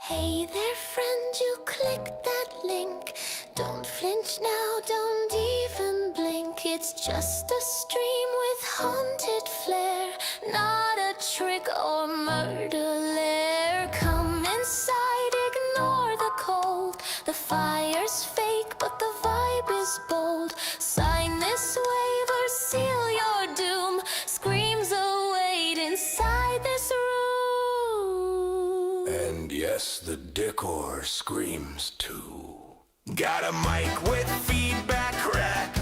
Hey there friend, you clicked that link. Don't flinch now, don't even blink. It's just a stream with haunted flair, not a trick or murder lair. Come inside, ignore the cold. The fire's fake, but the vibe is bold. Sign this waiver, seal your doom. Screams await inside this room. And yes, the decor screams too. Got a mic with feedback crack.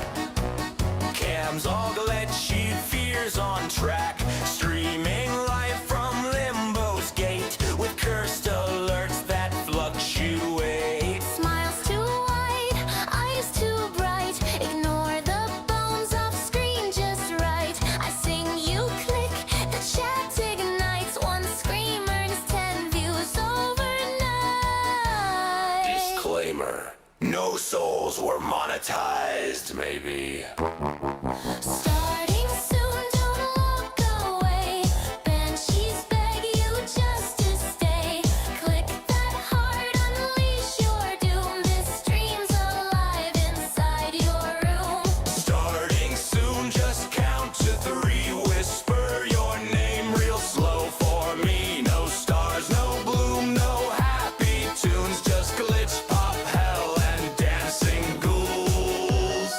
Cams all glitchy, fears on track. Streaming live from Limbo's gate with cursed alerts that fluctuate. Smiles too wide, eyes too bright. Ignore the bones off screen just right. I sing, you click, the chat ignites. One scream earns 10 views overnight. Disclaimer: no souls were monetized, maybe. Starting soon, don't walk away. Banshees beg you just to stay. Click that heart, unleash your doom. This stream's alive inside your room. Starting soon, just count to 3. Whisper your name real slow for me. No stars, no bloom, no happy tunes. Just glitch, pop, hell, and dancing ghouls.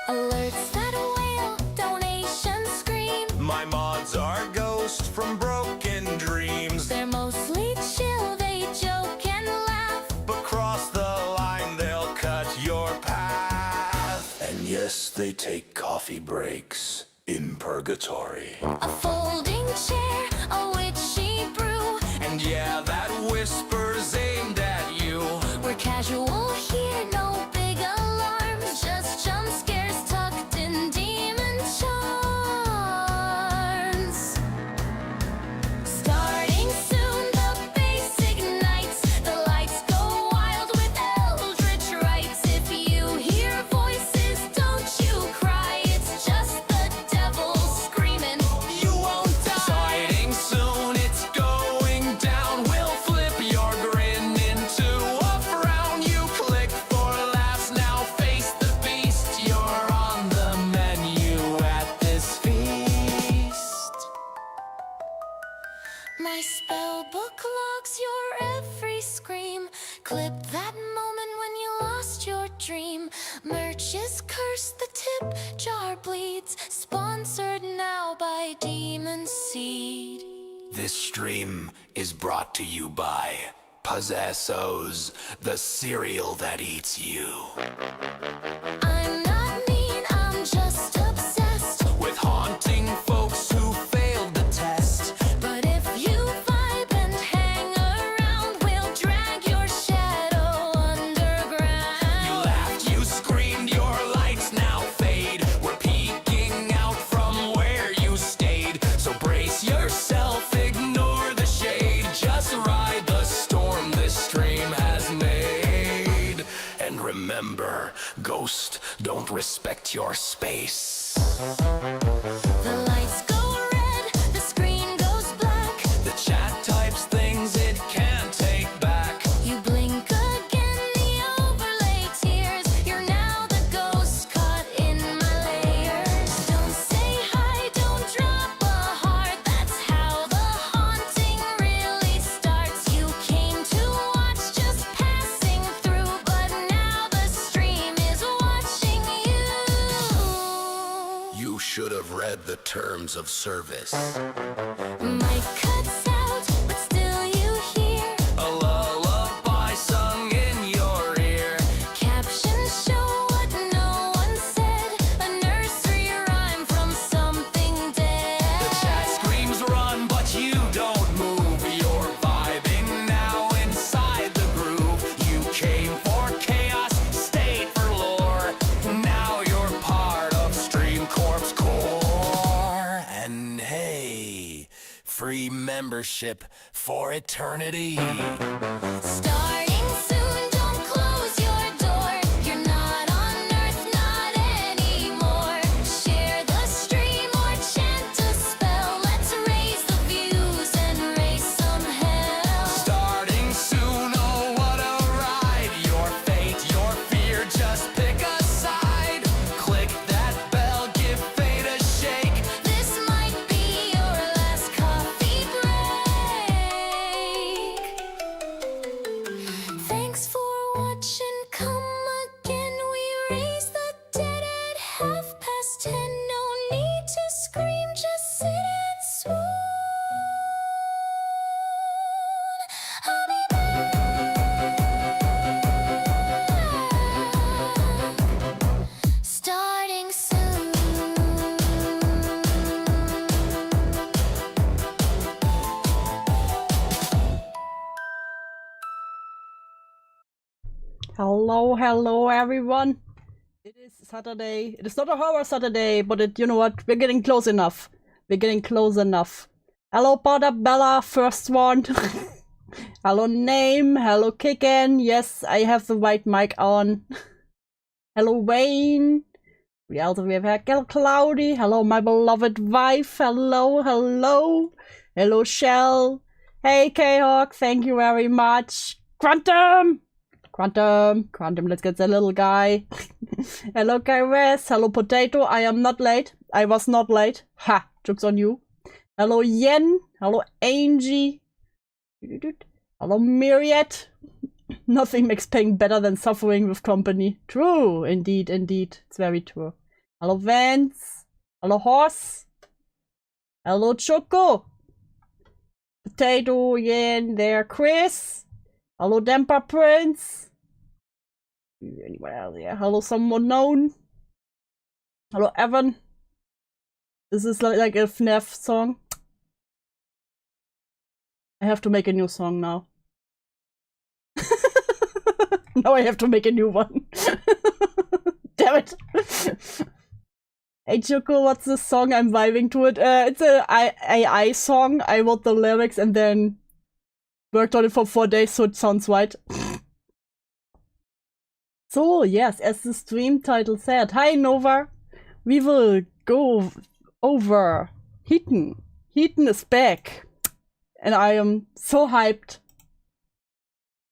Alerts that wail, donation scream. My mods are ghosts from broken dreams. They're mostly chill, they joke and laugh. But cross the line, they'll cut your path. And yes, they take coffee breaks in purgatory. A folding chair, a witchy brew. And yeah, that whisper's aimed at you. We're casual here, no big alarms. Just jump scares tucked in demon charms. Starting soon, the bass ignites. The lights go wild with eldritch rites. If you hear voices, don't you cry. It's just the devil screaming. You won't die. Starting soon, it's going down. We'll flip your grin into a frown. You click for laughs, now face the beast. You're on the menu at this feast. My spell book logs your every scream. Clip that moment when you lost your dream. Merch is cursed, the tip jar bleeds. Sponsored now by Demon Seed. This stream is brought to you by Possessos, the cereal that eats you. I'm not mean, I'm just obsessed. With haunting folks who failed the test. But if you vibe and hang around, we'll drag your shadow underground. You laughed, you screamed, your lights now fade. We're peeking out from where you stayed. So brace yourself, ignore the shade. Just ride the storm this stream has made. And remember, ghosts don't respect your space. The lights go red, the screen goes black. The chat types things it can't take back. You blink again, the overlay tears. You're now the ghost caught in my layers. Don't say hi, don't drop a heart. That's how the haunting really starts. You came to watch, just passing through, but now the stream is watching you. You should have read the terms of service. Mic cuts out, but still you hear. A lullaby sung in your ear. Captions show what no one said. A nursery rhyme from something dead. The chat screams run, but you don't move. You're vibing now inside the groove. You came for chaos, stayed for lore. Now you're part of Stream Corp's core. And hey, free membership for eternity. Starting soon, don't close your door. You're not on Earth, not anymore. Share the stream or chant a spell. Let's raise the views and raise some hell. Starting soon. Hello, hello everyone. It is Saturday. It is not a horror Saturday, but you know what? We're getting close enough. We're getting close enough. Hello, Bella, first one. Hello, Name. Hello, Kicken. Yes, I have the white mic on. Hello, Wayne. We have Hello, Cloudy. Hello, my beloved wife. Hello, hello. Hello, Shell. Hey, K-Hawk. Thank you very much. Quantum, let's get the little guy. Hello, Kairos. Hello, Potato. I am not late. I was not late. Ha! Joke's on you. Hello, Yen. Hello, Angie. Hello, Myriad. Nothing makes pain better than suffering with company. True. Indeed, indeed. It's very true. Hello, Vance. Hello, Horse. Hello, Choco. Potato, Yen, there, Chris. Hello, Damper Prince. Anyone else here? Hello, someone known. Hello, Evan. This is like a FNAF song. I have to make a new song now. Now I have to make a new one. Damn it. Hey, Choco, what's the song? I'm vibing to it. It's a AI song. I wrote the lyrics and then worked on it for 4 days, so it sounds right. So, yes, as the stream title said, hi Nova, we will go over Hiten. Hiten is back, and I am so hyped.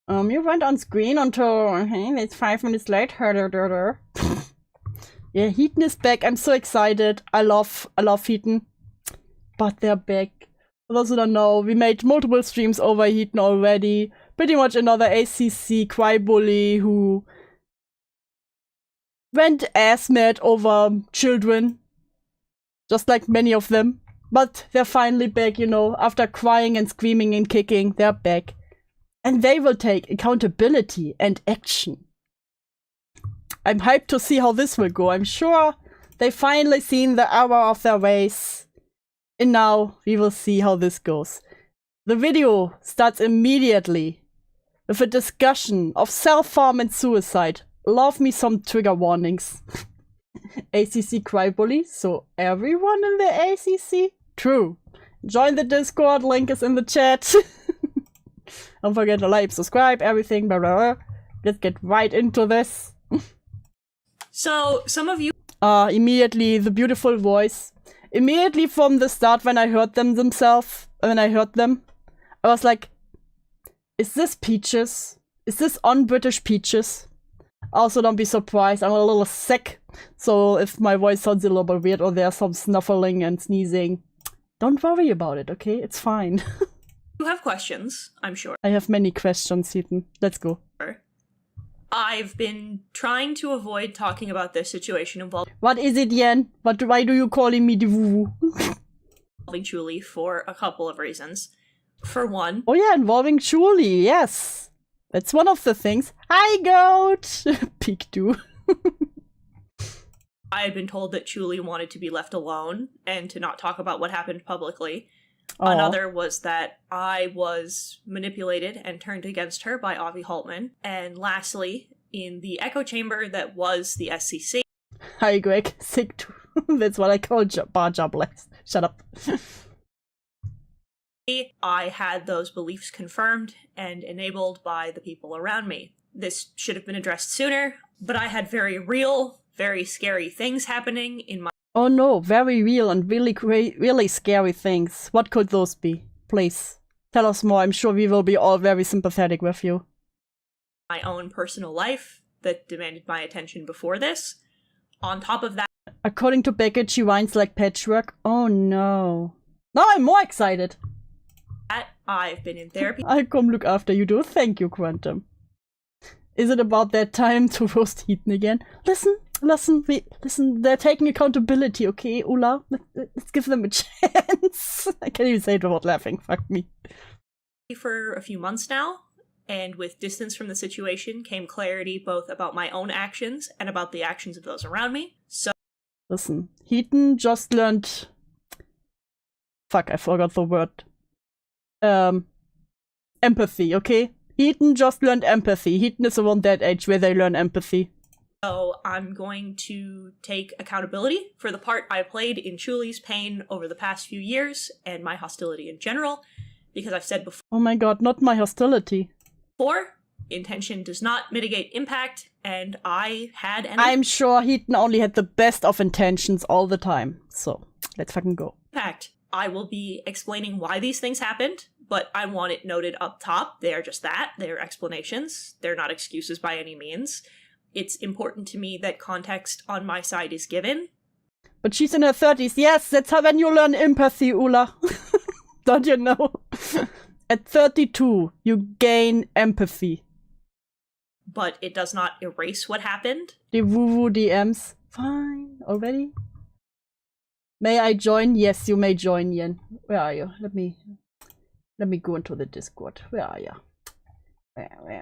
You went on screen until, it's 5 minutes late. Yeah, Hiten is back. I'm so excited. I love Hiten, but they're back. For those who don't know, we made multiple streams over Hiten already. Pretty much another ACC crybully who went ass mad over children, just like many of them. But they're finally back, you know, after crying and screaming and kicking, they're back. And they will take accountability and action. I'm hyped to see how this will go. I'm sure they finally seen the error of their ways. And now we will see how this goes. The video starts immediately with a discussion of self-harm and suicide. Love me some trigger warnings. ACC crybully, so everyone in the ACC? True. Join the Discord, link is in the chat. Don't forget to like, subscribe, everything, blah, blah, blah. Let's get right into this. So, some of you... Immediately, the beautiful voice. Immediately from the start when I heard them I was like, is this Peaches? Is this un-British Peaches? Also, don't be surprised, I'm a little sick, so if my voice sounds a little bit weird or there's some snuffling and sneezing, don't worry about it, okay? It's fine. You have questions, I'm sure. I have many questions, Hiten. Let's go. I've been trying to avoid talking about this situation involving... What is it, Yen? Why do you calling me the woo-woo? involving Julie for a couple of reasons. For one... Oh yeah, involving Julie, yes. That's one of the things. Hi, goat! Peek 2. I had been told that Julie wanted to be left alone and to not talk about what happened publicly. Aww. Another was that I was manipulated and turned against her by Avi Haltman. And lastly, in the echo chamber that was the SCC. Hi, Greg. Sick too. That's what I call bar jobless. Shut up. I had those beliefs confirmed and enabled by the people around me. This should have been addressed sooner, but I had very real, very scary things happening in my... Oh no, very real and really scary things. What could those be? Please, tell us more. I'm sure we will be all very sympathetic with you. My own personal life that demanded my attention before this. On top of that... According to Beckett, she whines like patchwork. Oh no. Now I'm more excited. I've been in therapy. I'll come look after you, though. Thank you, Quantum. Is it about that time to roast Hiten again? Listen, they're taking accountability, okay, Ula? Let's give them a chance. I can't even say it without laughing, fuck me. For a few months now, and with distance from the situation came clarity both about my own actions and about the actions of those around me. So... Listen, Hiten just learned... Fuck, I forgot the word. Empathy, okay? Hiten just learned empathy. Hiten is around that age where they learn empathy. So I'm going to take accountability for the part I played in Chuli's pain over the past few years and my hostility in general, because I've said Oh my god, not my hostility. before, intention does not mitigate impact, and I had an I'm sure Hiten only had the best of intentions all the time. So, let's fucking go. impact. I will be explaining why these things happened, but I want it noted up top. They are just that. They are explanations. They're not excuses by any means. It's important to me that context on my side is given. But she's in her 30s. Yes, that's how when you learn empathy, Ula. Don't you know? At 32, you gain empathy. But it does not erase what happened. The woo-woo DMs. Fine. Already? May I join? Yes, you may join, Yen. Where are you? Let me go into the Discord. Where are you?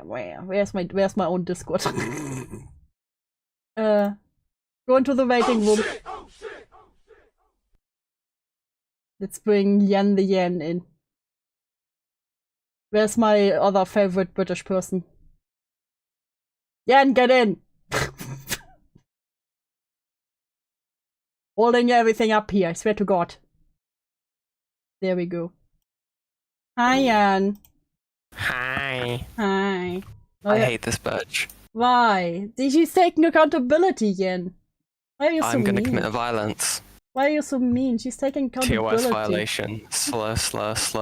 Where? Where's my own Discord? Go into the waiting room. Let's bring Yen the Yen in. Where's my other favorite British person? Yen, get in! Holding everything up here, I swear to God. There we go. Hi, Yen. Hi. Hi. I hate this bitch. Why? She's taking accountability, Yen. Why are you so I'm gonna mean? commit a violence. Why are you so mean? She's taking accountability. TOS violation. Slur. Slur.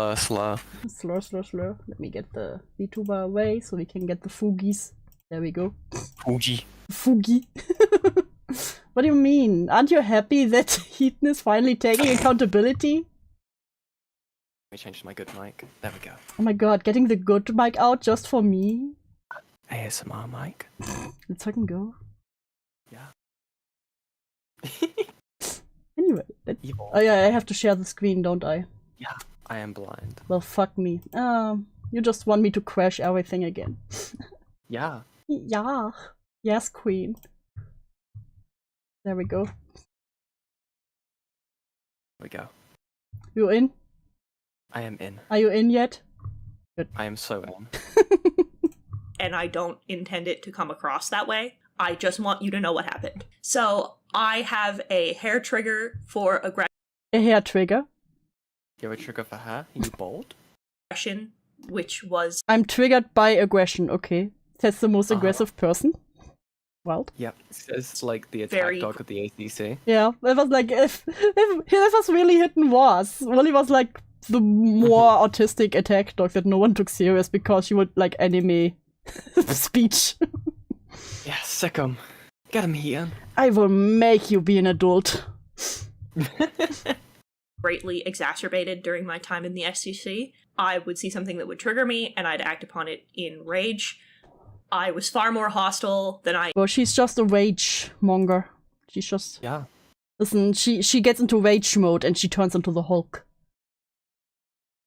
Let me get the Vtuber away so we can get the Fugis. There we go. Fuji. Fugi. What do you mean? Aren't you happy that Hiten is finally taking accountability? Let me change to my good mic. There we go. Oh my god, getting the good mic out just for me? ASMR mic. Let's fucking go. Yeah. Anyway. Evil. Oh yeah, I have to share the screen, don't I? Yeah, I am blind. Well, fuck me. You just want me to crash everything again. Yeah. Yeah. Yes, queen. There we go. There we go. You in? I am in. Are you in yet? Good. I am so in. And I don't intend it to come across that way. I just want you to know what happened. So I have a hair trigger for A hair trigger. You have a trigger for her? You bold? aggression, which was I'm triggered by aggression, okay. That's the most aggressive person. Well. Yep. It's like the attack Very- dog of the ACC. Yeah, that was like, if that was really Hiten was. Wally was like the more autistic attack dog that no one took serious because she would like anime speech. Yeah, sick 'em. Get him, Hiten. I will make you be an adult. greatly exacerbated during my time in the SCC. I would see something that would trigger me, and I'd act upon it in rage. I was far more hostile than I Well, she's just a rage monger. She's just Yeah. listen. She gets into rage mode and she turns into the Hulk.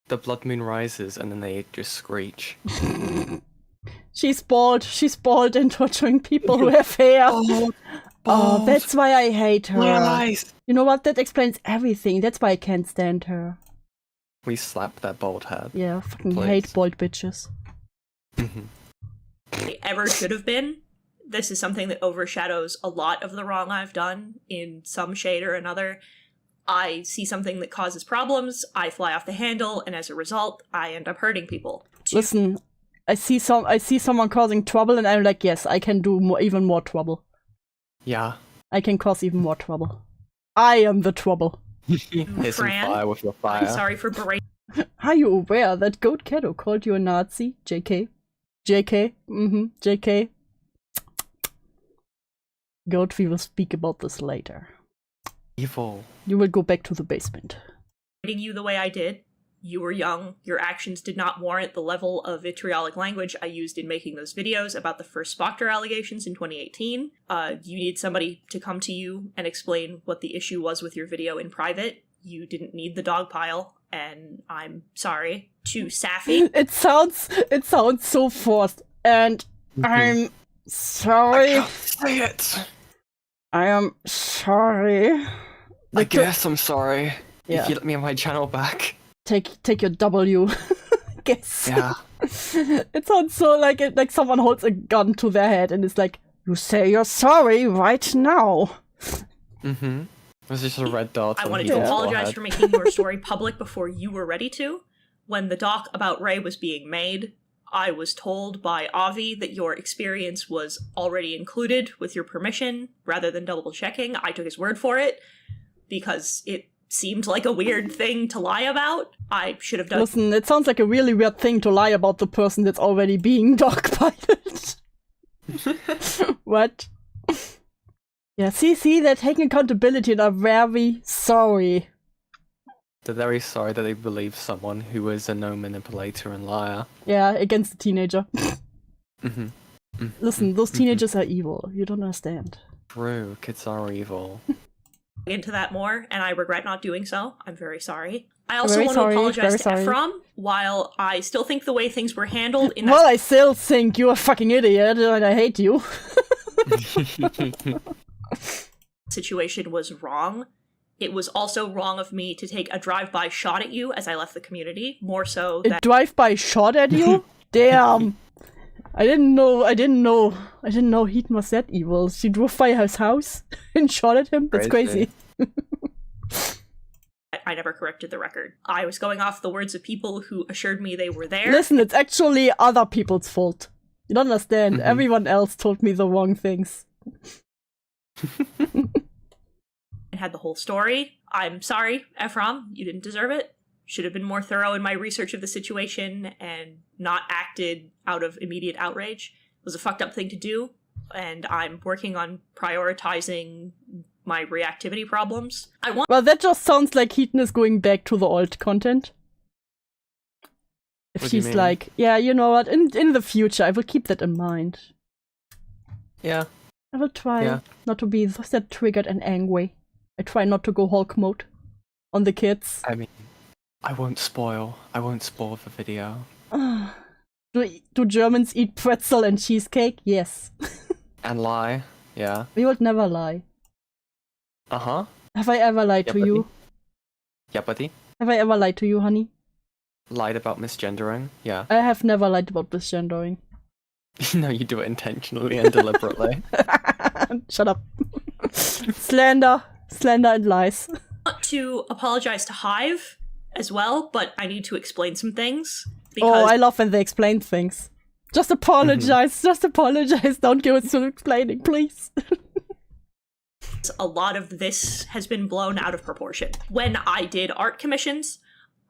The blood moon rises and then they just screech. She's bald. She's bald and torturing people who have hair. Oh, that's why I hate her. Nice. You know what? That explains everything. That's why I can't stand her. We slap that bald head. Yeah, fucking Please. hate bald bitches. ever should have been. This is something that overshadows a lot of the wrong I've done in some shade or another. I see something that causes problems, I fly off the handle, and as a result, I end up hurting people. Listen, I see someone causing trouble, and I'm like, yes, I can do even more trouble. Yeah. I can cause even more trouble. I am the trouble. Here's some Fran, fire with your I'm fire. sorry for berating Are you aware that Goat Kiddo called you a Nazi? JK. JK. JK. Goat, we will speak about this later. Evil. You will go back to the basement. you the way I did. You were young, your actions did not warrant the level of vitriolic language I used in making those videos about the first Spoctor allegations in 2018. You need somebody to come to you and explain what the issue was with your video in private. You didn't need the dog pile, and I'm sorry. To Safi, It sounds so forced, and I'm sorry. Say it. I am sorry. I guess I'm sorry. Yeah. If you let me have my channel back. Take your W. Guess. Yeah. It sounds so like like someone holds a gun to their head and is like, "You say you're sorry right now." Mm-hmm. There's just a red dot. I on wanted to Heaton's apologize forehead. for making your story public before you were ready to. When the doc about Ray was being made, I was told by Avi that your experience was already included with your permission, rather than double checking. I took his word for it, because it seemed like a weird thing to lie about. I should have done. Listen, it sounds like a really weird thing to lie about the person that's already being dogpiled. What? Yeah, see, they're taking accountability and are very sorry. They're very sorry that they believe someone who is a known manipulator and liar. Yeah, against the teenager. Mm-hmm. Listen, those teenagers are evil. You don't understand. True, kids are evil. Into that more, and I regret not doing so. I'm very sorry. I also Very want sorry, to apologize very to sorry. Ephraim. While I still think the way things were handled in that Well, I still think you're a fucking idiot and I hate you. situation was wrong, it was also wrong of me to take a drive-by shot at you as I left the community, more so A that drive-by shot at you? Damn. I didn't know Hiten was that evil. She drove by his house and shot at him? That's crazy. I never corrected the record. I was going off the words of people who assured me they were there. Listen, it's actually other people's fault. You don't understand. Everyone else told me the wrong things. And had the whole story. I'm sorry, Ephraim, you didn't deserve it. Should have been more thorough in my research of the situation and not acted out of immediate outrage. It was a fucked up thing to do, and I'm working on prioritizing my reactivity problems. Well, that just sounds like Hiten is going back to the old content. If What do you she's mean? like, yeah, you know what, in the future, I will keep that in mind. Yeah. I will try Yeah. not to be that triggered and angry. I try not to go Hulk mode on the kids. I mean, I won't spoil the video. Do Germans eat pretzel and cheesecake? Yes. And lie. Yeah. We would never lie. Uh-huh. Have I ever lied Yeah, to you? Yeah, buddy. Have I ever lied to you, honey? Lied about misgendering. Yeah. I have never lied about misgendering. No, you do it intentionally and deliberately. Shut up. Slander and lies. I want to apologize to Hive as well, but I need to explain some things. Oh, Because I love when they explain things. Just apologize. Just apologize. Don't go into explaining, please. a lot of this has been blown out of proportion. When I did art commissions,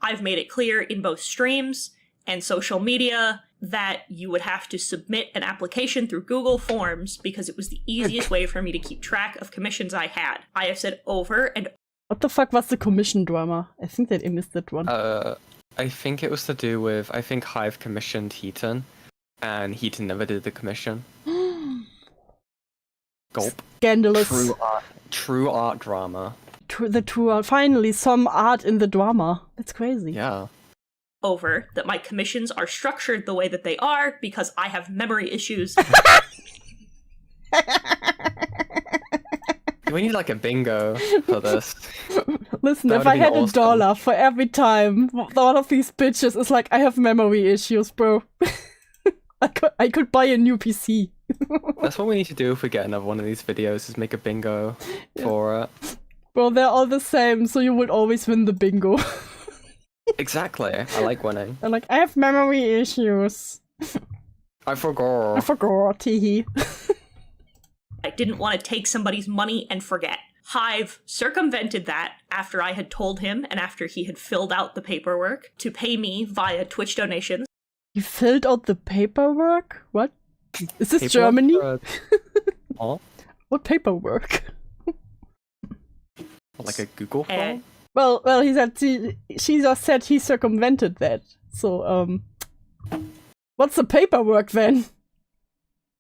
I've made it clear in both streams and social media that you would have to submit an application through Google Forms because it was the easiest way for me to keep track of commissions I had. I have said over and What the fuck was the commission drama? I think that I missed that one. I think it was to do with, I think Hive commissioned Hiten, and Hiten never did the commission. Gulp. Scandalous. True art drama. The true art. Finally, some art in the drama. That's crazy. Yeah. over that my commissions are structured the way that they are because I have memory issues. We need like a bingo for this. Listen, That if I would've had been $1 for every time one of these bitches is like, I have memory issues, bro. I could buy a new PC. That's what we need to do if we get another one of these videos, is make a bingo for it. Bro, they're all the same, so you would always win the bingo. Exactly. I like winning. I'm like, I have memory issues. I forgot. I forgot, teehee. I didn't want to take somebody's money and forget. Hive circumvented that after I had told him and after he had filled out the paperwork to pay me via Twitch donations. You filled out the paperwork? What? Is this Paperwork Germany? for- Oh, What paperwork? like a Google form? And Well, he said she just said he circumvented that. So, what's the paperwork then?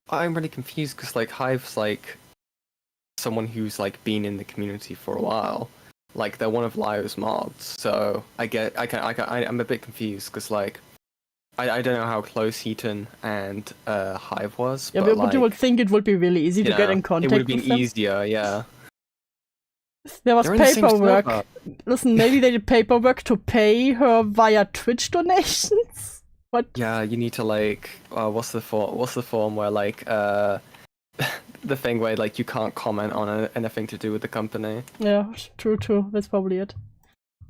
I'm really confused because like Hive's like someone who's like been in the community for a while. Like they're one of Lio's mods, so I'm a bit confused because like I don't know how close Heaton and Hive was. Yeah, but but you would think it would be really easy to you get know, in contact it would have with been them. easier, yeah. There was They're in the same paperwork. server. Listen, maybe they did paperwork to pay her via Twitch donations? What? Yeah, you need to like, what's the form where like, the thing where like you can't comment on anything to do with the company. Yeah, true. That's probably it.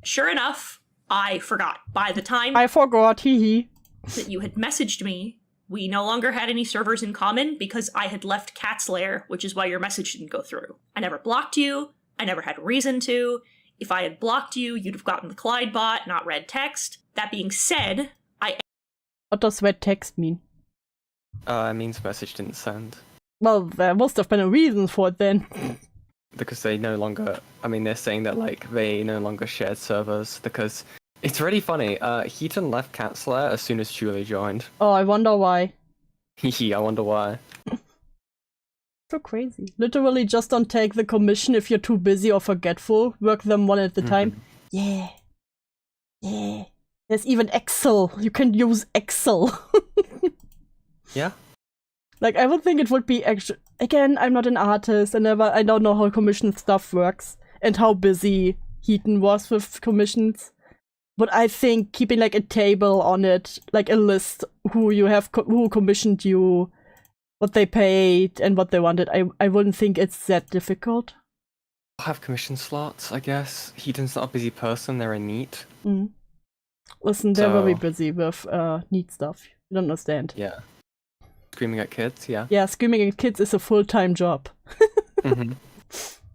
Sure enough, I forgot. By the time I forgot, hee. that you had messaged me, we no longer had any servers in common because I had left Cat's Lair, which is why your message didn't go through. I never blocked you. I never had reason to. If I had blocked you, you'd have gotten the Clyde bot, not red text. That being said, What does red text mean? It means message didn't send. Well, there must have been a reason for it then. Because they no longer, I mean, they're saying that like they no longer shared servers because it's really funny. Hiten left Cat's Lair as soon as Julie joined. Oh, I wonder why. Hehe, I wonder why. So crazy. Literally just don't take the commission if you're too busy or forgetful. Work them one at a time. Yeah. There's even Excel. You can use Excel. Yeah. Like, I would think it would be actually... Again, I'm not an artist. I don't know how commission stuff works. And how busy Hiten was with commissions. But I think keeping like a table on it, like a list, who commissioned you, what they paid, and what they wanted, I wouldn't think it's that difficult. Have commission slots, I guess. Heaton's not a busy person, they're a neat. Mm. Listen, they're very So- busy with neat stuff. You don't understand. Yeah. Screaming at kids, yeah. Yeah, screaming at kids is a full-time job. Mm-hmm.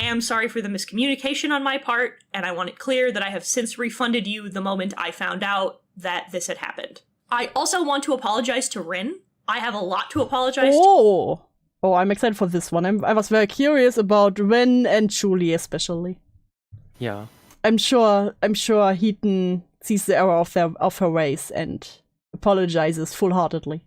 I am sorry for the miscommunication on my part, and I want it clear that I have since refunded you the moment I found out that this had happened. I also want to apologize to Rin. I have a lot to apologize to. Oh, I'm excited for this one. I was very curious about Ren and Julie especially. Yeah. I'm sure Hiten sees the error of her ways and apologizes full-heartedly.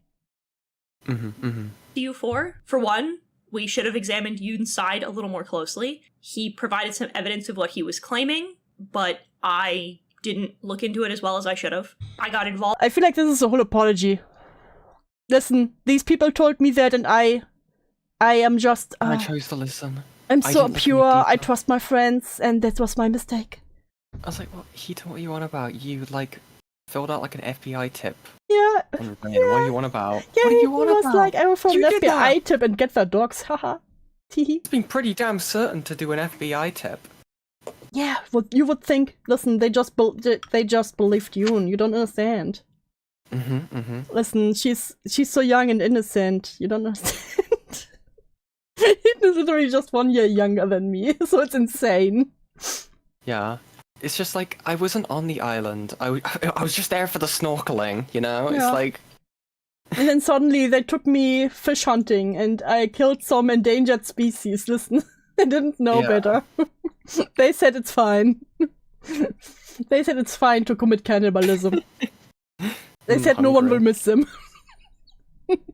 You for one, we should have examined Yoon's side a little more closely. He provided some evidence of what he was claiming, but I didn't look into it as well as I should have. I got involved. I feel like this is a whole apology. Listen, these people told me that, and I am just. I chose to listen. I'm I so didn't look any pure. I deeper. trust my friends, and that was my mistake. I was like, what, Hiten, what are you on about? You, like, filled out, like, an FBI tip. Yeah. On Rin. What are you on about? Yeah, what are he you on was about? like, I will from You an did FBI that. tip and get their dogs. Haha. Teehee. It's been pretty damn certain to do an FBI tip. Yeah, what you would think. Listen, they just believed Yoon. You don't understand. Listen, she's so young and innocent. You don't understand. He's literally just 1 year younger than me, so it's insane. Yeah. It's just like, I wasn't on the island. I was just there for the snorkeling, you know? Yeah. It's like, And then suddenly they took me fish hunting, and I killed some endangered species. Listen, I didn't know Yeah. better. They said it's fine. They said it's fine to commit cannibalism. They said no one will hungry. miss them.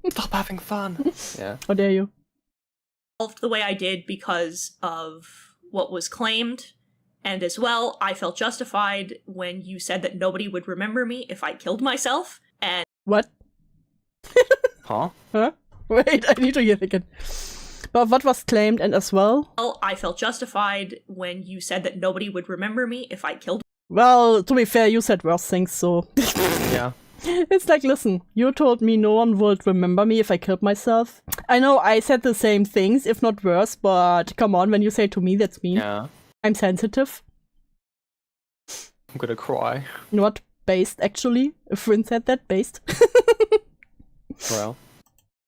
Stop having fun. Yeah. How dare you? The way I did because of what was claimed, and as well, I felt justified when you said that nobody would remember me if I killed myself, and What? Huh? Huh? Wait, I need to hear it again. But what was claimed, and as well? I felt justified when you said that nobody would remember me if I killed. Well, to be fair, you said worse things, so... Yeah. It's like, listen, you told me no one would remember me if I killed myself. I know I said the same things, if not worse, but come on, when you say to me, that's mean. Yeah. I'm sensitive. I'm gonna cry. Not based, actually. A friend said that, based. Well.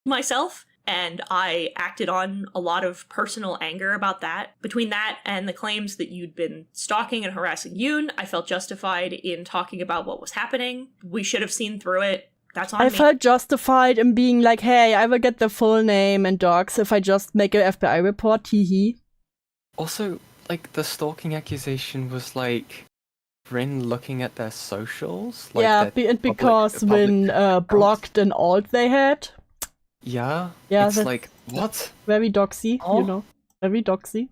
myself, and I acted on a lot of personal anger about that. Between that and the claims that you'd been stalking and harassing Yoon, I felt justified in talking about what was happening. We should have seen through it. That's on I me. felt justified in being like, hey, I will get the full name and dogs if I just make an FBI report, hee. Also, like, the stalking accusation was like Rin looking at their socials. Like Yeah, their and public- because public when accounts. blocked an alt they had, Yeah. Yeah, It's that's- like, what? very doxy, Oh. you know, very doxy.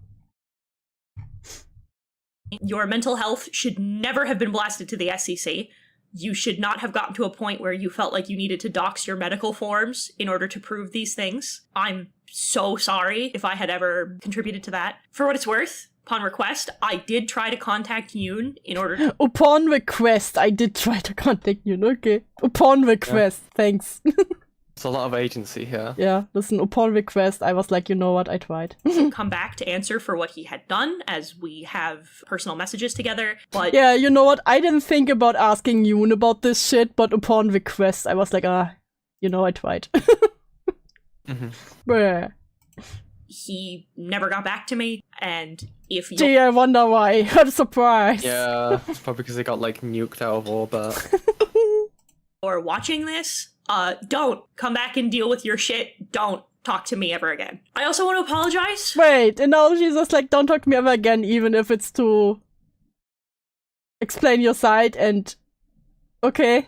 Your mental health should never have been blasted to the SEC. You should not have gotten to a point where you felt like you needed to dox your medical forms in order to prove these things. I'm so sorry if I had ever contributed to that. For what it's worth, upon request, I did try to contact Yoon in order to... Upon request, I did try to contact you, okay? Upon request, thanks. There's a lot of agency here. Yeah, listen, upon request, I was like, you know what, I tried. come back to answer for what he had done, as we have personal messages together, but Yeah, you know what, I didn't think about asking Yoon about this shit, but upon request, I was like, you know, I tried. Bruh. he never got back to me, and if you Gee, I wonder why. I'm surprised. Yeah, it's probably because they got like nuked out of orbit. are watching this, don't come back and deal with your shit. Don't talk to me ever again. I also want to apologize. Wait, and now she's just like, don't talk to me ever again, even if it's to explain your side and... Okay.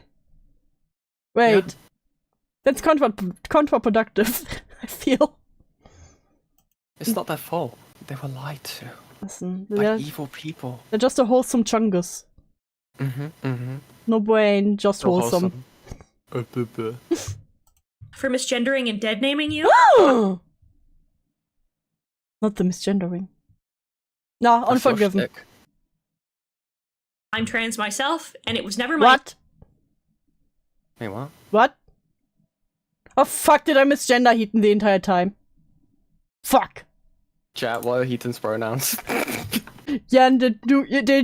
Wait. Yeah. That's counterproductive, I feel. It's not their fault. They were lied to Listen, by evil people. they're just a wholesome chungus. No brain, just So wholesome. For misgendering and dead naming you, Not the misgendering. No, That's your unforgiven. shtick. I'm trans myself, and it was never my... What? Wait, what? What? Oh fuck, did I misgender Hiten the entire time? Fuck. Chat, what are Heaton's pronouns? Jan, did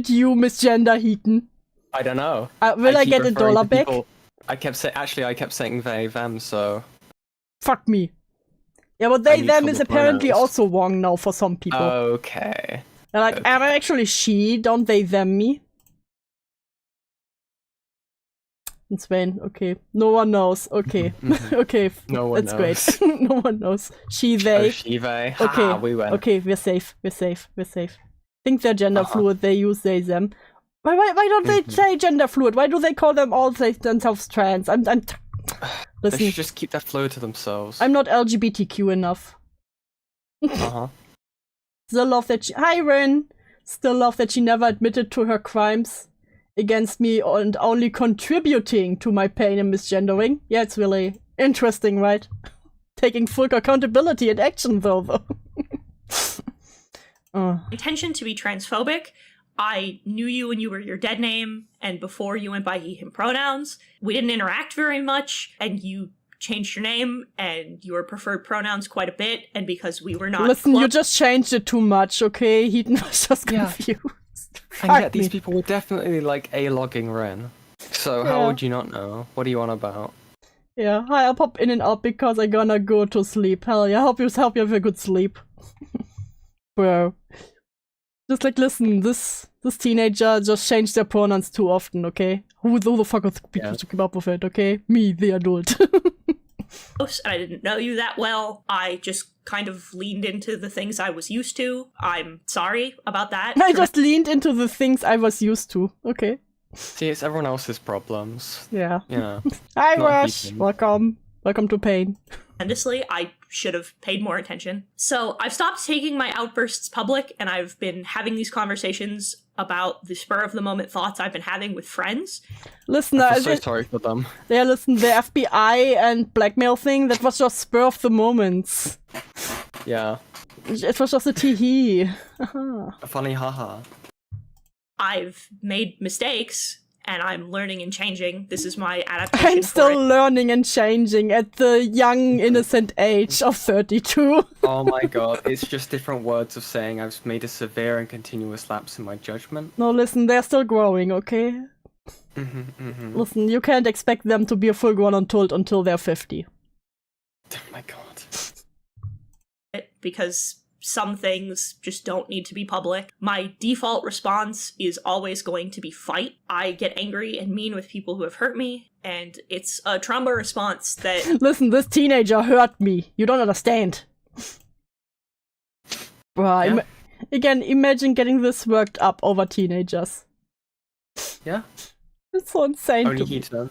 you misgender Hiten? I don't know. Will I keep get a referring dollar to back? people- I kept saying they, them, so... Fuck me. Yeah, but I they, need them couple is apparently pronouns. also wrong now for some people. Okay. They're like, am I actually she? Don't they them me? And Swain, okay. No one knows. Okay. Okay. No one That's great. No one knows. She, they. Oh, she, they. Okay. Ha, we went. Okay, we're safe. We're safe. We're safe. Think they're gender fluid. They use they, them. Why don't they say gender fluid? Why do they call them all themselves trans? They Listen, should just keep that fluid to themselves. I'm not LGBTQ enough. Uh-huh. Still love that she... Hi, Ren! Still love that she never admitted to her crimes against me and only contributing to my pain and misgendering. Yeah, it's really interesting, right? Taking full accountability and action, though. intention to be transphobic. I knew you when you were your dead name, and before you went by he, him pronouns. We didn't interact very much, and you changed your name and your preferred pronouns quite a bit, and because we were not Listen, you close- just changed it too much, okay? Heaton was just Yeah. confused. And Fuck yet these me. people were definitely like A-logging Ren. So Yeah. how would you not know? What are you on about? Yeah, hi, I'll pop in and out because I'm gonna go to sleep. Hell yeah, hope you have a good sleep. Bro. Just like, listen, this teenager just changed their pronouns too often, okay? Who the fuck is Yeah. to keep up with it, okay? Me, the adult. and I didn't know you that well. I just kind of leaned into the things I was used to. I'm sorry about that. I just leaned into the things I was used to, okay? See, it's everyone else's problems. Yeah. You know. Hi, Not Rush! Heaton. Welcome. Welcome to pain. Tremendously. I should have paid more attention. So I've stopped taking my outbursts public, and I've been having these conversations about the spur of the moment thoughts I've been having with friends. Listen, I'm so sorry for them. yeah, listen, the FBI and blackmail thing, that was just spur of the moments. Yeah. It was just a tee-hee. A funny haha. I've made mistakes, and I'm learning and changing. This is my adaptation. I'm for still it. learning and changing at the young, innocent age of 32. Oh my god, it's just different words of saying I've made a severe and continuous lapse in my judgment. No, listen, they're still growing, okay? Listen, you can't expect them to be a full-grown adult until they're 50. Oh my god. Because some things just don't need to be public. My default response is always going to be fight. I get angry and mean with people who have hurt me, and it's a trauma response that Listen, this teenager hurt me. You don't understand. Bruh, Yeah. again, imagine getting this worked up over teenagers. Yeah? It's so insane Only to me. Heaton.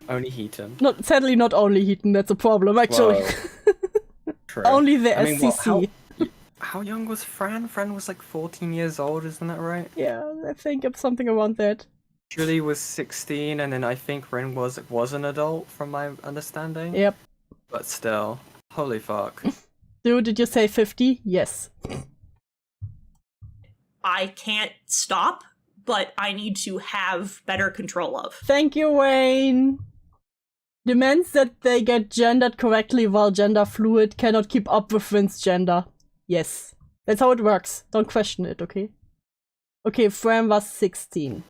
Only Heaton. Sadly, not only Heaton, that's a problem, actually. Whoa. True. Only the I mean, what, SCC. how young was Fran? Fran was like 14 years old, isn't that right? Yeah, I think it's something around that. Julie was 16, and then I think Ren was an adult, from my understanding. Yep. But still, holy fuck. Dude, did you say 50? Yes. I can't stop, but I need to have better control of. Thank you, Wayne. Demands that they get gendered correctly while gender fluid cannot keep up with Vin's gender. Yes. That's how it works. Don't question it, okay? Okay, Fran was 16.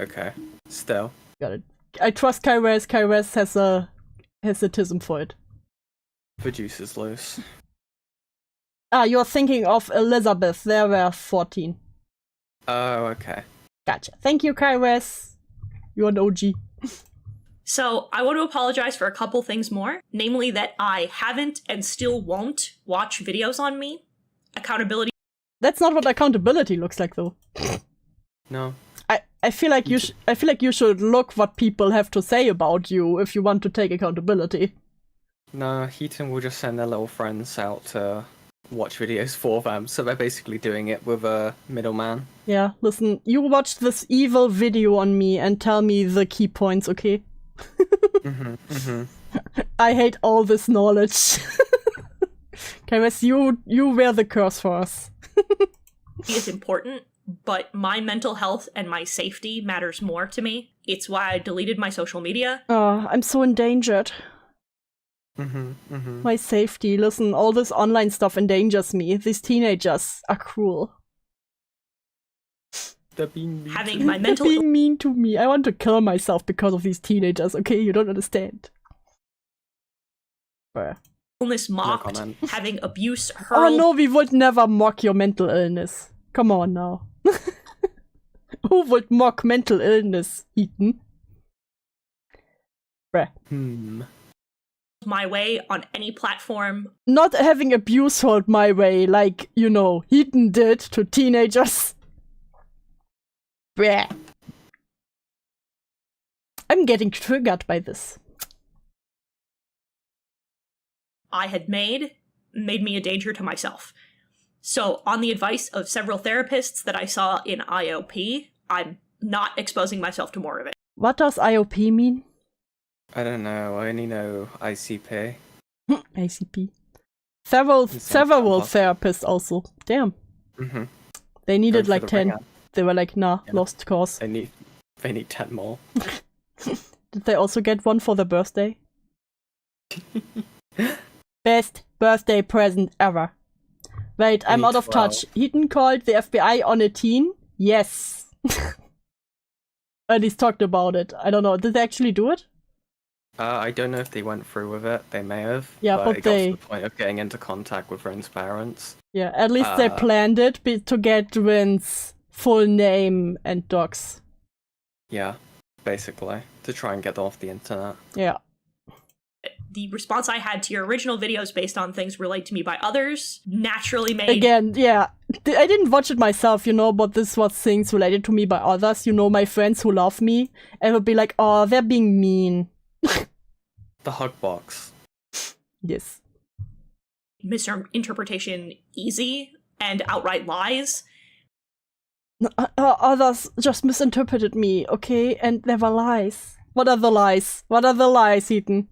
Okay. Still. Got it. I trust Kairos. Kairos has a hesitism for it. The juice is loose. Ah, you're thinking of Elizabeth. They were 14. Oh, okay. Gotcha. Thank you, Kairos. You're an OG. So I want to apologize for a couple things more, namely that I haven't and still won't watch videos on me. Accountability. That's not what accountability looks like, though. No. I feel like you should look what people have to say about you if you want to take accountability. No, Hiten will just send their little friends out to watch videos for them, so they're basically doing it with a middleman. Yeah, listen, you watch this evil video on me and tell me the key points, okay? I hate all this knowledge. Kairos, you wear the curse for us. is important, but my mental health and my safety matters more to me. It's why I deleted my social media. Oh, I'm so endangered. My safety. Listen, all this online stuff endangers me. These teenagers are cruel. They're being mean Having my mental They're being mean to me. I want to kill myself because of these teenagers, okay? You don't understand. Bruh. illness mocked, comment. having abuse Oh hurled. no, we would never mock your mental illness. Come on now. Who would mock mental illness, Hiten? Bruh. My way on any platform. Not having abuse hurled my way like, you know, Hiten did to teenagers. Bruh. I'm getting triggered by this. I had made me a danger to myself. So, on the advice of several therapists that I saw in IOP, I'm not exposing myself to more of it. What does IOP mean? I don't know, I only know ICP. ICP. Several therapists also. Damn. They needed like 10. They were like, nah, lost cause. They need 10 more. Did they also get one for their birthday? Best birthday present ever. Wait, I'm out of touch. Hiten called the FBI on a teen? Yes. At least talked about it. I don't know. Did they actually do it? I don't know if they went through with it. They may have. Yeah, but it they... got to the point of getting into contact with Ren's parents. Yeah, at least they planned it to get Ren's full name and docs. Yeah, basically. To try and get off the internet. Yeah. The response I had to your original videos based on things relayed to me by others naturally made... Again, yeah. I didn't watch it myself, you know, but this was things related to me by others, you know, my friends who love me, and would be like, oh, they're being mean. The hug box. Yes. Misinterpretation easy and outright lies. Others just misinterpreted me, okay? And they were lies. What are the lies? What are the lies, Hiten?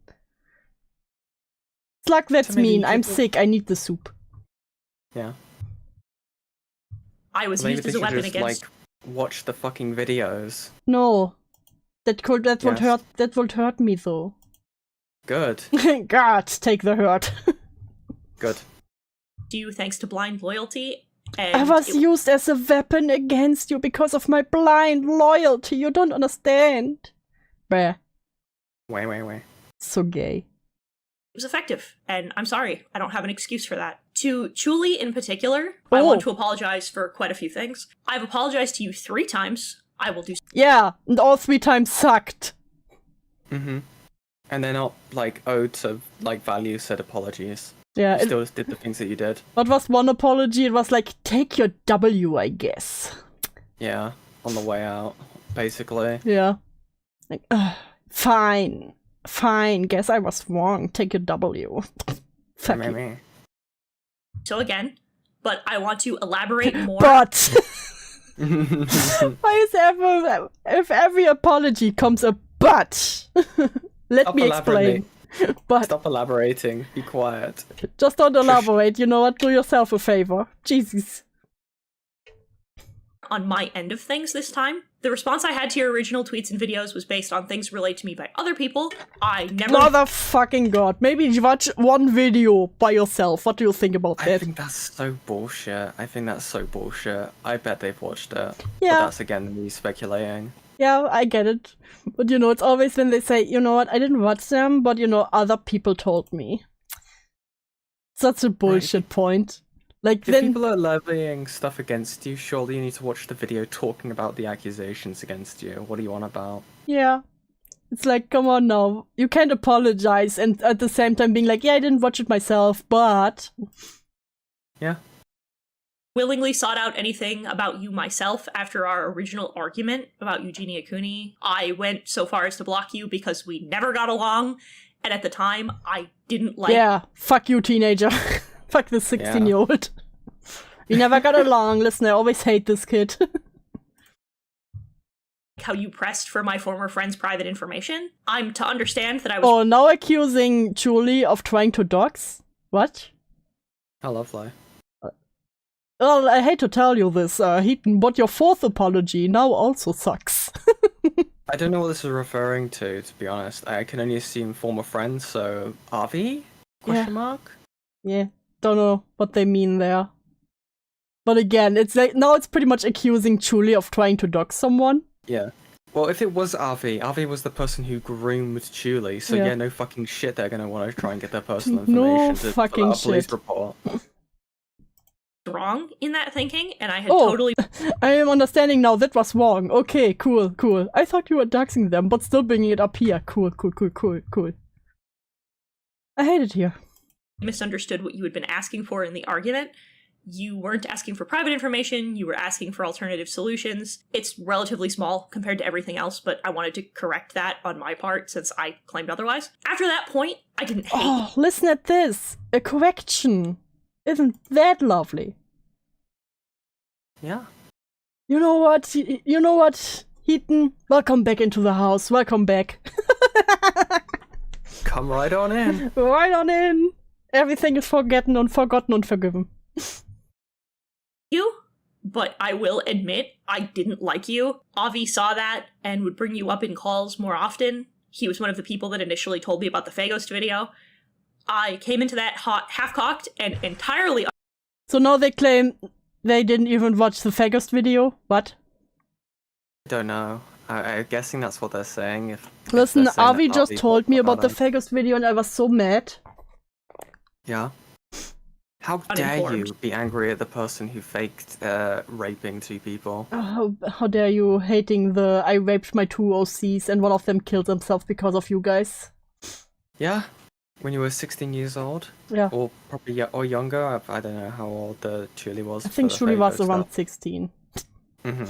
Slug, that's mean. I'm sick. I need the soup. Yeah. I was Maybe used they as a should weapon just, against... watch the fucking videos. No. That Yes. would hurt me though. Good. God, take the hurt. Good. you thanks to blind loyalty. And I was used as a weapon against you because of my blind loyalty. You don't understand. Bruh. Wait. So gay. It was effective, and I'm sorry. I don't have an excuse for that. To Chuli in particular, I want to apologize for quite a few things. I've apologized to you 3 times. I will do... Yeah, and all 3 times sucked. And they're not, owed to, value said apologies. Yeah. You still did the things that you did. What was one apology? It was like, take your W, I guess. Yeah, on the way out, basically. Yeah. Like, fine. Fine, guess I was wrong. Take your W. Fuck you. So again, but I want to elaborate more. But! Why is if every apology comes a but? Let me explain. But Stop elaborating. Be quiet. just don't elaborate. You know what? Do yourself a favor. Jesus. on my end of things this time. The response I had to your original tweets and videos was based on things relayed to me by other people. I never... Motherfucking god. Maybe you watch one video by yourself. What do you think about that? I think that's so bullshit. I bet they've watched it. Yeah. But that's again me speculating. Yeah, I get it. But you know, it's always when they say, you know what, I didn't watch them, but you know, other people told me. Such a bullshit point. Like, If then people are levying stuff against you, surely you need to watch the video talking about the accusations against you. What are you on about? yeah. It's like, come on now. You can't apologize and at the same time being like, yeah, I didn't watch it myself, but... Yeah. willingly sought out anything about you myself after our original argument about Eugenia Cooney. I went so far as to block you because we never got along, and at the time, I didn't like Yeah, fuck you, teenager. Fuck this 16-year-old. We never got along. Listen, I always hate this kid. how you pressed for my former friend's private information. I'm to understand that I was Oh, now accusing Julie of trying to dox? What? How lovely. Well, I hate to tell you this, Hiten, but your fourth apology now also sucks. I don't know what this is referring to be honest. I can only assume former friends, so Avi? Question mark? Yeah, don't know what they mean there. But again, it's like, now it's pretty much accusing Julie of trying to dox someone. Yeah. Well, if it was Avi was the person who groomed Julie, so Yeah. yeah, no fucking shit they're gonna want to try and get their personal No information to fucking fill out a police shit. report. wrong in that thinking, and I had Oh. totally I am understanding now, that was wrong. Okay, cool. I thought you were doxing them, but still bringing it up here. Cool. I hate it here. misunderstood what you had been asking for in the argument. You weren't asking for private information, you were asking for alternative solutions. It's relatively small compared to everything else, but I wanted to correct that on my part since I claimed otherwise. After that point, I didn't hate Oh, listen at this. A correction. Isn't that lovely? Yeah. You know what, Hiten? Welcome back into the house. Welcome back. Come right on in. Right on in. Everything is forgotten and forgiven. you, but I will admit I didn't like you. Avi saw that and would bring you up in calls more often. He was one of the people that initially told me about the Fagos video. I came into that hot, half-cocked and entirely So now they claim they didn't even watch the Fagos video? What? Don't know. I'm guessing that's what they're saying. If Listen, they're saying Avi that just Avi told me about the it. Fagos video and I was so mad. Yeah. How dare you Uninformed. be angry at the person who faked raping two people? How dare you hating the I raped my two OCs and one of them killed himself because of you guys. Yeah. When you were 16 years old? Yeah. Or probably or younger? I don't know how old Julie was. I think for the Julie was Fagos around stuff. 16. Mm-hmm.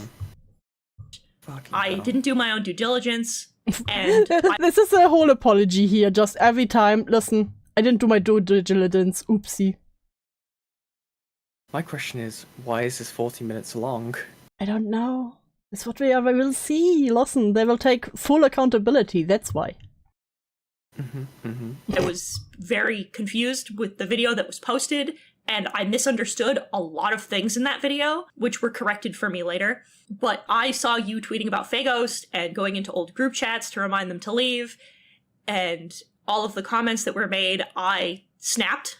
Fucking I hell. didn't do my own due diligence, and This is a whole apology here, just every time. Listen, I didn't do my due diligence. Oopsie. My question is, why is this 40 minutes long? I don't know. It's what we will see. Listen, they will take full accountability. That's why. I was very confused with the video that was posted, and I misunderstood a lot of things in that video, which were corrected for me later. But I saw you tweeting about Fagos and going into old group chats to remind them to leave, and all of the comments that were made, I snapped.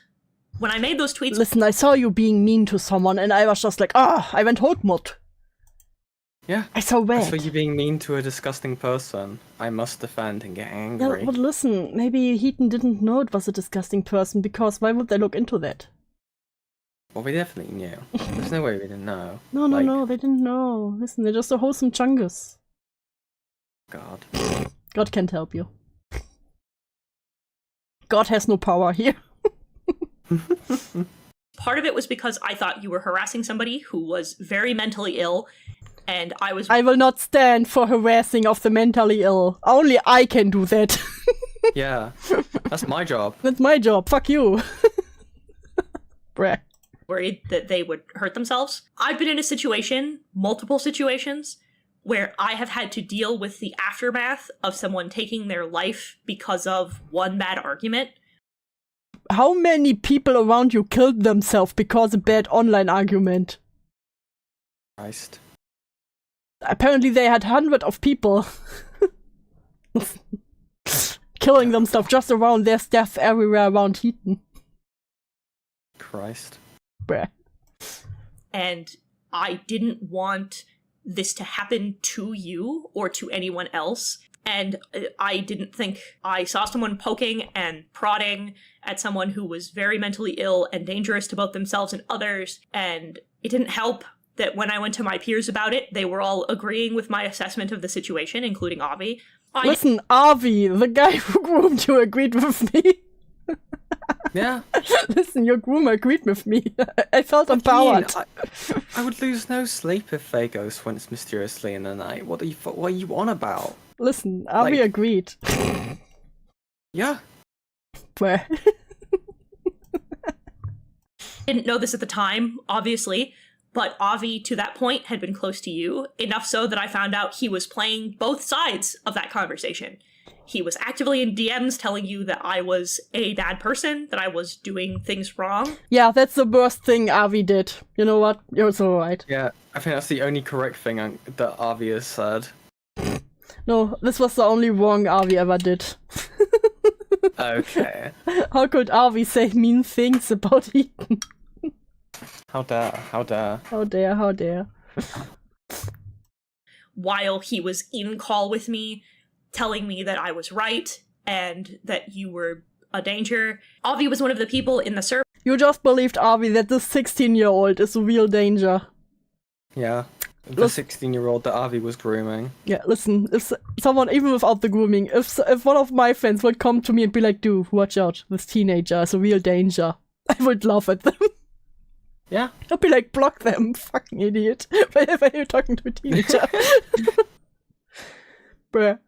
When I made those tweets, Listen, I saw you being mean to someone and I was just like, I went Hulk mode. Yeah. I saw As red. for you being mean to a disgusting person, I must defend and get Yeah, angry. but listen, maybe Hiten didn't know it was a disgusting person, because why would they look into that? Well, we definitely knew. There's no way we didn't know. No, Like, they didn't know. Listen, they're just a wholesome chungus. God. God can't help you. God has no power here. part of it was because I thought you were harassing somebody who was very mentally ill, and I was I will not stand for harassing of the mentally ill. Only I can do that. Yeah. That's my job. That's my job. Fuck you. Bruh. worried that they would hurt themselves. I've been in a situation, multiple situations, where I have had to deal with the aftermath of someone taking their life because of one bad argument. How many people around you killed themselves because of a bad online argument? Christ. Apparently they had hundreds of people killing themselves just around. There's death everywhere around Hiten. Christ. Bruh. And I didn't want this to happen to you or to anyone else. And I didn't think I saw someone poking and prodding at someone who was very mentally ill and dangerous to both themselves and others. And it didn't help that when I went to my peers about it, they were all agreeing with my assessment of the situation, including Avi. Listen, Avi, the guy who groomed you agreed with me. Yeah. Listen, your groomer agreed with me. I felt empowered. I would lose no sleep if Fagos went mysteriously in the night. What are you on about? Listen, Avi Like- agreed. Yeah. Bruh. Didn't know this at the time, obviously, but Avi, to that point, had been close to you, enough so that I found out he was playing both sides of that conversation. He was actively in DMs telling you that I was a bad person, that I was doing things wrong. Yeah, that's the worst thing Avi did. You know what? You're so right. Yeah, I think that's the only correct thing that Avi has said. No, this was the only wrong Avi ever did. Okay. How could Avi say mean things about Hiten? How dare, how dare. How dare, how dare. While he was in call with me, telling me that I was right and that you were a danger. Avi was one of the people in the server. You just believed, Avi, that this 16-year-old is a real danger. Yeah. The 16-year-old that Avi was grooming. Yeah, listen, if someone, even without the grooming, if one of my friends would come to me and be like, dude, watch out, this teenager is a real danger, I would laugh at them. Yeah. I'd be like, block them, fucking idiot. Whenever you're talking to a teenager. Bruh.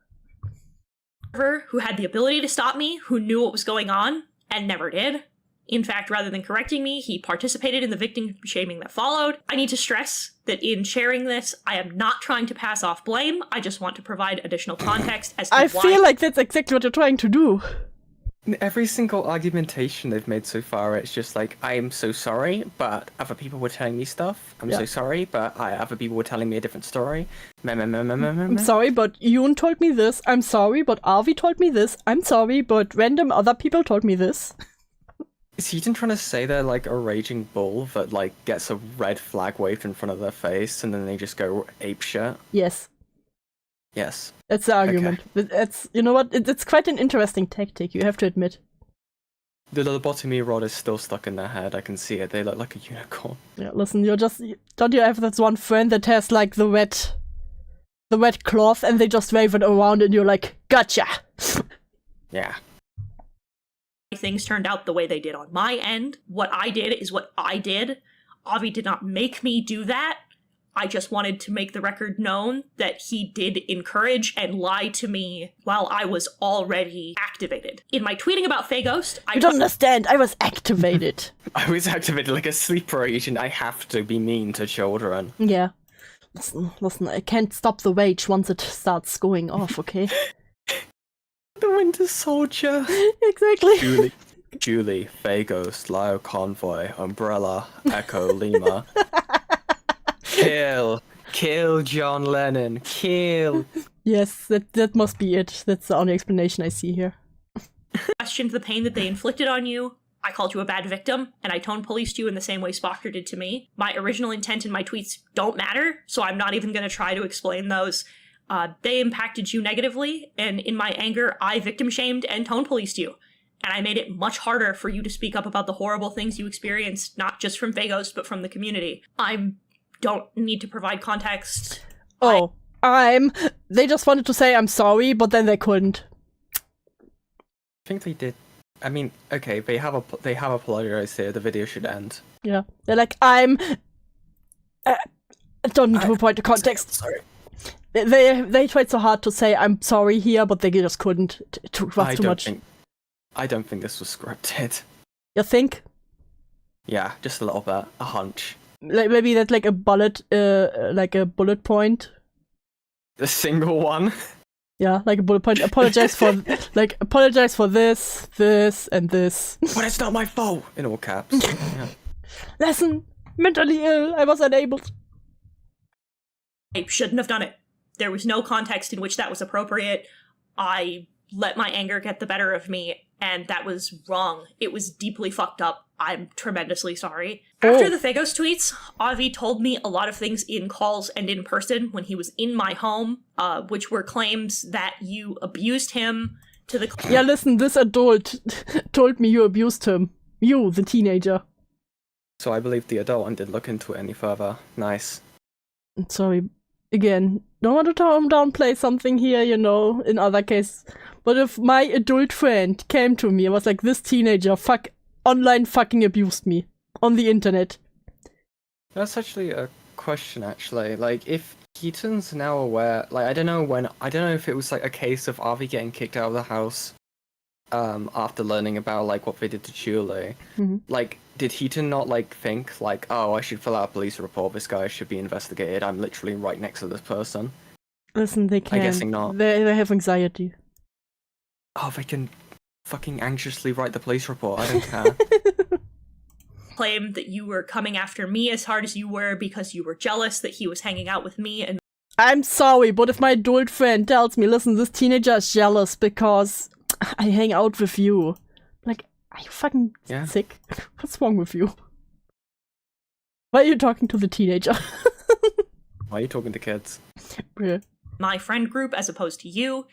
Who had the ability to stop me, who knew what was going on, and never did. In fact, rather than correcting me, he participated in the victim shaming that followed. I need to stress that in sharing this, I am not trying to pass off blame. I just want to provide additional context as to I why. feel like that's exactly what you're trying to do. In every single argumentation they've made so far, it's just like, I am so sorry, but other people were telling me stuff. I'm so sorry, but other people were telling me a different story. I'm sorry, but Yoon told me this. I'm sorry, but Avi told me this. I'm sorry, but random other people told me this. Is Hiten trying to say they're like a raging bull that like gets a red flag waved in front of their face and then they just go apeshit? Yes. Yes. That's the argument. It's, you know what? It's quite an interesting tactic, you have to admit. The lobotomy rod is still stuck in their head. I can see it. They look like a unicorn. Yeah, listen, don't you have that one friend that has like the red cloth and they just wave it around and you're like, gotcha! Yeah. Things turned out the way they did on my end. What I did is what I did. Avi did not make me do that. I just wanted to make the record known that he did encourage and lie to me while I was already activated. In my tweeting about Fagos, You don't understand, I was activated. I was activated like a sleeper agent. I have to be mean to children. Yeah. Listen, I can't stop the rage once it starts going off, okay? The Winter Soldier. Exactly. Julie, Fagos, Lio Convoy, Umbrella, Echo, Lima. Kill John Lennon, kill. Yes, that must be it. That's the only explanation I see here. questioned the pain that they inflicted on you. I called you a bad victim, and I tone policed you in the same way Spocker did to me. My original intent in my tweets don't matter, so I'm not even going to try to explain those. They impacted you negatively, and in my anger, I victim shamed and tone policed you. And I made it much harder for you to speak up about the horrible things you experienced, not just from Fagos, but from the community. I don't need to provide context. Oh, they just wanted to say I'm sorry, but then they couldn't. I think they did. I mean, okay, they have apologized here. The video should end. Yeah, they're like, I don't need to provide the context. Sorry. They tried so hard to say I'm sorry here, but they just couldn't. It was too much. I don't think this was scripted. You think? Yeah, just a little bit. A hunch. Like maybe that's like a bullet point. A single one. Yeah, like a bullet point. Apologize for this, and this. But it's not my fault. In all caps. Yeah. Lesson, mentally ill. I was unable. I shouldn't have done it. There was no context in which that was appropriate. I let my anger get the better of me, and that was wrong. It was deeply fucked up. I'm tremendously sorry. After the Fagos tweets, Avi told me a lot of things in calls and in person when he was in my home, which were claims that you abused him to the... Yeah, listen, this adult told me you abused him. You, the teenager. So I believe the adult and didn't look into it any further. Nice. Sorry, again, don't want to downplay something here, you know, in other cases. But if my adult friend came to me and was like, this teenager online fucking abused me on the internet. That's actually a question, actually. Like, if Heaton's now aware, like, I don't know if it was like a case of Avi getting kicked out of the house after learning about like what they did to Julie. Like, did Hiten not like think like, oh, I should fill out a police report, this guy should be investigated, I'm literally right next to this person? Listen, they can. I'm guessing not. They have anxiety. Oh, they can fucking anxiously write the police report, I don't care. claim that you were coming after me as hard as you were because you were jealous that he was hanging out with me and... I'm sorry, but if my adult friend tells me, listen, this teenager is jealous because I hang out with you. Like, are you fucking sick? What's wrong with you? Why are you talking to the teenager? Why are you talking to kids? Yeah. My friend group as opposed to you.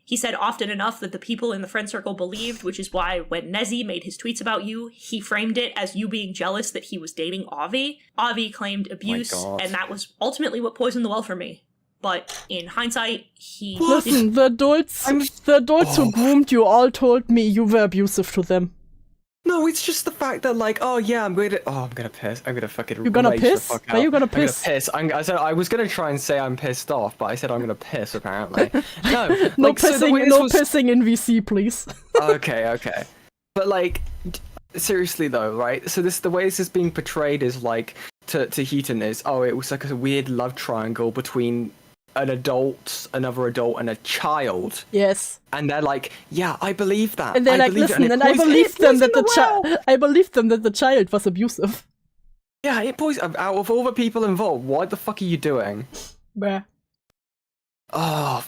He said often enough that the people in the friend circle believed, which is why when Nezzy made his tweets about you, he framed it as you being jealous that he was dating Avi. Avi claimed abuse, and that was ultimately what poisoned the well for me. But in hindsight, he... Listen, the adults who groomed you all told me you were abusive to them. No, it's just the fact that, like, oh yeah, I'm gonna piss. I'm gonna fucking. You're gonna rage piss? The fuck out. Are you gonna piss? I'm gonna piss. I said I was gonna try and say I'm pissed off, but I said I'm gonna piss. Apparently, no. No like, so pissing. No pissing in VC, please. Okay. But like, seriously though, right? So the way this is being portrayed is like to Hiten is, oh, it was like a weird love triangle between an adult, another adult, and a child. Yes. And they're like, yeah, I believe that. And they're like, listen, and I believe them that I believed them that the child was abusive. Yeah, out of all the people involved, what the fuck are you doing? Bruh. Oh,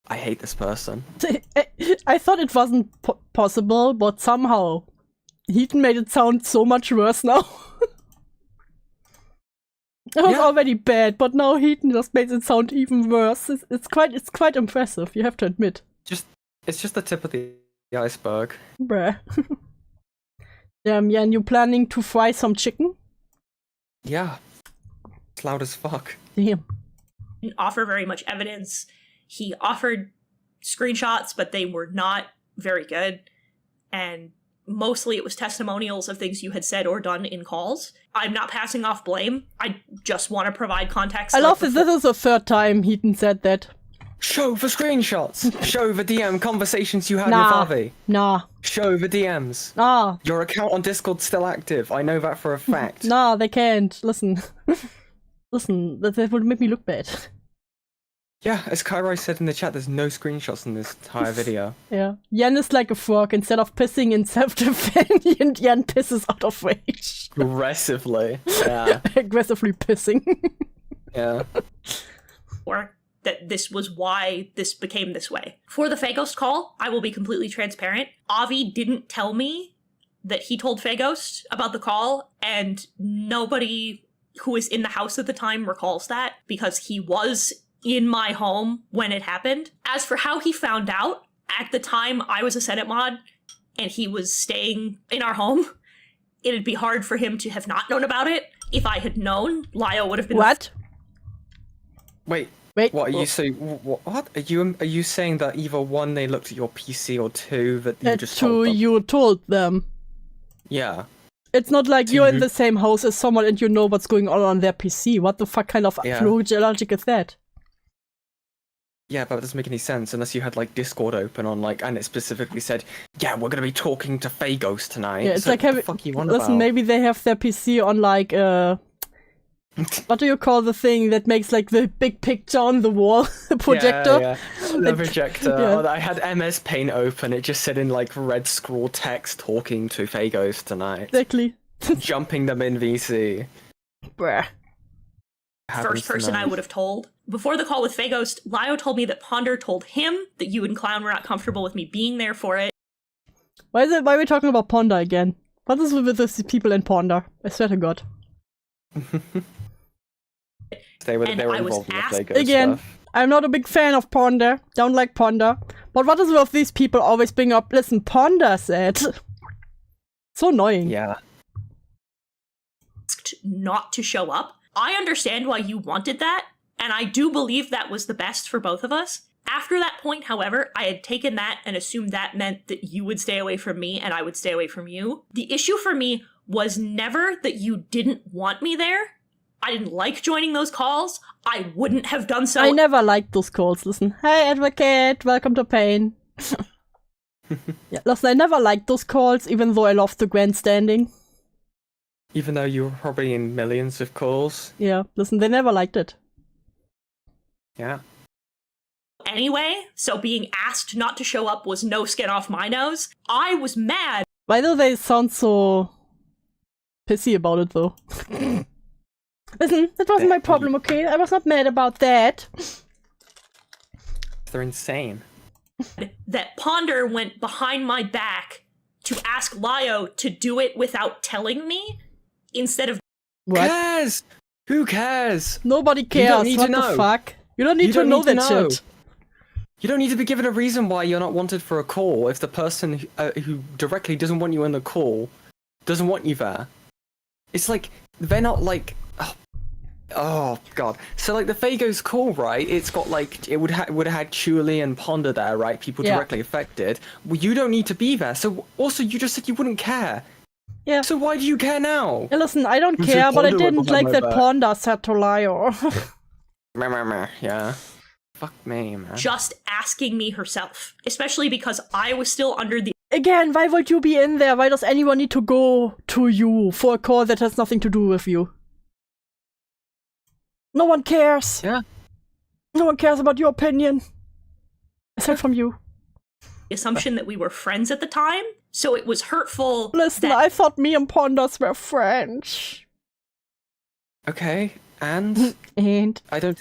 I hate this person. I thought it wasn't possible, but somehow Hiten made it sound so much worse now. It was already bad, but now Hiten just made it sound even worse. It's quite impressive, you have to admit. It's just the tip of the iceberg. Bruh. Yeah, and you planning to fry some chicken? Yeah. It's loud as fuck. Damn. Didn't offer very much evidence. He offered screenshots, but they were not very good. And mostly it was testimonials of things you had said or done in calls. I'm not passing off blame. I just want to provide context. I love that this is the third time Hiten said that. Show the screenshots! Show the DM conversations you had with Avi! Nah. Show the DMs! Nah. Your account on Discord's still active, I know that for a fact. Nah, they can't. Listen. Listen, that would make me look bad. Yeah, as Kairai said in the chat, there's no screenshots in this entire video. Yeah. Yen is like a frog. Instead of pissing in self-defense, Yen pisses out of rage. Aggressively. Yeah. Aggressively pissing. Yeah. Or that this was why this became this way. For the Fagos call, I will be completely transparent. Avi didn't tell me that he told Fagos about the call, and nobody who was in the house at the time recalls that, because he was in my home when it happened. As for how he found out, at the time I was a Senate mod and he was staying in our home, it'd be hard for him to have not known about it. If I had known, Lio would have been— What? Wait. What are you saying? What are you saying that either one, they looked at your PC, or two, that you just told them? You told them. Yeah. It's not like you're in the same house as someone and you know what's going on their PC. What the fuck kind of logic is that? Yeah, but that doesn't make any sense unless you had like Discord open on like, and it specifically said, yeah, we're gonna be talking to Fagos tonight. Yeah, it's so like what the fuck you want listen, about? maybe they have their PC on like what do you call the thing that makes like the big picture on the wall? The projector? Yeah. The projector. Oh, I had MS Paint open, it just said in like red scroll text, talking to Fagos tonight. Exactly. Jumping them in VC. Bruh. first person I would have told. Before the call with Fagos, Lio told me that Ponder told him that you and Clown were not comfortable with me being there for it. Why are we talking about Ponder again? What is with these people in Ponder? I swear to God. They were And I was involved in the asked- Fagos Again, stuff. I'm not a big fan of Ponder. Don't like Ponder. But what is with these people always bring up, listen, Ponder said. So annoying. Yeah. Asked not to show up. I understand why you wanted that, and I do believe that was the best for both of us. After that point, however, I had taken that and assumed that meant that you would stay away from me and I would stay away from you. The issue for me was never that you didn't want me there. I didn't like joining those calls. I wouldn't have done so. I never liked those calls. Listen, hey advocate, welcome to pain. Yeah, listen, I never liked those calls, even though I loved the grandstanding. Even though you were probably in millions of calls. Yeah, listen, they never liked it. Yeah. Anyway, so being asked not to show up was no skin off my nose. I was mad. Why do they sound so pissy about it, though? Listen, that wasn't my problem, okay? I was not mad about that. They're insane. That Ponder went behind my back to ask Lio to do it without telling me instead of What? Who cares? Who cares? Nobody don't cares. need What to the know. fuck? You don't need You to don't know need to that know. shit. You don't need to be given a reason why you're not wanted for a call if the person who directly doesn't want you in the call doesn't want you there. It's like, they're not like... Oh, God. So, like, the Fagos call, right? It's got, like, it would have had Chuli and Ponder there, right? People Yeah. directly affected. Well, you don't need to be there. So, also, you just said you wouldn't care. Yeah. So why do you care now? Yeah, listen, I don't You care, should but I ponder it didn't behind like my that back. Ponder said to Lio. Meh, meh, meh. Yeah. Fuck me, man. just asking me herself. Especially because I was still under the Again, why would you be in there? Why does anyone need to go to you for a call that has nothing to do with you? No one cares. Yeah. No one cares about your opinion. Aside from you. assumption that we were friends at the time, so it was hurtful. Listen, that I thought me and Ponders were friends. Okay, and And I don't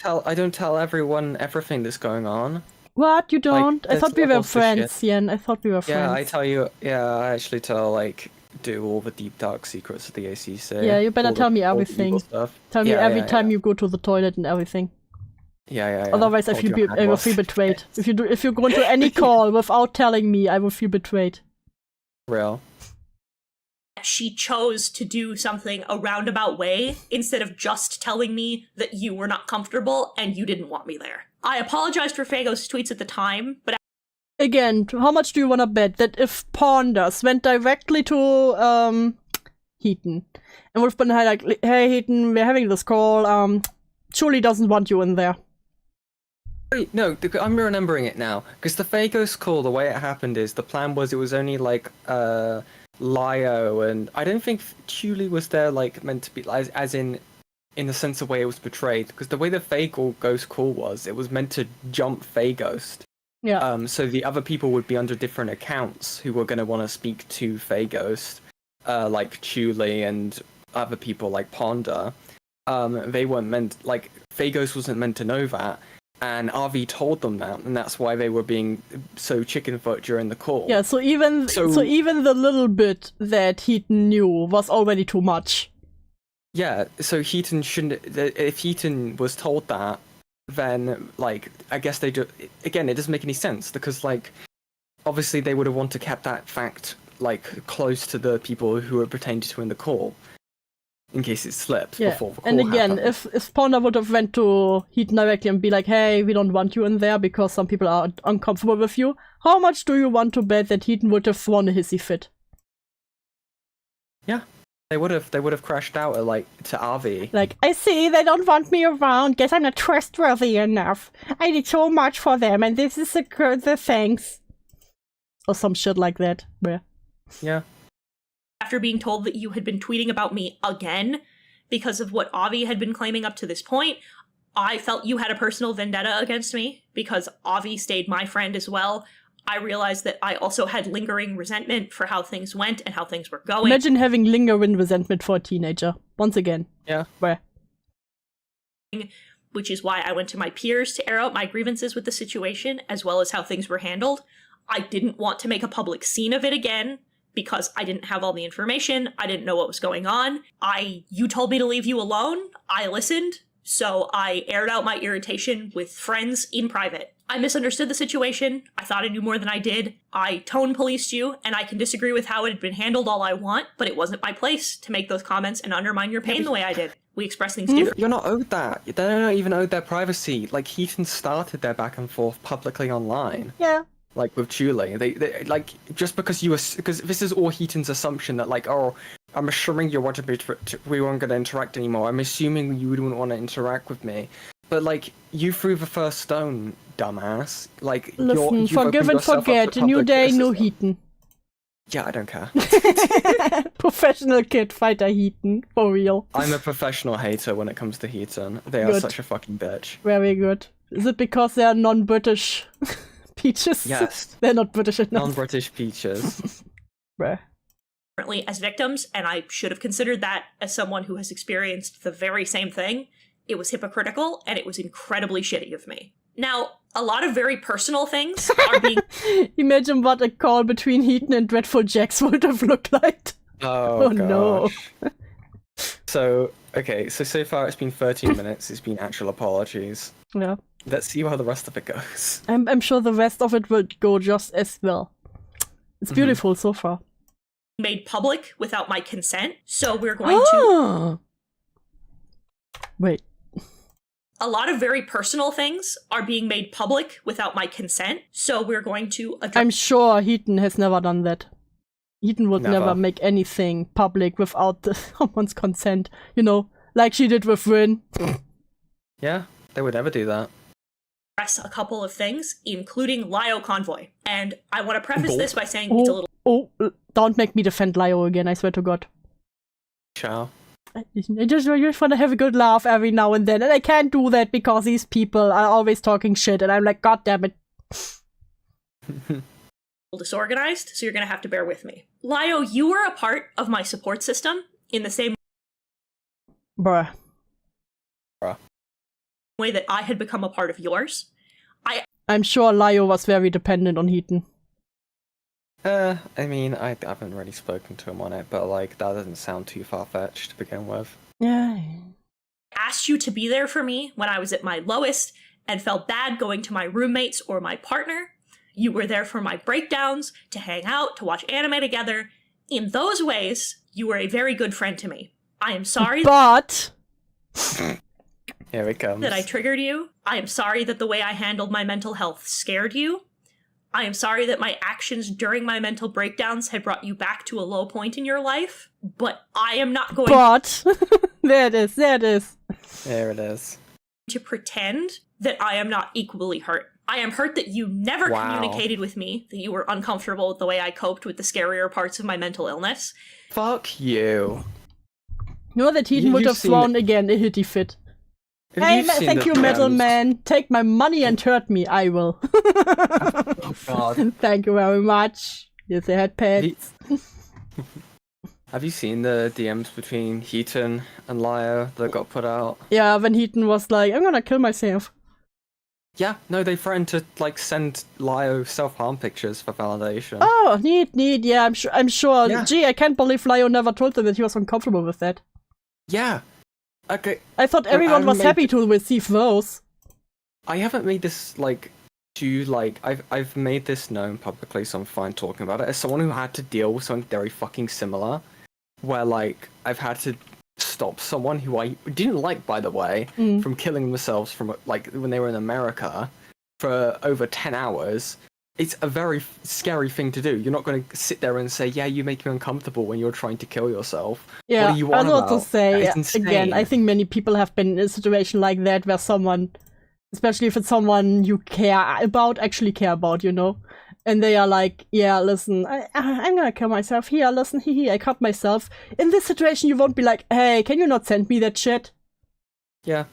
tell everyone everything that's going on. what? You don't? I there's thought we were levels to shit. friends, Yen. I thought we were friends. Yeah, I tell you. Yeah, I actually tell do all the deep dark secrets of the ACC. Yeah, you better all the- tell me all the everything. evil stuff. Tell me Yeah, every yeah, time you go to the toilet and everything. Yeah. Otherwise, I Hold feel your hand I will off. feel betrayed. If you go into any call without telling me, I will feel betrayed. Real. she chose to do something a roundabout way instead of just telling me that you were not comfortable and you didn't want me there. I apologized for Fagos' tweets at the time, but Again, how much do you want to bet that if Ponders went directly to Hiten and would have been like, hey Hiten, we're having this call, Julie doesn't want you in there. Wait, no, I'm remembering it now. Because the Fagos call, the way it happened is the plan was it was only like Lio, and I don't think Chuli was there like meant to be as in the sense of way it was portrayed. Because the way the Fagos call was, it was meant to jump Fagos. Yeah. So the other people would be under different accounts who were going to want to speak to Fagos, like Chuli and other people like Ponder. They weren't meant, like, Fagos wasn't meant to know that, and RV told them that, and that's why they were being so chicken foot during the call. Yeah, so even the little bit that Hiten knew was already too much. Yeah, so Heaton shouldn't. If Heaton was told that, then, like, I guess they do. Again, it doesn't make any sense because, like, obviously they would have wanted to kept that fact like close to the people who were pertained to in the call, in case it slipped before the call and again, happened. if Ponder would have went to Hiten directly and be like, hey, we don't want you in there because some people are uncomfortable with you, how much do you want to bet that Hiten would have thrown a hissy fit? Yeah. They would have crashed out to RV. Like, I see they don't want me around. Guess I'm not trustworthy enough. I did so much for them, and this is the thanks. Or some shit like that. Where? Yeah. after being told that you had been tweeting about me again because of what Avi had been claiming up to this point, I felt you had a personal vendetta against me because Avi stayed my friend as well. I realized that I also had lingering resentment for how things went and how things were going. Imagine having lingering resentment for a teenager. Once again. Yeah. Where? which is why I went to my peers to air out my grievances with the situation, as well as how things were handled. I didn't want to make a public scene of it again, because I didn't have all the information, I didn't know what was going on. You told me to leave you alone, I listened, so I aired out my irritation with friends in private. I misunderstood the situation, I thought I knew more than I did, I tone policed you, and I can disagree with how it had been handled all I want, but it wasn't my place to make those comments and undermine your pain the way I did. We express things differently. You're not owed that. They're not even owed their privacy. Like, Hiten started their back and forth publicly online. Yeah. Like with Julie, they like just because because this is all Heaton's assumption that like, oh, I'm assuming you want to be we weren't going to interact anymore. I'm assuming you wouldn't want to interact with me, but like you threw the first stone, dumbass. Like listen, you've forgive opened and yourself up forget. to A new public day, no criticism. Hiten. Yeah, I don't care. Professional kid fighter Hiten, for real. I'm a professional hater when it comes to Heaton. They are Good. such a fucking bitch. Very good. Is it because they are non-British peaches? Yes. They're not British enough. Non-British peaches. Bruh. As victims, and I should have considered that as someone who has experienced the very same thing. It was hypocritical, and it was incredibly shitty of me. Now, a lot of very personal things are being... Imagine what a call between Hiten and Dreadful Jax would have looked like. Oh, no. So, okay, so far it's been 13 minutes. It's been actual apologies. Yeah. Let's see how the rest of it goes. I'm sure the rest of it will go just as well. It's beautiful so far. made public without my consent, so we're going to... Wait. A lot of very personal things are being made public without my consent, so we're going to address... I'm sure Hiten has never done that. Hiten would never make anything public without someone's consent. You know, like she did with Rin. Yeah, they would never do that. A couple of things, including Lio Convoy. And I want to preface this by saying it's a little... Oh, don't make me defend Lio again, I swear to God. Ciao. I just want to have a good laugh every now and then, and I can't do that because these people are always talking shit, and I'm like, God damn it. Disorganized, so you're going to have to bear with me. Lio, you were a part of my support system in the same Bruh. way that I had become a part of yours. I'm sure Lio was very dependent on Hiten. I mean, I haven't really spoken to him on it, but like, that doesn't sound too far-fetched to begin with. Yeah. Asked you to be there for me when I was at my lowest and felt bad going to my roommates or my partner. You were there for my breakdowns, to hang out, to watch anime together. In those ways, you were a very good friend to me. I am sorry But... Here it comes. that I triggered you. I am sorry that the way I handled my mental health scared you. I am sorry that my actions during my mental breakdowns had brought you back to a low point in your life, but I am not going there it is, there it is. There it is. to pretend that I am not equally hurt. I am hurt that you never communicated with me, that you were uncomfortable with the way I coped with the scarier parts of my mental illness. Fuck you. You know that Hiten would have thrown again a hitty fit. Hey, thank you, Metal Man. Take my money and hurt me. I will. Oh god. Thank you very much. Yes, they had pets. Have you seen the DMs between Hiten and Lio that got put out? Yeah, when Hiten was like, I'm gonna kill myself. Yeah, no, they threatened to like send Lio self-harm pictures for validation. Oh, neat. Yeah, I'm sure. Yeah. Gee, I can't believe Lio never told them that he was uncomfortable with that. Yeah. Okay. I thought everyone was happy to receive those. I haven't made this like I've made this known publicly, so I'm fine talking about it. As someone who had to deal with something very fucking similar, where like I've had to stop someone who I didn't like, by the way, from killing themselves from like when they were in America for over 10 hours. It's a very scary thing to do. You're not going to sit there and say, yeah, you make me uncomfortable when you're trying to kill yourself. Yeah, what do you I want was about? to say, It's insane. again, I think many people have been in a situation like that where someone, especially if it's someone you actually care about, you know? And they are like, yeah, listen, I'm gonna kill myself. Here, listen, I cut myself. In this situation, you won't be like, hey, can you not send me that shit? Yeah.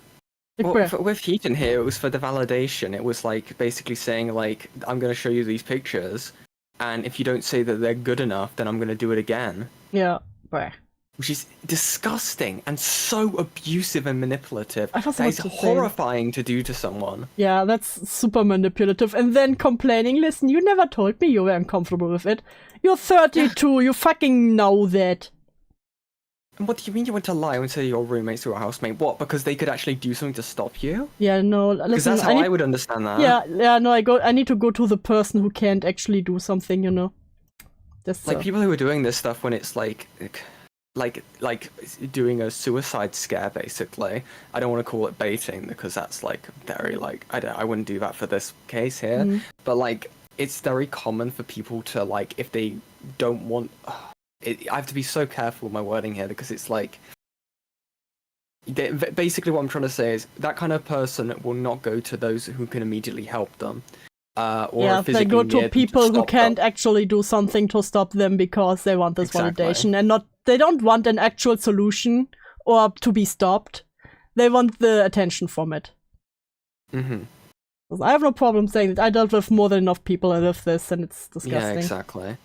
Like, Well, with Hiten here, it was for the validation. It was like basically saying like, I'm going to show you these pictures, and if you don't say that they're good enough, then I'm going to do it again. yeah, bruh. which is disgusting and so abusive and manipulative. I was That is about to say. horrifying to do to someone. Yeah, that's super manipulative. And then complaining, listen, you never told me you were uncomfortable with it. You're 32, you fucking know that. And what do you mean you went to lie and say your roommates or your housemate? What? Because they could actually do something to stop you? Yeah, no, Because listen, that's how I would understand that. Yeah, no, I need to go to the person who can't actually do something, you know. That's Like people who are doing this stuff when it's like doing a suicide scare, basically. I don't want to call it baiting because that's like very like I wouldn't do that for this case here. But like it's very common for people to like if they don't want. I have to be so careful with my wording here because it's like basically what I'm trying to say is that kind of person will not go to those who can immediately help them. Or they go to people who can't actually do something to stop them because they want this validation and they don't want an actual solution or to be stopped. They want the attention from it. I have no problem saying that. I dealt with more than enough people with this and it's disgusting. Yeah, exactly.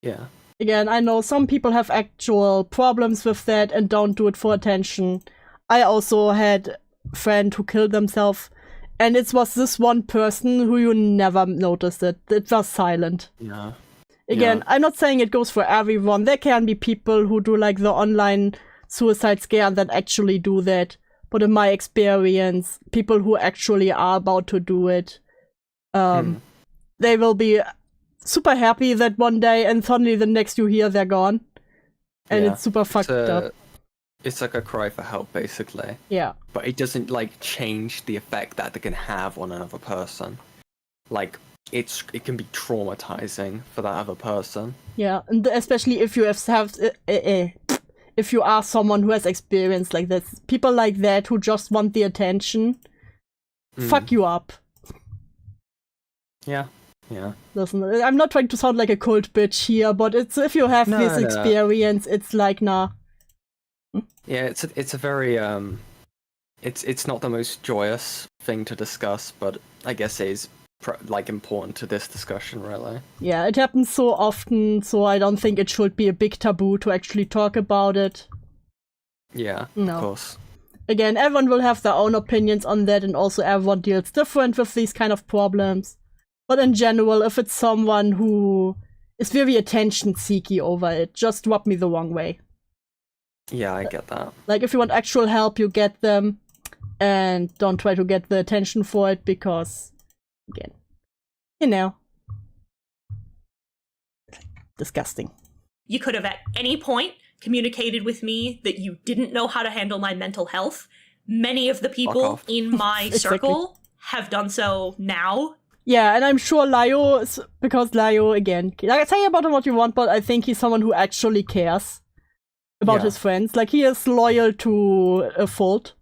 Yeah. Again, I know some people have actual problems with that and don't do it for attention. I also had a friend who killed themselves. And it was this one person who you never noticed it. It was silent. Yeah. Again, I'm not saying it goes for everyone. There can be people who do like the online suicide scare and then actually do that. But in my experience, people who actually are about to do it, they will be super happy that one day and suddenly the next you hear they're gone. And it's super fucked up. It's like a cry for help, basically. Yeah. But it doesn't, like, change the effect that they can have on another person. Like, it can be traumatizing for that other person. Yeah, and especially if you if you are someone who has experience like this. People like that who just want the attention, fuck you up. Yeah. Listen, I'm not trying to sound like a cold bitch here, but it's if you have this experience, it's like, nah. Yeah, it's a very it's not the most joyous thing to discuss, but I guess it is like important to this discussion, really. Yeah, it happens so often, so I don't think it should be a big taboo to actually talk about it. Yeah, No. Of course. Again, everyone will have their own opinions on that, and also everyone deals different with these kind of problems. But in general, if it's someone who is very attention-seeky over it, just rub me the wrong way. Yeah, I get that. Like, if you want actual help, you get them. And don't try to get the attention for it, because, again, you know. Disgusting. You could have at any point communicated with me that you didn't know how to handle my mental health. Many of the people in my circle have done so now. Yeah, and I'm sure Lio, because Lio, again, like, say about him what you want, but I think he's someone who actually cares about his friends. Like, he is loyal to a fault.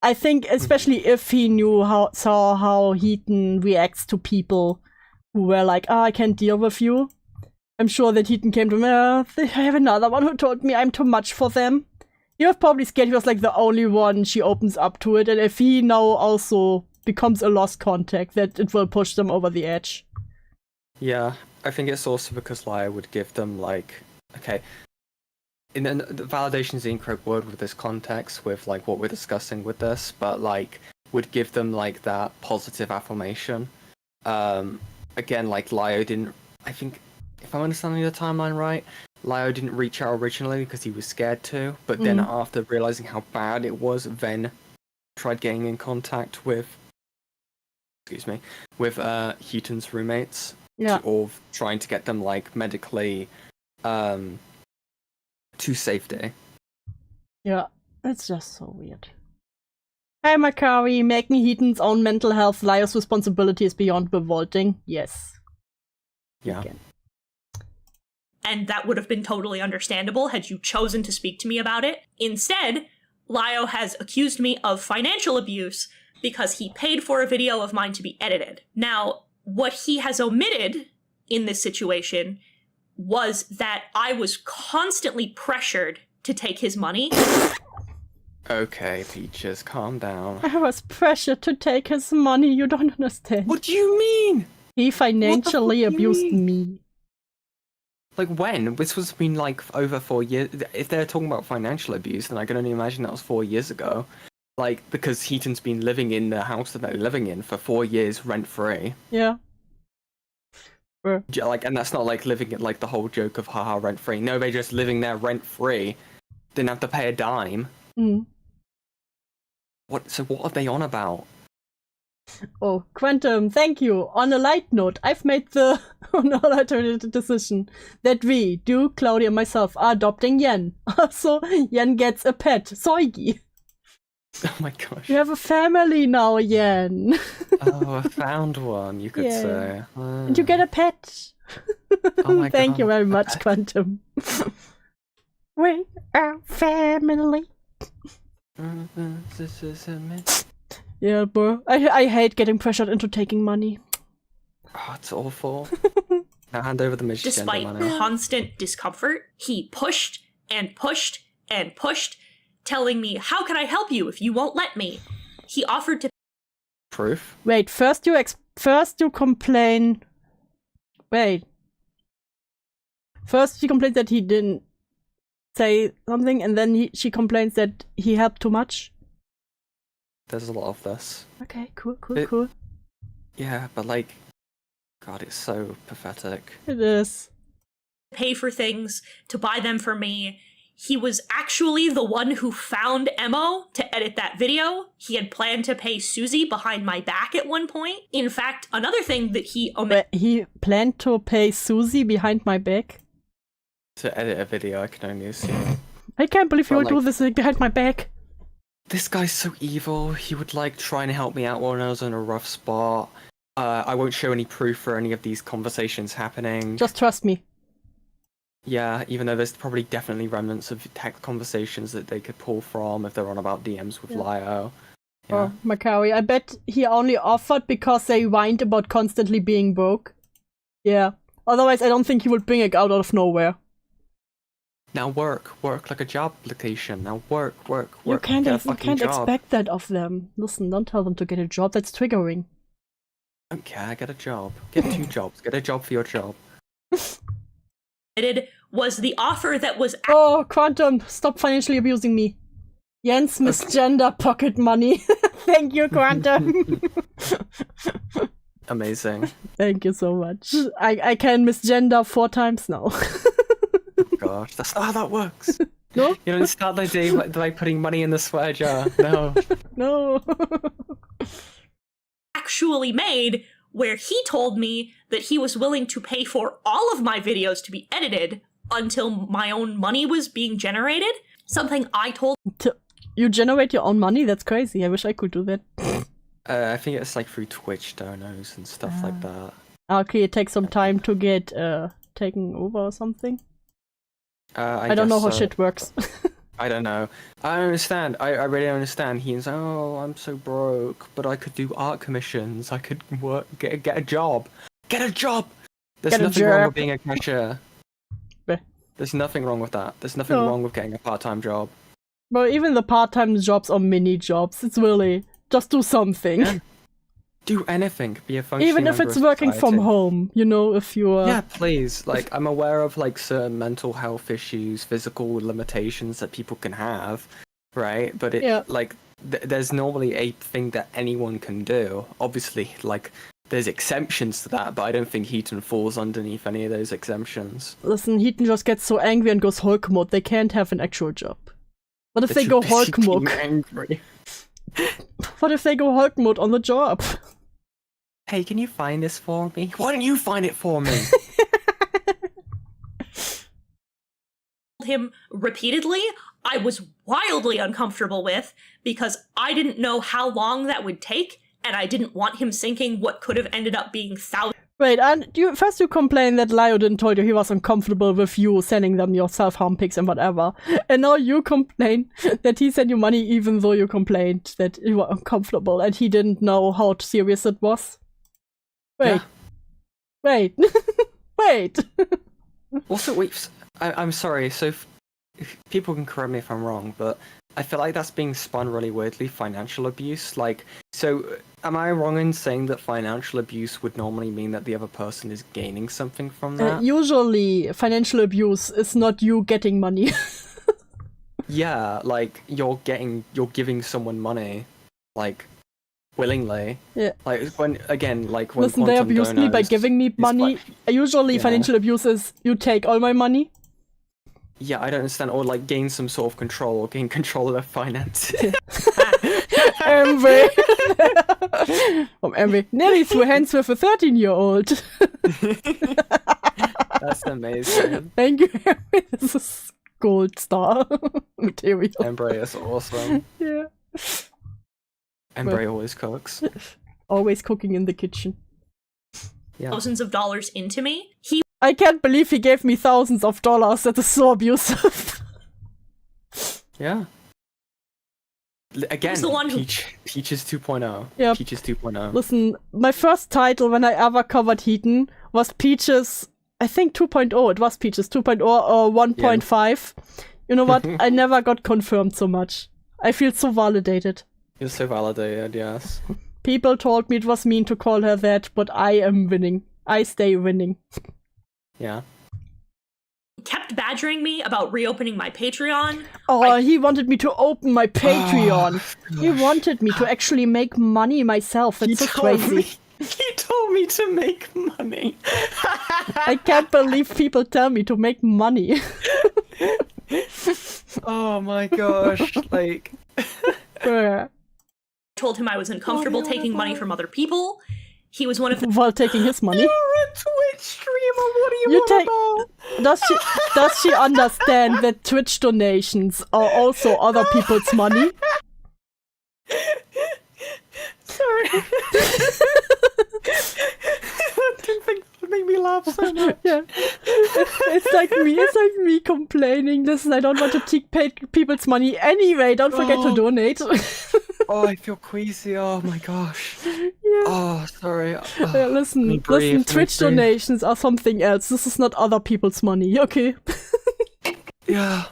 I think, especially if he saw how Hiten reacts to people who were like, I can't deal with you. I'm sure that Hiten came to me, I have another one who told me I'm too much for them. He was probably scared he was like the only one she opens up to it, and if he now also becomes a lost contact, that it will push them over the edge. Yeah, I think it's also because Lyra would give them, like, okay, the validation is the incorrect word with this context, with, like, what we're discussing with this, but, like, would give them, like, that positive affirmation. Again, like, Lyra didn't, I think, if I'm understanding the timeline right, Lyra didn't reach out originally because he was scared to, but then after realizing how bad it was, then tried getting in contact with Hiten's roommates, or trying to get them, like, medically to safety. Yeah, it's just so weird. Hi Makari, making Hiten's own mental health Lyra's responsibility is beyond revolting. Yes. Yeah. Again. And that would have been totally understandable had you chosen to speak to me about it. Instead, Lio has accused me of financial abuse because he paid for a video of mine to be edited. Now, what he has omitted in this situation was that I was constantly pressured to take his money. Okay, Peaches, calm down. I was pressured to take his money, you don't understand. What do you mean? He financially abused me. Like when? This was been like over 4 years. If they're talking about financial abuse, then I can only imagine that was 4 years ago. Like, because Heaton's been living in the house that they're living in for 4 years rent-free. Yeah. Like, and that's not like living it like the whole joke of haha rent-free. No, they're just living there rent-free. Didn't have to pay a dime. Mm. So what are they on about? Oh, Quantum, thank you. On a light note, I've made the alternative decision that we, Dew, Claudia, and myself are adopting Yen. Also, Yen gets a pet, Soigi. Oh my gosh. You have a family now, Yen. Oh, I found one, you could Yeah. say. And you get a pet. Oh my Thank you God. very much, Quantum. We are family. This is a Yeah, bro. I hate getting pressured into taking money. Oh, it's awful. Now hand over the misgender Despite money. constant discomfort, he pushed and pushed and pushed, telling me, "How can I help you if you won't let me?" He offered to Proof? Wait, first you complain. Wait. First she complains that he didn't say something, and then she complains that he helped too much. There's a lot of this. Okay, cool. It- Yeah, but like, God, it's so pathetic. It is. pay for things, to buy them for me. He was actually the one who found Emo to edit that video. He had planned to pay Susie behind my back at one point. In fact, another thing that he omitted But he planned to pay Susie behind my back. To edit a video, I can only assume. I can't believe you Well, would do like- this behind my back. This guy's so evil. He would like try and help me out when I was in a rough spot. I won't show any proof for any of these conversations happening. Just trust me. Yeah, even though there's probably definitely remnants of text conversations that they could pull from if they're on about DMs with Lio. Yeah. Oh, Macari. I bet he only offered because they whined about constantly being broke. Yeah. Otherwise, I don't think he would bring it out of nowhere. Now work like a job application. Now work. You can't, get a you fucking can't job. expect that of them. Listen, don't tell them to get a job. That's triggering. I don't care, get a job. Get 2 jobs. Get a job for your job. was the offer that was Oh, Quantum, stop financially abusing me. Jens misgender pocket money. Thank you, Quantum. Amazing. Thank you so much. I can misgender 4 times now. Gosh, that's not how that works. No? You don't start the day by putting money in the swear jar. No. No. actually made, where he told me that he was willing to pay for all of my videos to be edited until my own money was being generated. Something I told You generate your own money? That's crazy. I wish I could do that. I think it's like through Twitch donors and stuff like that. Okay, it takes some time to get taken over or something. I don't guess know how so. shit works. I don't know. I understand. I really don't understand. He's oh, I'm so broke, but I could do art commissions. I could work, get a job. Get a job. There's Get a nothing wrong job. with being a cashier. Bleh. There's nothing wrong with that. There's nothing No. wrong with getting a part-time job. But even the part-time jobs or mini jobs, it's really just do something. Yeah. Do anything. Be a functioning Even if member it's of working from society. home, you know, if you're... Yeah, please. Like, I'm aware of like certain mental health issues, physical limitations that people can have, right? But it Yeah. like there's normally a thing that anyone can do. Obviously, like there's exemptions to that, but I don't think Hiten falls underneath any of those exemptions. Listen, Hiten just gets so angry and goes Hulk mode, they can't have an actual job. What if They're they go too busy Hulk mode? being angry. What if they go Hulk mode on the job? Hey, can you find this for me? Why don't you find it for me? him repeatedly, I was wildly uncomfortable with, because I didn't know how long that would take, and I didn't want him sinking what could have ended up being thousands. Wait, and you complain that Lio didn't told you he was uncomfortable with you sending them your self-harm pics and whatever. And now you complain that he sent you money even though you complained that you were uncomfortable and he didn't know how serious it was. Wait. Yeah. Wait. Wait. Also, wait. I'm sorry. So, if people can correct me if I'm wrong, but I feel like that's being spun really weirdly. Financial abuse, like, so am I wrong in saying that financial abuse would normally mean that the other person is gaining something from that? Usually, financial abuse is not you getting money. Yeah, like you're giving someone money, like willingly. Yeah. Like when Listen, they Quantum abused me by Donos giving me is money. Usually, Yeah. financial abuse is you take all my money. Yeah, I don't understand. Or like gain some sort of control, or gain control of their finances. Envy. From envy. Nearly threw hands with a 13-year-old. That's amazing. Thank you, Envy. This is gold star material. Embry is awesome. Yeah. Embry always cooks. Always cooking in the kitchen. Yeah. thousands of dollars into me. He I can't believe he gave me thousands of dollars. That is so abusive. Yeah. Again, was the one who- Peaches 2.0. Yeah. Peaches 2.0. Listen, my first title when I ever covered Hiten was Peaches, I think 2.0. It was Peaches 2.0 or 1.5. You know what? I never got confirmed so much. I feel so validated. You're so validated, yes. People told me it was mean to call her that, but I am winning. I stay winning. Yeah. kept badgering me about reopening my Patreon. Oh, he wanted me to open my Patreon. He wanted me to actually make money myself. That's so crazy. He told me to make money. I can't believe people tell me to make money. Oh my gosh, like... While Told him I was uncomfortable taking money from other people. He was one of the taking his money. You're a Twitch streamer, what do you You want take- about? Does she understand that Twitch donations are also other people's money? Sorry. I didn't think that would make me laugh so much. Yeah. It's like me complaining. Listen, I don't want to take people's money anyway. Don't forget to donate. Oh, I feel queasy. Oh my gosh. Yeah. Oh, sorry. Yeah, listen, Twitch donations are something else. This is not other people's money, okay? Yeah.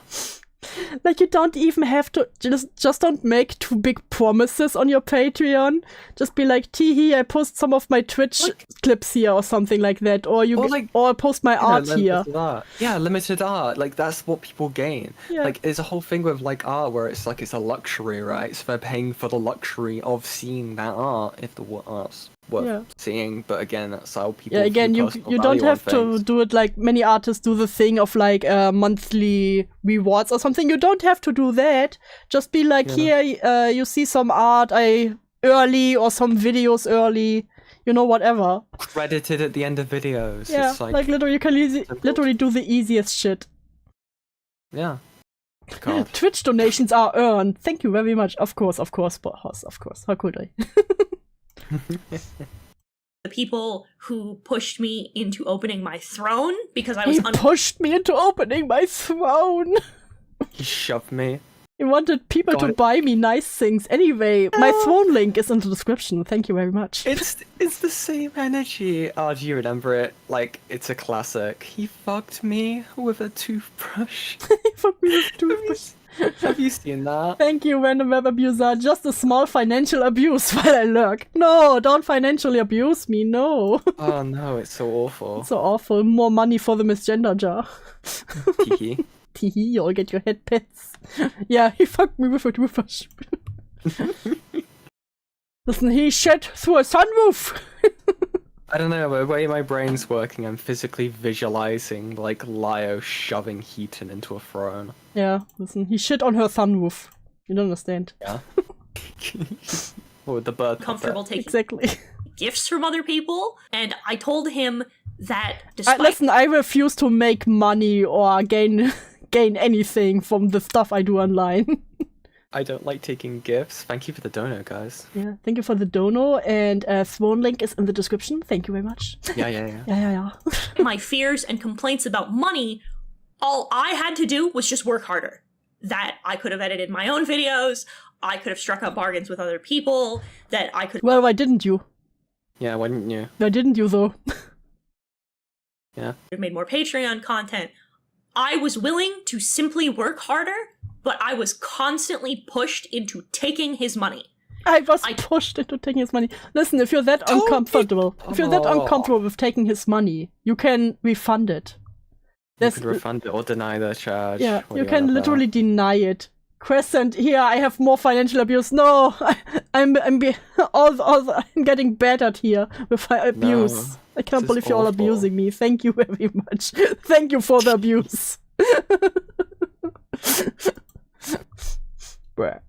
Like, you don't even have to, just don't make too big promises on your Patreon. Just be like, teehee, I post some of my Twitch clips here or something like that. Or or I post my art here. Art. Yeah, limited art. Like, that's what people gain. Yeah. Like, there's a whole thing with, like, art where it's like, it's a luxury, right? So they're paying for the luxury of seeing that art, if the art's worth seeing. But again, that's how people... Yeah, again, view you personal don't value on have to things. do it like many artists do the thing of like monthly rewards or something. You don't have to do that. Just be like, here, you see some art early or some videos early, you know, whatever. Credited at the end of videos. Yeah, It's like literally, you can literally do the easiest shit. Yeah. God. Twitch donations are earned. Thank you very much. Of course, boss. Of course. How could I? the people who pushed me into opening my throne because I was He pushed me into opening my throne. He shoved me. He wanted people to buy me nice things. Anyway, my throne link is in the description. Thank you very much. It's the same energy. Oh, do you remember it? Like, it's a classic. He fucked me with a toothbrush. He fucked me with a toothbrush. Have you seen that? Thank you, random web abuser. Just a small financial abuse while I lurk. No, don't financially abuse me. No. Oh no, it's so awful. So awful. More money for the misgender jar. Teehee. Teehee, you'll get your head pets. Yeah, he fucked me with a toothbrush. Listen, he shit through a sunroof. I don't know, the way my brain's working, I'm physically visualizing, like, Lio shoving Hiten into a throne. Yeah, listen, he shit on her sunroof. You don't understand. Yeah. Or the bird comfortable puppet. taking Exactly. gifts from other people, and I told him that despite Listen, I refuse to make money or gain anything from the stuff I do online. I don't like taking gifts. Thank you for the dono, guys. Yeah, thank you for the dono, and throne link is in the description. Thank you very much. Yeah. Yeah. my fears and complaints about money, all I had to do was just work harder. That I could have edited my own videos, I could have struck up bargains with other people, that I could Well, why didn't you? Yeah, why didn't you? Why didn't you, though? Yeah. have made more Patreon content. I was willing to simply work harder, but I was constantly pushed into taking his money. I was pushed into taking his money. Listen, if you're that uncomfortable, with taking his money, you can refund it. You can refund it or deny the charge. Yeah, you can literally deny it. Crescent, here I have more financial abuse. No, I'm getting battered here with abuse. No, I can't this believe is you're all awful. abusing me. Thank you very much. Thank you for the abuse. Bruh.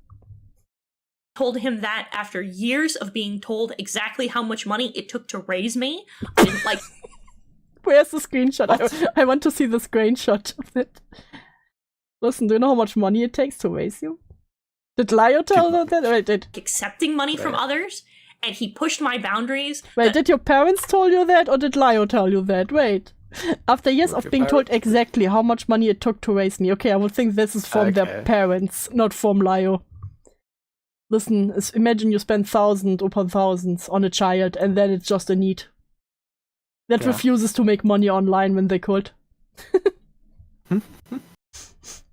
Told him that after years of being told exactly how much money it took to raise me. I didn't like. Where's the screenshot? I want to see the screenshot of it. Listen, do you know how much money it takes to raise you? Did Lio tell them that? Wait, accepting money from others, and he pushed my boundaries. Wait, did your parents tell you that, or did Lio tell you that? Wait. After years of being told exactly how much money it took to raise me, okay, I would think this is from their parents, not from Lio. Listen, imagine you spend thousands upon thousands on a child, and then it's just a need that refuses to make money online when they could.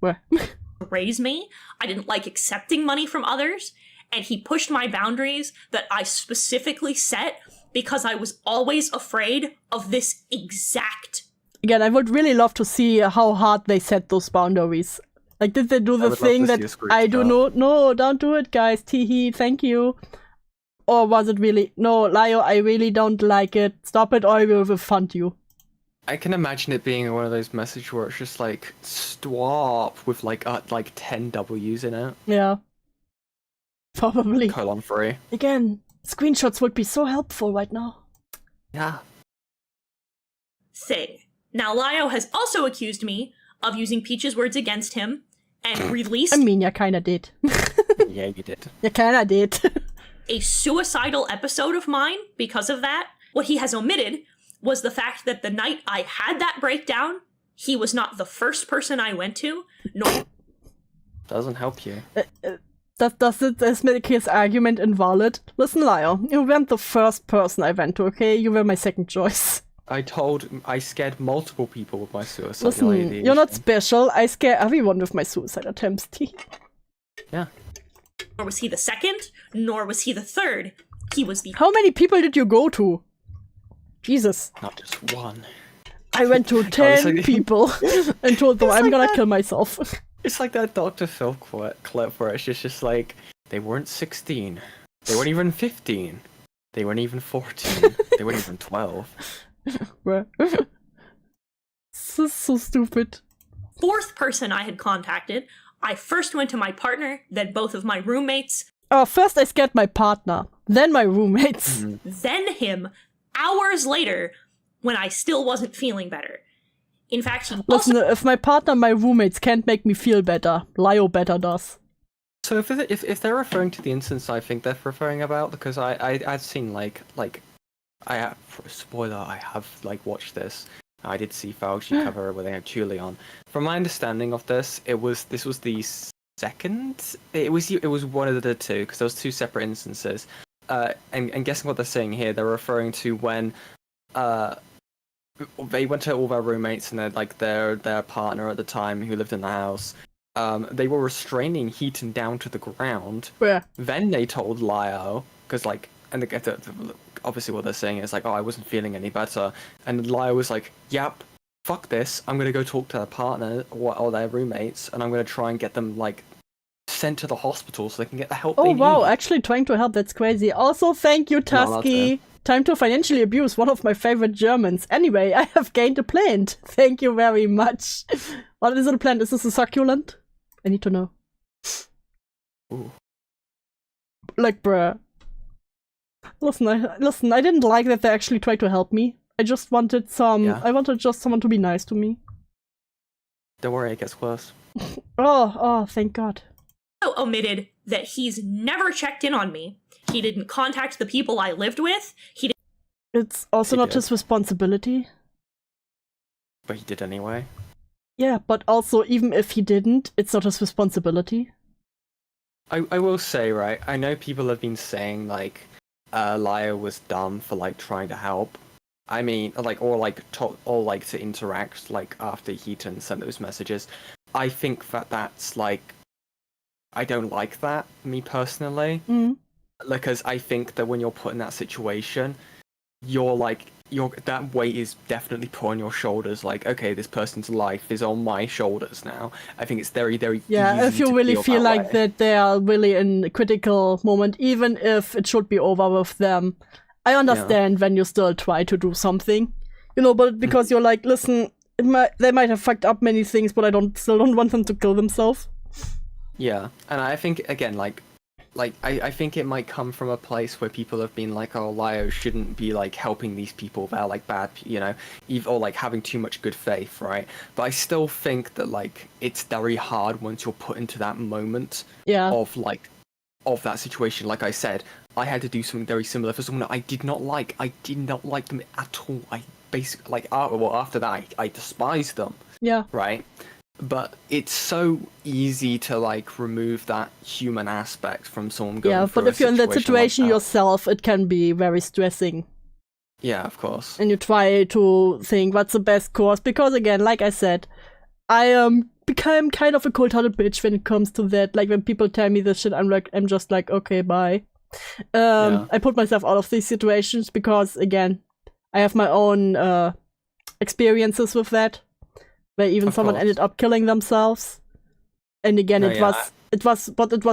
Where? Raise me. I didn't like accepting money from others, and he pushed my boundaries that I specifically set because I was always afraid of this exact. Again, I would really love to see how hard they set those boundaries. Like, did they do the thing that I do not? No, don't do it, guys. Teehee, thank you. Or was it really, no, Lio, I really don't like it. Stop it or I will refund you. I can imagine it being one of those messages where it's just like, stop, with like 10 W's in it. Yeah. Probably. :3. Again, screenshots would be so helpful right now. Yeah. Thing. Now, Lio has also accused me of using Peach's words against him and released. I mean, you kinda did. Yeah, you did. You kinda did. A suicidal episode of mine because of that. What he has omitted was the fact that the night I had that breakdown, he was not the first person I went to, nor. Doesn't help you. Does make his argument invalid? Listen, Lio, you weren't the first person I went to, okay? You were my second choice. I scared multiple people with my suicidal Listen, ideation. you're not special. I scare everyone with my suicide attempts, T. Yeah. Nor was he the second, nor was he the third. He was the. How many people did you go to? Jesus. Not just one. I went to 10 people and told them I'm gonna kill myself. It's like that Dr. Phil clip where it's just like, they weren't 16. They weren't even 15. They weren't even 14. They weren't even 12. This is so stupid. Fourth person I had contacted. I first went to my partner, then both of my roommates. Oh, first I scared my partner, then my roommates. Then him, hours later, when I still wasn't feeling better. In fact, he Listen, if my partner and my roommates can't make me feel better, Lio better does. So if they're referring to the instance I think they're referring about, because I've seen like I have, spoiler, I have like watched this. I did see Fagos cover where they have Julie on. From my understanding of this, this was the second. It was one of the two, because there was two separate instances. And guessing what they're saying here, they're referring to when they went to all their roommates and their partner at the time who lived in the house. They were restraining Hiten down to the ground. Where? Then they told Lio, because obviously what they're saying is like, oh, I wasn't feeling any better, and Lio was like, yep, fuck this, I'm gonna go talk to their partner or their roommates, and I'm gonna try and get them like sent to the hospital so they can get the help they need. Oh wow, actually trying to help, that's crazy. Also, thank you, Tusky. Time to financially abuse one of my favorite Germans. Anyway, I have gained a plant. Thank you very much. What is it a plant? Is this a succulent? I need to know. Ooh. Like, bruh. Listen, I didn't like that they actually tried to help me. I just wanted I wanted just someone to be nice to me. Don't worry, it gets worse. Oh, thank God. Omitted that he's never checked in on me. He didn't contact the people I lived with. It's also not his responsibility. But he did anyway. Yeah, but also, even if he didn't, it's not his responsibility. I will say, right, I know people have been saying, like, Lio was dumb for, like, trying to help. I mean, or to interact, like, after Hiten sent those messages. I think that's, like, I don't like that, me personally. Mm. Because I think that when you're put in that situation, that weight is definitely put on your shoulders. Like, okay, this person's life is on my shoulders now. I think it's very, very Yeah, easy if you to really feel that like way. that they are really in a critical moment, even if it should be over with them, I understand when you still try to do something, but because you're like, listen, they might have fucked up many things, but I still don't want them to kill themselves. Yeah, and I think again, I think it might come from a place where people have been like, oh, Lio shouldn't be like helping these people. They're like bad, or like having too much good faith, right? But I still think that like it's very hard once you're put into that moment of that situation. Like I said, I had to do something very similar for someone that I did not like. I did not like them at all. I basically after that, I despised them. Yeah. Right. But it's so easy to like remove that human aspect from someone going Yeah, through but if you're in that situation like that. yourself, it can be very stressing. Yeah, of course. And you try to think what's the best course, because again, like I said, I became kind of a cold-hearted bitch when it comes to that. Like when people tell me this shit, I'm just like, okay, bye. I put myself out of these situations because again, I have my own experiences with that. Where even someone ended up killing themselves, and again, it was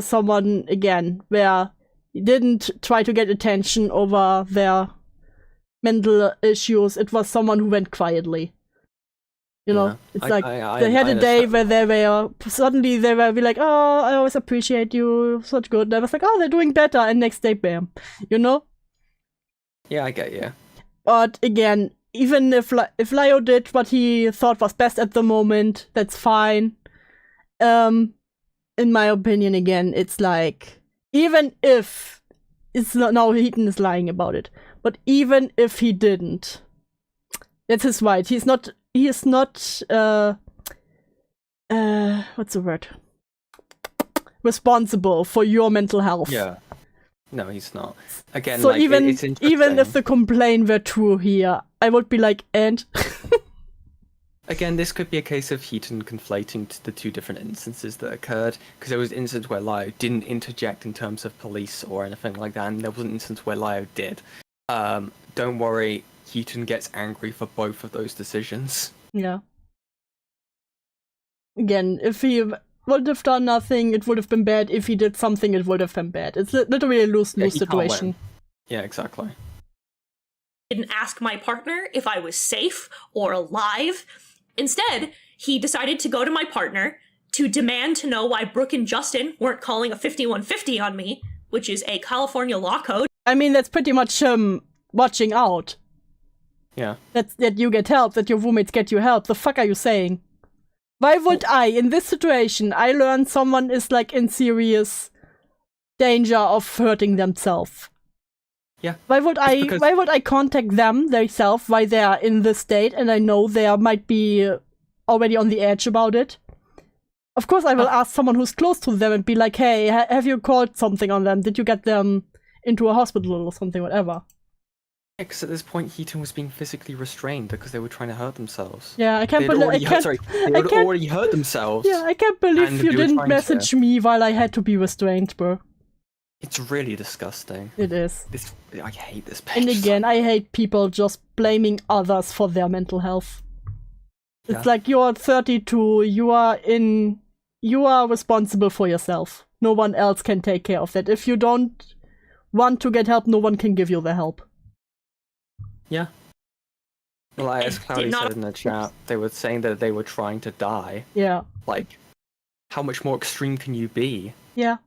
someone again where he didn't try to get attention over their mental issues. It was someone who went quietly. It's like they had a day where they were suddenly they were like, oh, I always appreciate you, such good. And I was like, oh, they're doing better, and next day, bam, Yeah, I get you. But again, even if Lio did what he thought was best at the moment, that's fine. In my opinion, again, it's like, even if it's not, now Hiten is lying about it, but even if he didn't, that's his right. He is not what's the word? Responsible for your mental health. Yeah. No, he's not. Again, so like, even it's interesting. even if the complaint were true here, I would be like, and Again, this could be a case of Hiten conflating the two different instances that occurred, because there was an instance where Lio didn't interject in terms of police or anything like that, and there was an instance where Lio did. Don't worry, Hiten gets angry for both of those decisions. Yeah. Again, if he would have done nothing, it would have been bad. If he did something, it would have been bad. It's literally a lose-lose situation. Yeah, exactly. Didn't ask my partner if I was safe or alive. Instead, he decided to go to my partner to demand to know why Brooke and Justin weren't calling a 5150 on me, which is a California law code. I mean, that's pretty much watching out. Yeah. That you get help, that your roommates get you help. The fuck are you saying? Why would in this situation, I learned someone is like in serious danger of hurting themselves? Yeah. Why would I contact them themselves while they are in this state and I know they might be already on the edge about it? Of course I will ask someone who's close to them and be like, hey, have you called something on them? Did you get them into a hospital or something, whatever? Yeah, because at this point, Hiten was being physically restrained because they were trying to hurt themselves. Yeah, I can't believe they had already hurt themselves. Yeah, I can't believe you didn't message me while I had to be restrained, bro. It's really disgusting. It is. I hate this page. And again, I hate people just blaming others for their mental health. It's like you're 32, you are responsible for yourself. No one else can take care of that. If you don't want to get help, no one can give you the help. Yeah. Well, as Cloudy said in the chat, they were saying that they were trying to die. Yeah. Like, how much more extreme can you be? Yeah.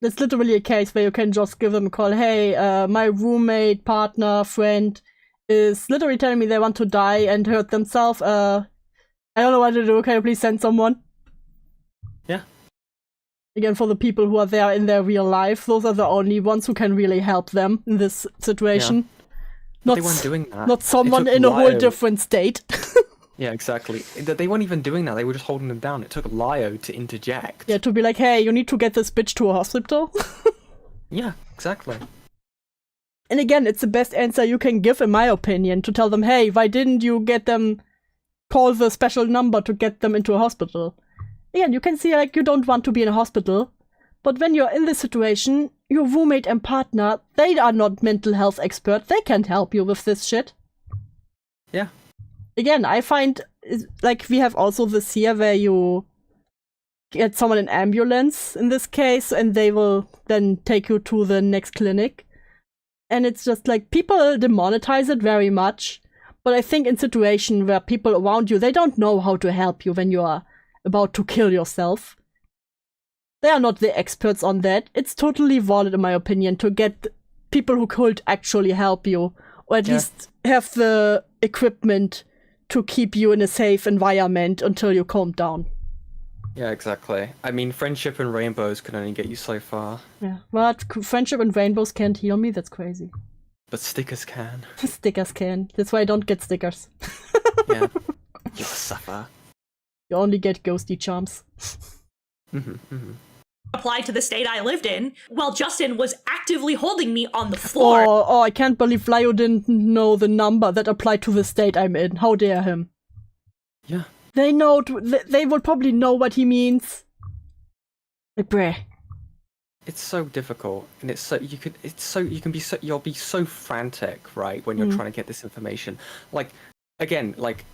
It's literally a case where you can just give them a call. Hey, my roommate, partner, friend is literally telling me they want to die and hurt themselves. I don't know what to do. Can you please send someone? Yeah. Again, for the people who are there in their real life, those are the only ones who can really help them in this situation. Yeah. They weren't doing that. Not someone in a whole different state. Yeah, exactly. They weren't even doing that. They were just holding them down. It took Lio to interject. Yeah, to be like, hey, you need to get this bitch to a hospital. Yeah, exactly. And again, it's the best answer you can give, in my opinion, to tell them, hey, why didn't you get them, call the special number to get them into a hospital? Again, you can see, like, you don't want to be in a hospital, But when you're in this situation, your roommate and partner, they are not mental health experts. They can't help you with this shit. Yeah. Again, I find, like, we have also this here where you get someone in ambulance in this case, and they will then take you to the next clinic. And it's just like, people demonetize it very much. But I think in situation where people around you, they don't know how to help you when you are about to kill yourself. They are not the experts on that. It's totally valid, in my opinion, to get people who could actually help you, or at least have the equipment to keep you in a safe environment until you calm down. Yeah, exactly. I mean, friendship and rainbows can only get you so far. Yeah, but friendship and rainbows can't heal me. That's crazy. But stickers can. Stickers can. That's why I don't get stickers. Yeah. You'll suffer. You only get ghosty charms. Apply to the state I lived in, while Justin was actively holding me on the floor. Oh, I can't believe Lio didn't know the number that applied to the state I'm in. How dare him? Yeah. They know. They will probably know what he means. Like, bruh. It's so difficult, and you'll be so frantic, right, when you're trying to get this information. Like, again, like,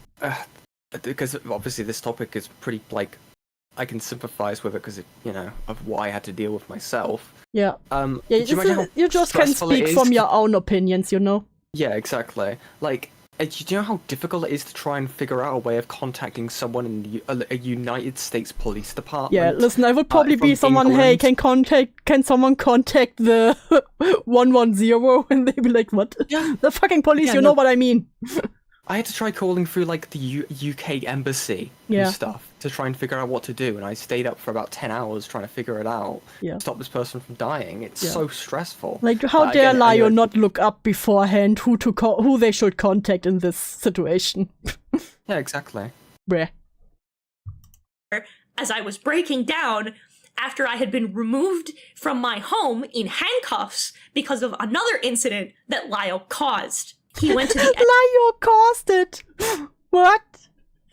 because obviously this topic is pretty, like, I can sympathize with it because of what I had to deal with myself. Yeah. Yeah. You just can speak from your own opinions, you know. Yeah, exactly. Like, do you know how difficult it is to try and figure out a way of contacting someone in a United States Police Department? Yeah, listen, I would probably be from someone, England? hey, can someone contact the 110? And they'd be like, what? Yeah. The fucking police, Yeah, you know what I mean. I had to try calling through, like, the UK embassy Yeah. and stuff to try and figure out what to do, and I stayed up for about 10 hours trying to figure it out. Yeah. Stop this person from dying. It's Yeah. so stressful. Like, how But dare again, I Lio know- not look up beforehand who they should contact in this situation? Yeah, exactly. Bruh. As I was breaking down after I had been removed from my home in handcuffs because of another incident that Lyle caused. He went to the Lio caused it! What?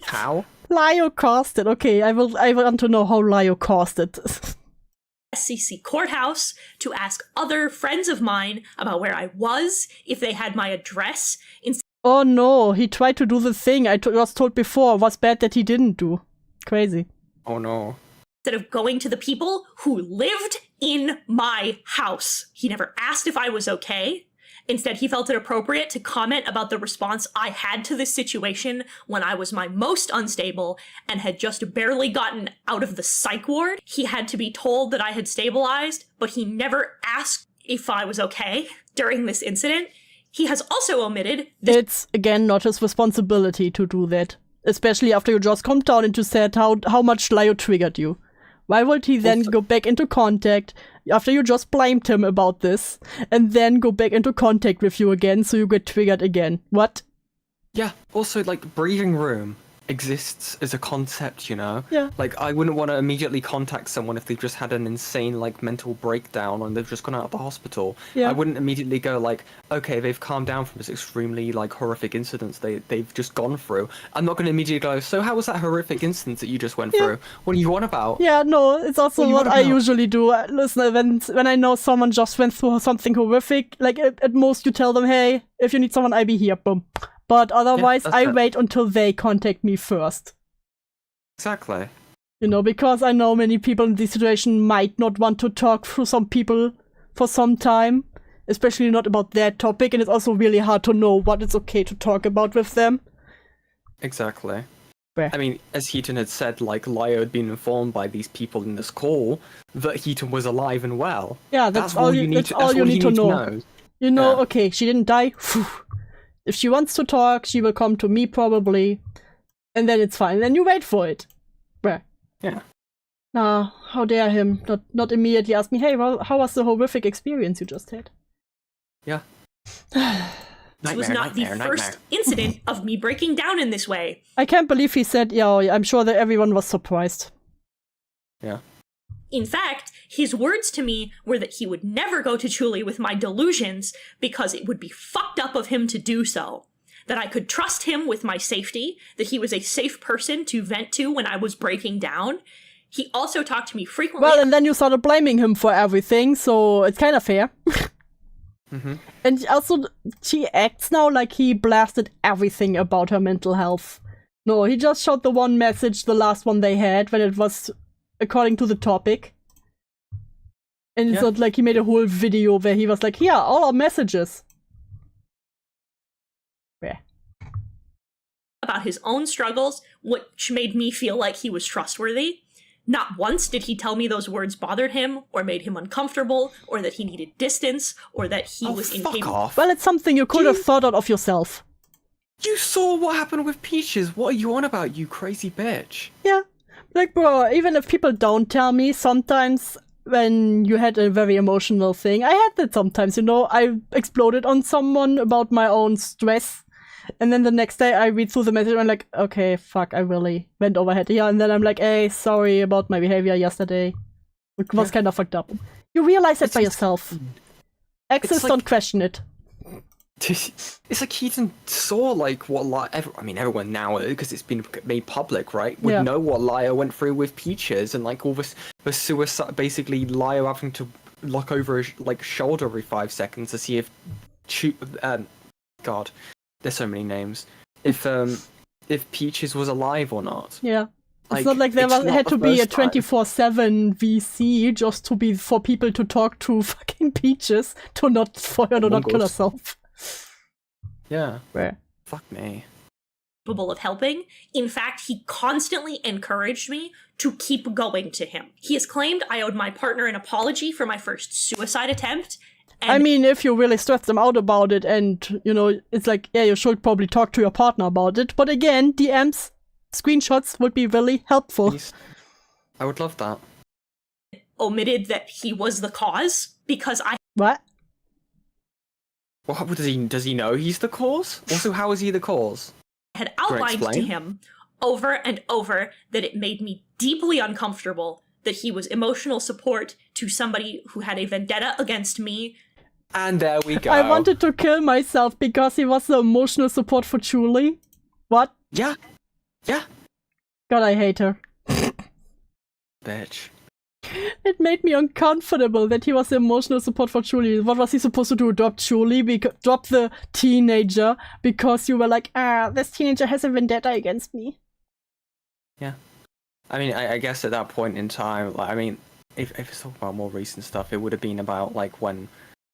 How? Lio caused it. Okay, I want to know how Lio caused it. SCC courthouse to ask other friends of mine about where I was, if they had my address, Oh no, he tried to do the thing I was told before was bad that he didn't do. Crazy. Oh no. instead of going to the people who lived in my house. He never asked if I was okay. Instead, he felt it appropriate to comment about the response I had to this situation when I was my most unstable and had just barely gotten out of the psych ward. He had to be told that I had stabilized, but he never asked if I was okay during this incident. He has also omitted this. It's, again, not his responsibility to do that. Especially after you just come down and you said how much Lio triggered you. Why would he then go back into contact after you just blamed him about this and then go back into contact with you again so you get triggered again? What? Yeah, also, like, breathing room exists as a concept, you know? Yeah. Like, I wouldn't want to immediately contact someone if they've just had an insane, like, mental breakdown and they've just gone out of the hospital. Yeah. I wouldn't immediately go, like, okay, they've calmed down from this extremely, like, horrific incident they've just gone through. I'm not going to immediately go, so how was that horrific incident that you just went through? What are you on about? Yeah, no, it's also What do you what want I about? usually do. Listen, when I know someone just went through something horrific, like, at most you tell them, hey, if you need someone, I'll be here, boom. But otherwise, that's I it. wait until they contact me first. Exactly. You know, because I know many people in this situation might not want to talk to some people for some time, especially not about that topic, and it's also really hard to know what it's okay to talk about with them. Exactly. Bruh. I mean, as Hiten had said, like, Lio had been informed by these people in this call that Hiten was alive and well. Yeah, that's all you need to know. You know, Yeah. okay, she didn't die. Phew. If she wants to talk, she will come to me probably, and then it's fine. Then you wait for it. Bruh. Yeah. Nah, how dare him not immediately ask me, hey, well, how was the horrific experience you just had? Yeah. This was not the first incident of me breaking down in this way. I can't believe he said, yeah, I'm sure that everyone was surprised. Yeah. In fact, his words to me were that he would never go to Chuli with my delusions because it would be fucked up of him to do so. That I could trust him with my safety, that he was a safe person to vent to when I was breaking down. He also talked to me frequently. Well, and then you started blaming him for everything, so it's kind of fair. And also, she acts now like he blasted everything about her mental health. No, he just showed the one message, the last one they had, when it was according to the topic. And it's not like he made a whole video where he was like, yeah, all our messages. Yeah. About his own struggles, which made me feel like he was trustworthy. Not once did he tell me those words bothered him, or made him uncomfortable, or that he needed distance, or that he was fuck incapable. off. Well, it's something you could have thought out of yourself. You saw what happened with Peaches. What are you on about, you crazy bitch? Yeah. Like, bro, even if people don't tell me, sometimes when you had a very emotional thing, I had that sometimes, you know, I exploded on someone about my own stress. And then the next day I read through the message and I'm like, okay, fuck, I really went overhead here. And then I'm like, hey, sorry about my behavior yesterday. It was kind of fucked up. You realize that by yourself. Exes like- don't question it. It's like Hiten saw like what everyone now, because it's been made public, right? Would know what Lio went through with Peaches, and like all this the suicide, basically Lio having to look over his shoulder every 5 seconds to see if God, there's so many names. If Peaches was alive or not. Yeah. It's not like there had to be a 24/7 VC just to be for people to talk to fucking Peaches for her to not kill herself. Yeah. Where? Fuck me. Capable of helping. In fact, he constantly encouraged me to keep going to him. He has claimed I owed my partner an apology for my first suicide attempt. And I mean, if you really stress them out about it and, you know, it's like, yeah, you should probably talk to your partner about it. But again, DMs, screenshots would be really helpful. Please. I would love that. omitted that he was the cause because I What? What does he know he's the cause? Also, how is he the cause? had outlined to explain? him over and over that it made me deeply uncomfortable that he was emotional support to somebody who had a vendetta against me. And there we go. I wanted to kill myself because he was the emotional support for Julie. What? Yeah. Yeah. God, I hate her. Bitch. It made me uncomfortable that he was the emotional support for Julie. What was he supposed to do? Drop Julie? Drop the teenager because you were like, this teenager has a vendetta against me. Yeah. I mean, I guess at that point in time, like, I mean, if it's talking about more recent stuff, it would have been about like when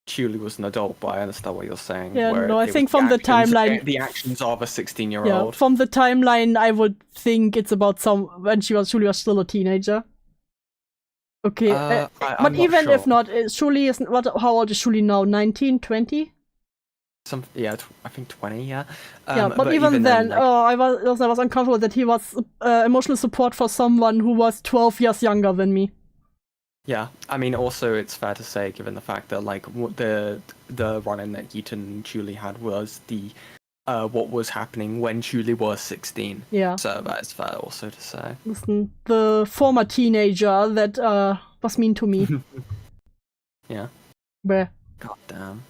Julie was an adult, but I understand what you're saying. Yeah, where no, I it think was from the timeline... the actions of a 16-year-old. Yeah, from the timeline, I would think it's about when Julie was still a teenager. Okay, I'm but not even sure. if not, Julie is... How old is Julie now? 19, 20? I think 20, yeah. Yeah, but even then, like, I was uncomfortable that he was emotional support for someone who was 12 years younger than me. yeah, I mean, also it's fair to say, given the fact that like the run-in that Hiten and Julie had was the what was happening when Julie was 16. Yeah. So that is fair also to say. Listen, the former teenager that was mean to me. Yeah. Bruh. God damn.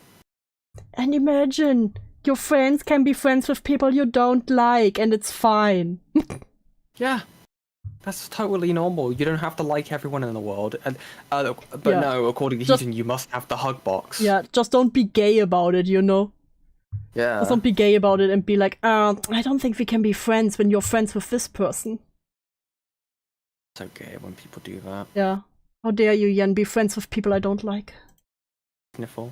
And imagine, your friends can be friends with people you don't like, and it's fine. Yeah. That's totally normal. You don't have to like everyone in the world. And but Yeah. no, according to Just- Hiten, you must have the hug box. Yeah, just don't be gay about it, you know? Yeah. Just don't be gay about it and be like, I don't think we can be friends when you're friends with this person. It's okay when people do that. Yeah. How dare you, Yen, be friends with people I don't like? Sniffle.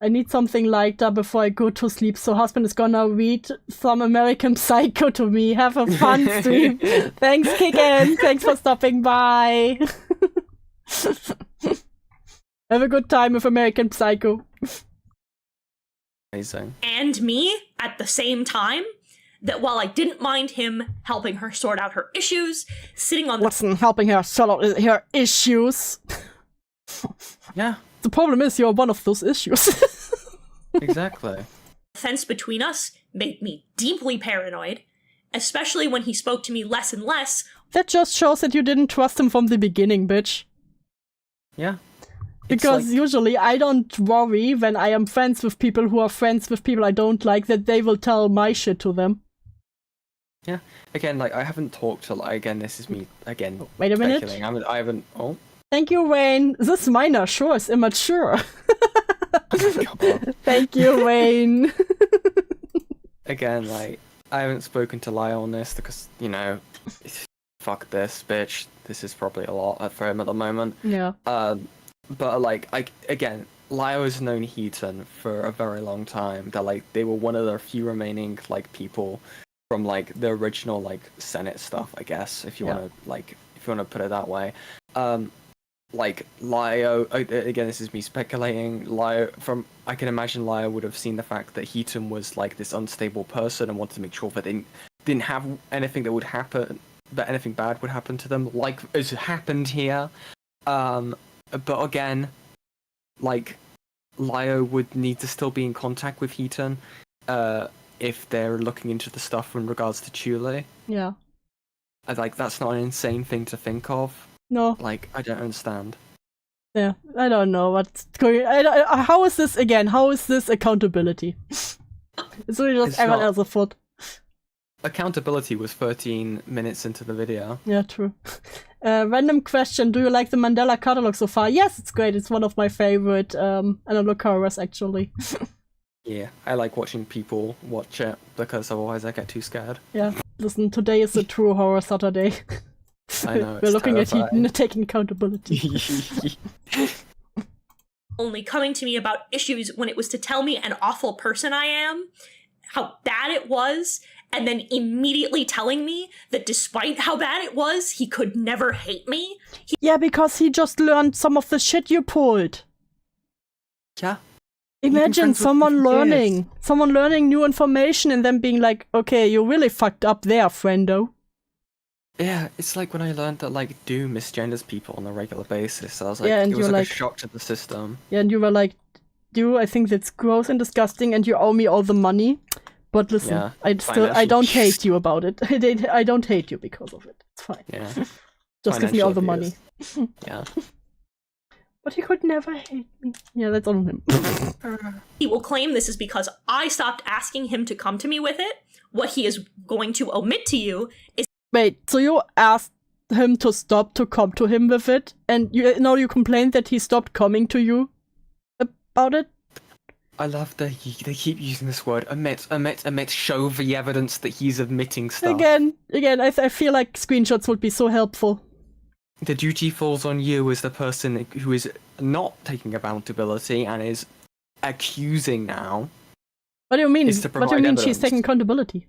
I need something lighter before I go to sleep, so husband is gonna read some American Psycho to me. Have a fun stream. Thanks, Kicken. Thanks for stopping by. Have a good time with American Psycho. Amazing. And me at the same time, that while I didn't mind him helping her sort out her issues, sitting on the Listen, helping her sort out her issues. Yeah. The problem is you're one of those issues. Exactly. fence between us made me deeply paranoid, especially when he spoke to me less and less. That just shows that you didn't trust him from the beginning, bitch. Yeah. Because like- usually I don't worry when I am friends with people who are friends with people I don't like that they will tell my shit to them. Yeah. Again, like I haven't talked to like again. This is me again. Wait a minute. speculating. I haven't. Oh. Thank you, Wayne. This minor sure is immature. God. Thank you, Wayne. Again, like I haven't spoken to Lyle on this because fuck this bitch. This is probably a lot for him at the moment. Yeah. But like again, Lyle has known Hiten for a very long time. They were one of the few remaining like people from like the original like Senate stuff, I guess, if you want to put it that way. Like Lyle, again, this is me speculating. I can imagine Lyle would have seen the fact that Hiten was like this unstable person and wanted to make sure that they didn't have anything that would happen, that anything bad would happen to them, like as happened here. But again, like Lyle would need to still be in contact with Hiten, if they're looking into the stuff in regards to Chule. Yeah. Like that's not an insane thing to think of. No. Like, I don't understand. Yeah, I don't know what's going. How is this again? How is this accountability? It's really just everyone else's fault. Accountability was 13 minutes into the video. Yeah, true. Random question: do you like the Mandela catalog so far? Yes, it's great. It's one of my favorite analog horrors, actually. Yeah, I like watching people watch it because otherwise I get too scared. Yeah, listen, today is a true horror Saturday. I know. We're looking terrifying. at Hiten taking accountability. Only coming to me about issues when it was to tell me an awful person I am, how bad it was, and then immediately telling me that despite how bad it was, he could never hate me. Yeah, because he just learned some of the shit you pulled. Yeah. Imagine someone learning new information and then being like, okay, you really fucked up there, friendo. Yeah, it's like when I learned that like Dew misgenders people on a regular basis. I was like, Yeah, and it was you're like like- a shock to the system. Yeah, and you were like, Dew, I think that's gross and disgusting and you owe me all the money. But listen, Yeah, I financial- don't hate you about it. I don't hate you because of it. It's fine. Yeah. Just give me all the Financial money. Yeah. But he could never hate me. Yeah, that's on him. He will claim this is because I stopped asking him to come to me with it. What he is going to omit to you is Wait, so you asked him to stop to come to him with it, and you complained that he stopped coming to you about it? I love that they keep using this word, omit, show the evidence that he's admitting stuff. Again, I feel like screenshots would be so helpful. The duty falls on you as the person who is not taking accountability and is accusing now. What do you mean? Is to What do you provide mean she's evidence. taking accountability?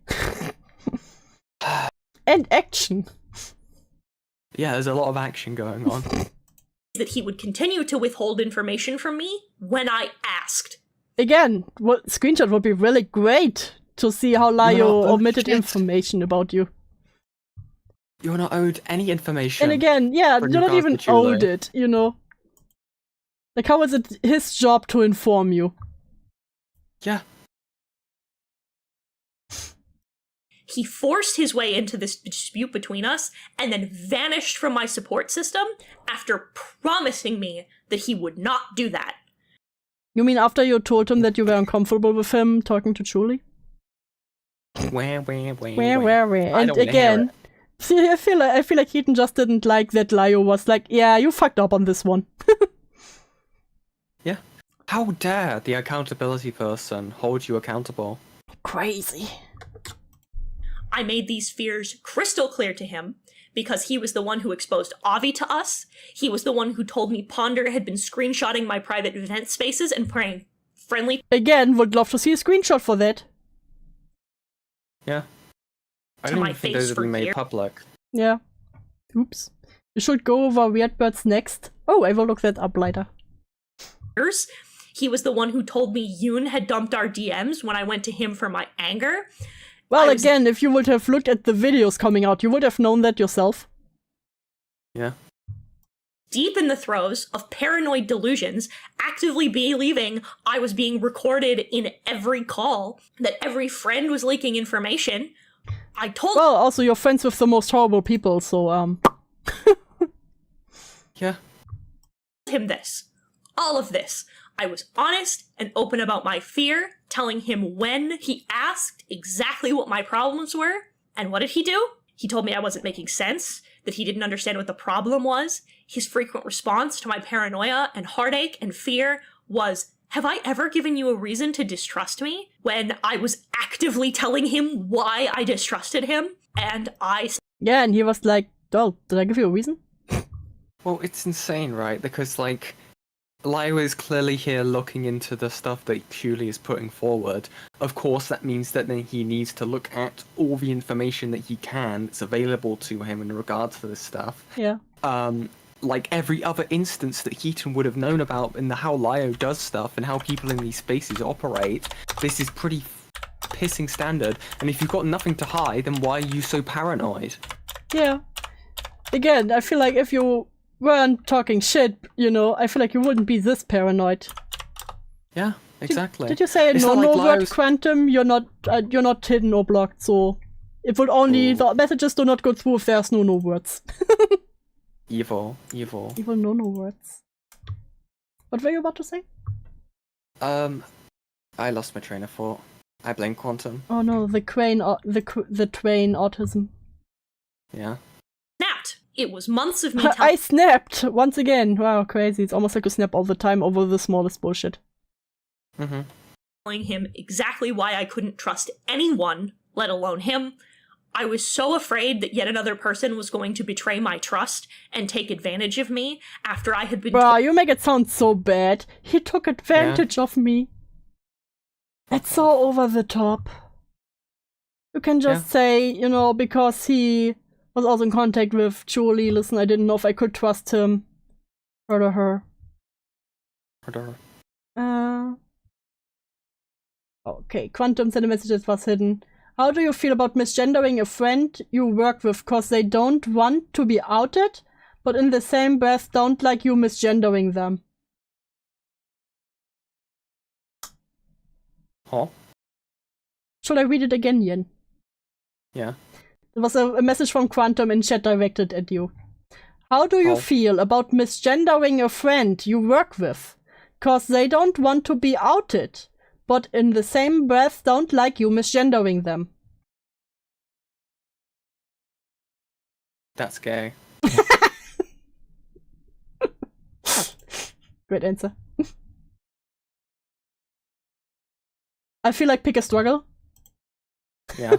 And action. Yeah, there's a lot of action going on. that he would continue to withhold information from me when I asked. Again, what screenshot would be really great to see how Layo No, oh omitted shit. information about you. You're not owed any information. And again, yeah, For you're not even regards to Chule. owed it, you know? Like, how is it his job to inform you? Yeah. He forced his way into this dispute between us and then vanished from my support system after promising me that he would not do that. You mean after you told him that you were uncomfortable with him talking to Julie? Where? Where? I And don't wanna hear again, see, I feel like Hiten just didn't like that Layo was like, yeah, you fucked up on this one. Yeah. How dare the accountability person hold you accountable? Crazy. I made these fears crystal clear to him because he was the one who exposed Avi to us. He was the one who told me Ponder had been screenshotting my private event spaces and praying friendly. Again, would love to see a screenshot for that. Yeah. I To don't my even think face those have for been made years. public. Yeah. Oops. You should go over Weird Birds next. Oh, I will look that up later. He was the one who told me Yoon had dumped our DMs when I went to him for my anger. Well, I was- again, if you would have looked at the videos coming out, you would have known that yourself. Yeah. Deep in the throes of paranoid delusions, actively believing I was being recorded in every call, that every friend was leaking information, I told Well, also, you're friends with the most horrible people, so, Yeah. him this. All of this. I was honest and open about my fear, telling him when he asked exactly what my problems were, And what did he do? He told me I wasn't making sense, that he didn't understand what the problem was. His frequent response to my paranoia and heartache and fear was, have I ever given you a reason to distrust me? When I was actively telling him why I distrusted him, and Yeah, and he was like, "Oh, did I give you a reason?" Well, it's insane, right? Because, like, Lio is clearly here looking into the stuff that Julie is putting forward. Of course, that means that then he needs to look at all the information that he can that's available to him in regards to this stuff. Yeah. Like every other instance that Hiten would have known about in the how Lio does stuff and how people in these spaces operate, this is pretty pissing standard. And if you've got nothing to hide, then why are you so paranoid? Yeah. Again, I feel like if you weren't talking shit, you know, I feel like you wouldn't be this paranoid. Yeah, exactly. Did you say a It's not no-no like word, Lio's- Quantum? You're not hidden or blocked, so it would only the messages do not go through if there's no words. Evil. Evil no words. What were you about to say? I lost my train of thought. I blame Quantum. Oh no, the Twain autism. Yeah. snapped. It was months of me I telling snapped once again. Wow, crazy! It's almost like you snap all the time over the smallest bullshit. him exactly why I couldn't trust anyone, let alone him. I was so afraid that yet another person was going to betray my trust and take advantage of me after I had been Bruh, you make it sound so bad. He took advantage of me. It's so over the top. You can just say, you know, because he was also in contact with Julie, listen, I didn't know if I could trust him. Or her. Okay, Quantum sent a message that was hidden. How do you feel about misgendering a friend you work with cause they don't want to be outed, but in the same breath don't like you misgendering them? Huh? Should I read it again, Yin? Yeah. There was a message from Quantum in chat directed at you. How do you feel about misgendering a friend you work with? Cause they don't want to be outed, but in the same breath don't like you misgendering them. That's gay. Great answer. I feel like pick a struggle. Yeah.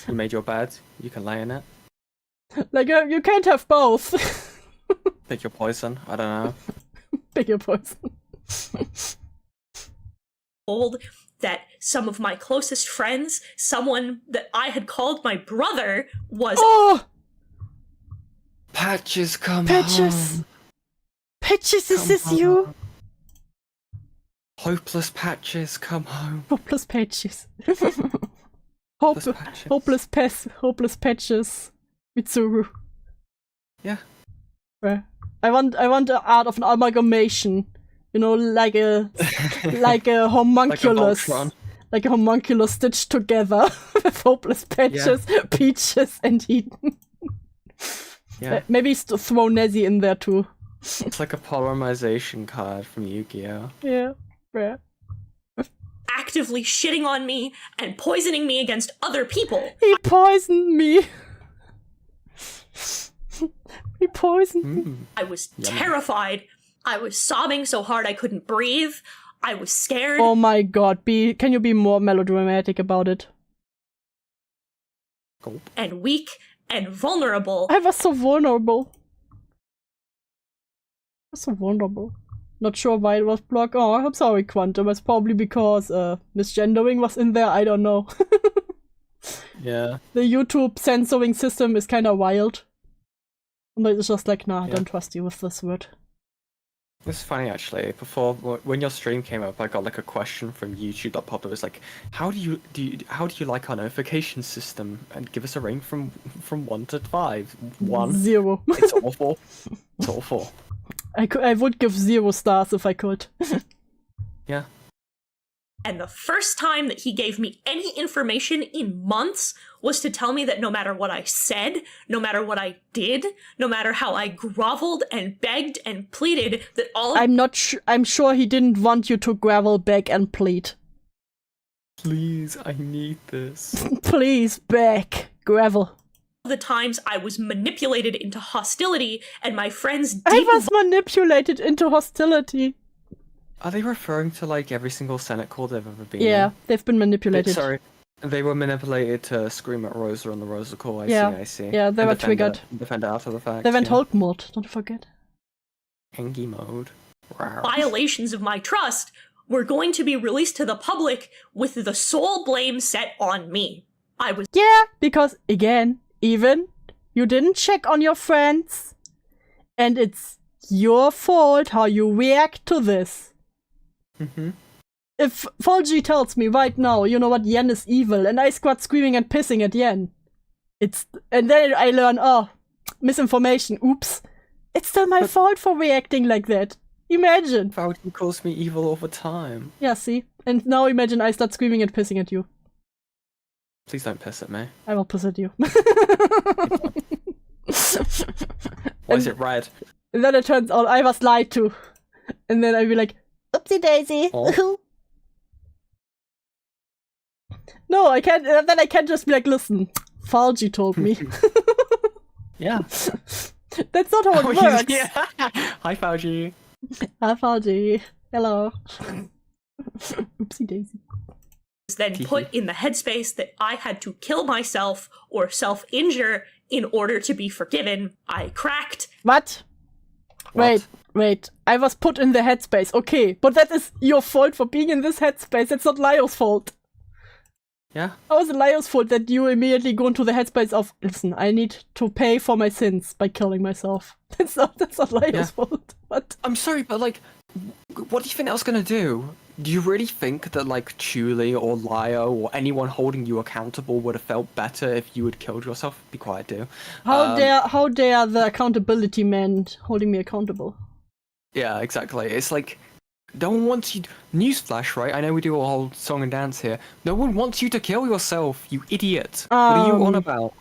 You made your bed. You can lay in it. Like, you can't have both. Pick your poison. I don't know. Pick your poison. told that some of my closest friends, someone that I had called my brother, was Oh! Patches, come Patches! home. Patches, is Come this home. you? Hopeless Patches, come home. Hopeless Patches. Patches. Hopeless Patches. Mitsuru. Yeah. I want the art of an amalgamation. You know, like a homunculus. Like a homunculus stitched together with Hopeless Patches, Peaches, and Hiten. Yeah. Maybe throw Nezzy in there too. It's like a polymerization card from Yu-Gi-Oh! Yeah. actively shitting on me and poisoning me against other people. He poisoned me. He poisoned me. I was terrified. I was sobbing so hard I couldn't breathe. I was scared. Oh my god, can you be more melodramatic about it? And weak and vulnerable. I was so vulnerable. Not sure why it was blocked. Oh, I'm sorry, Quantum. It's probably because misgendering was in there. I don't know. Yeah. The YouTube censoring system is kind of wild. And it's just like, nah, I don't trust you with this word. It's funny actually. Before, when your stream came up, I got like a question from YouTube that popped up. It's like, how do you like our notification system? And give us a rank from 1 to 5. 1. 0. It's awful. It's awful. I would give 0 stars if I could. Yeah. And the first time that he gave me any information in months was to tell me that no matter what I said, no matter what I did, no matter how I groveled and begged and pleaded, that all I'm sure he didn't want you to gravel, beg, and plead. Please, I need this. Please, back. Gravel. The times I was manipulated into hostility and my friends I deep was manipulated into hostility. Are they referring to like every single Senate call they've ever been Yeah, in? they've been manipulated. Sorry. They were manipulated to scream at Rosa on the Rosa call. I see. Yeah, they And were defend triggered. Defend it after the fact. They went yeah. Hulk mode, don't forget. Engie mode. Rawr. violations of my trust were going to be released to the public with the sole blame set on me. I was Yeah, because, again, even you didn't check on your friends. And it's your fault how you react to this. Mm-hmm. If Fulgi tells me right now, you know what, Yen is evil, and I start screaming and pissing at Yen, and then I learn, oh, misinformation, oops. It's still my fault for reacting like that. Imagine. Fauci calls me evil all the time. Yeah, see? And now imagine I start screaming and pissing at you. Please don't piss at me. I will piss at you. Why is it red? And then it turns out I was lied to. And then I'll be like, oopsie daisy. Oh. No, I can't. Then I can't just be like, listen, Fulgi told me. Yeah. That's not how it Oh, works. yeah. Hi, Fauci. Hi, Fulgi. Hello. Oopsie daisy. then put in the headspace that I had to kill myself or self-injure in order to be forgiven. I cracked. What? Wait. I was put in the headspace. Okay, but that is your fault for being in this headspace. It's not Lio's fault. Yeah. How is it Lio's fault that you immediately go into the headspace of, listen, I need to pay for my sins by killing myself. That's not Lio's fault. What? I'm sorry, but like, what do you think that was gonna do? Do you really think that like Chuli or Lio or anyone holding you accountable would have felt better if you had killed yourself? Be quiet, dude. How dare the accountability man holding me accountable? Yeah, exactly. It's like, no one wants you. Newsflash, right? I know we do a whole song and dance here. No one wants you to kill yourself, you idiot. What are you on about?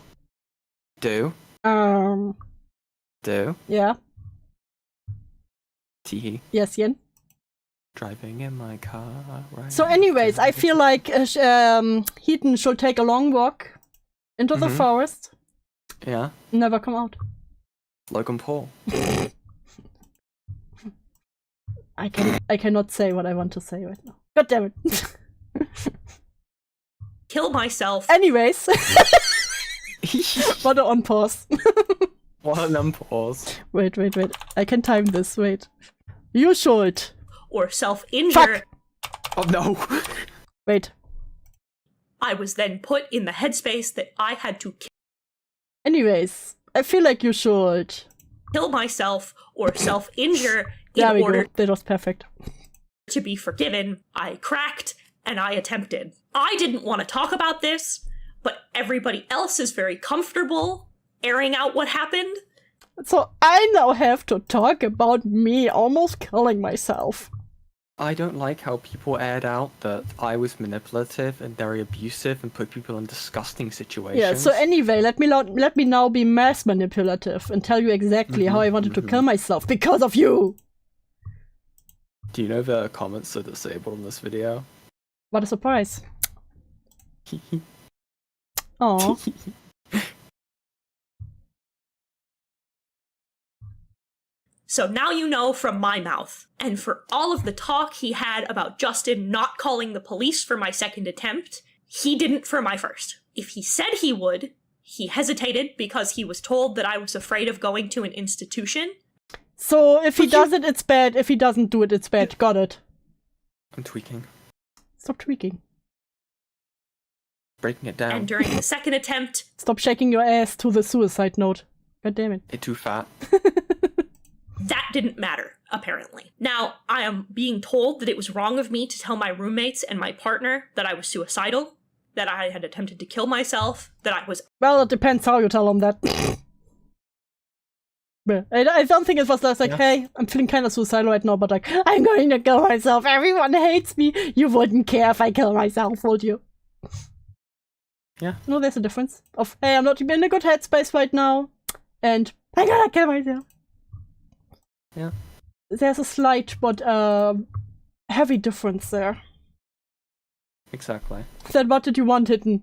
Do? Yeah. Teehee. Yes, Yen. Driving in my car, right? So anyways, I feel like Hiten should take a long walk into the forest. Yeah. Never come out. Logan Paul. I cannot say what I want to say right now. God damn it. Kill myself. Anyways. What on pause. What an unpause. Wait. I can time this, wait. You should. Or self-injure. Oh no. Wait. I was then put in the headspace that I had to Anyways, I feel like you should. kill myself or self-injure There in we order go. That was perfect. to be forgiven. I cracked and I attempted. I didn't want to talk about this, but everybody else is very comfortable airing out what happened. So I now have to talk about me almost killing myself. I don't like how people aired out that I was manipulative and very abusive and put people in disgusting situations. Yeah, so anyway, let me now be mass manipulative and tell you exactly how I wanted to kill myself because of you. Do you know the comments are disabled in this video? What a surprise. Oh. So now you know from my mouth. And for all of the talk he had about Justin not calling the police for my second attempt, he didn't for my first. If he said he would, he hesitated because he was told that I was afraid of going to an institution. So if he does it, it's bad. If he doesn't do it, it's bad. Got it. I'm tweaking. Stop tweaking. Breaking it down. And during the second attempt, Stop shaking your ass to the suicide note. God damn it. It's too fat. that didn't matter, apparently. Now, I am being told that it was wrong of me to tell my roommates and my partner that I was suicidal, that I had attempted to kill myself, that I was Well, it depends how you tell them that. But I don't think it was just like, hey, I'm feeling kind of suicidal right now, but like, I'm going to kill myself. Everyone hates me. You wouldn't care if I kill myself, would you? Yeah. No, there's a difference. Of, hey, I'm not in a good headspace right now. And I gotta kill myself. Yeah. There's a slight but heavy difference there. Exactly. Then what did you want, Hiten?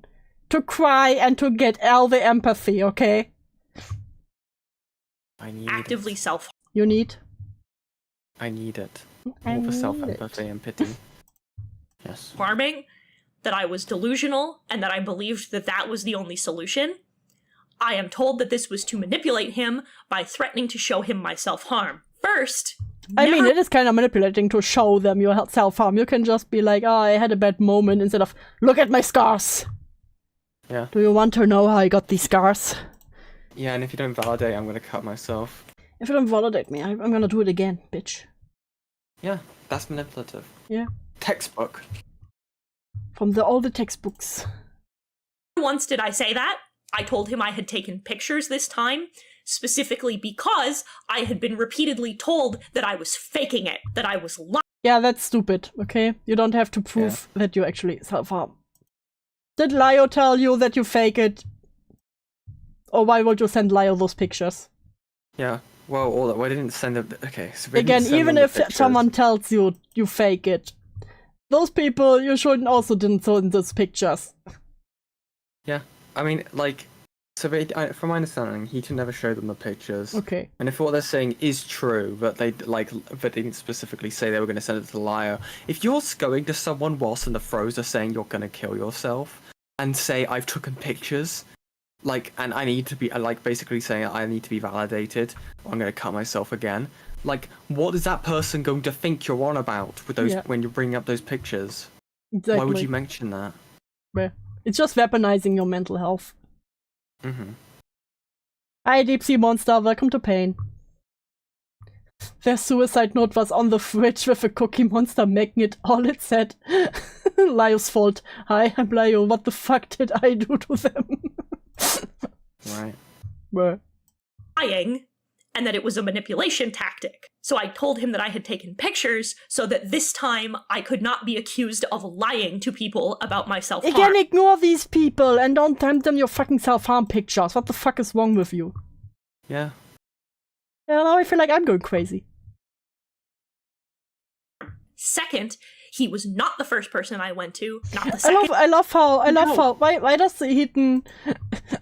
To cry and to get all the empathy, okay? I need Actively it. self You need? I need it. I All the need self-empathy and pity. Yes. harming, that I was delusional, and that I believed that that was the only solution. I am told that this was to manipulate him by threatening to show him my self-harm. First, I mean, it is kind of manipulating to show them your self-harm. You can just be like, oh, I had a bad moment, instead of, look at my scars! Yeah. Do you want to know how I got these scars? Yeah, and if you don't validate, I'm gonna cut myself. If you don't validate me, I'm gonna do it again, bitch. Yeah, that's manipulative. Yeah. Textbook. From all the textbooks. once did I say that. I told him I had taken pictures this time, specifically because I had been repeatedly told that I was faking it, that I was lying. Yeah, that's stupid, okay? You don't have to prove that you actually self-harm. Did Lio tell you that you fake it? Or why would you send Lio those pictures? Yeah. Well, all that. Well, I didn't send them. Okay. So we Again, didn't send even them the if pictures. someone tells you you fake it, those people you shouldn't also didn't send those pictures. Yeah. I mean, like, so from my understanding, he can never show them the pictures. Okay. And if what they're saying is true, but they didn't specifically say they were going to send it to Lio, if you're going to someone whilst in the throes of saying you're going to kill yourself, and say I've taken pictures, like, and I need to be like basically saying I need to be validated, or I'm going to cut myself again. Like, what is that person going to think you're on about with those when you're bringing up those pictures? Exactly. Why would you mention that? Yeah. It's just weaponizing your mental health. Mm-hmm. Hi, Deep Sea Monster, welcome to Pain. Their suicide note was on the fridge with a Cookie Monster magnet. All it said, Lio's fault. Hi, I'm Lio. What the fuck did I do to them? Right. Bruh. lying, and that it was a manipulation tactic. So I told him that I had taken pictures so that this time I could not be accused of lying to people about my self-harm. Again, ignore these people and don't send them your fucking self-harm pictures. What the fuck is wrong with you? Yeah. Yeah, now I feel like I'm going crazy. Second, he was not the first person I went to, not the second. I love how, why does the Hiten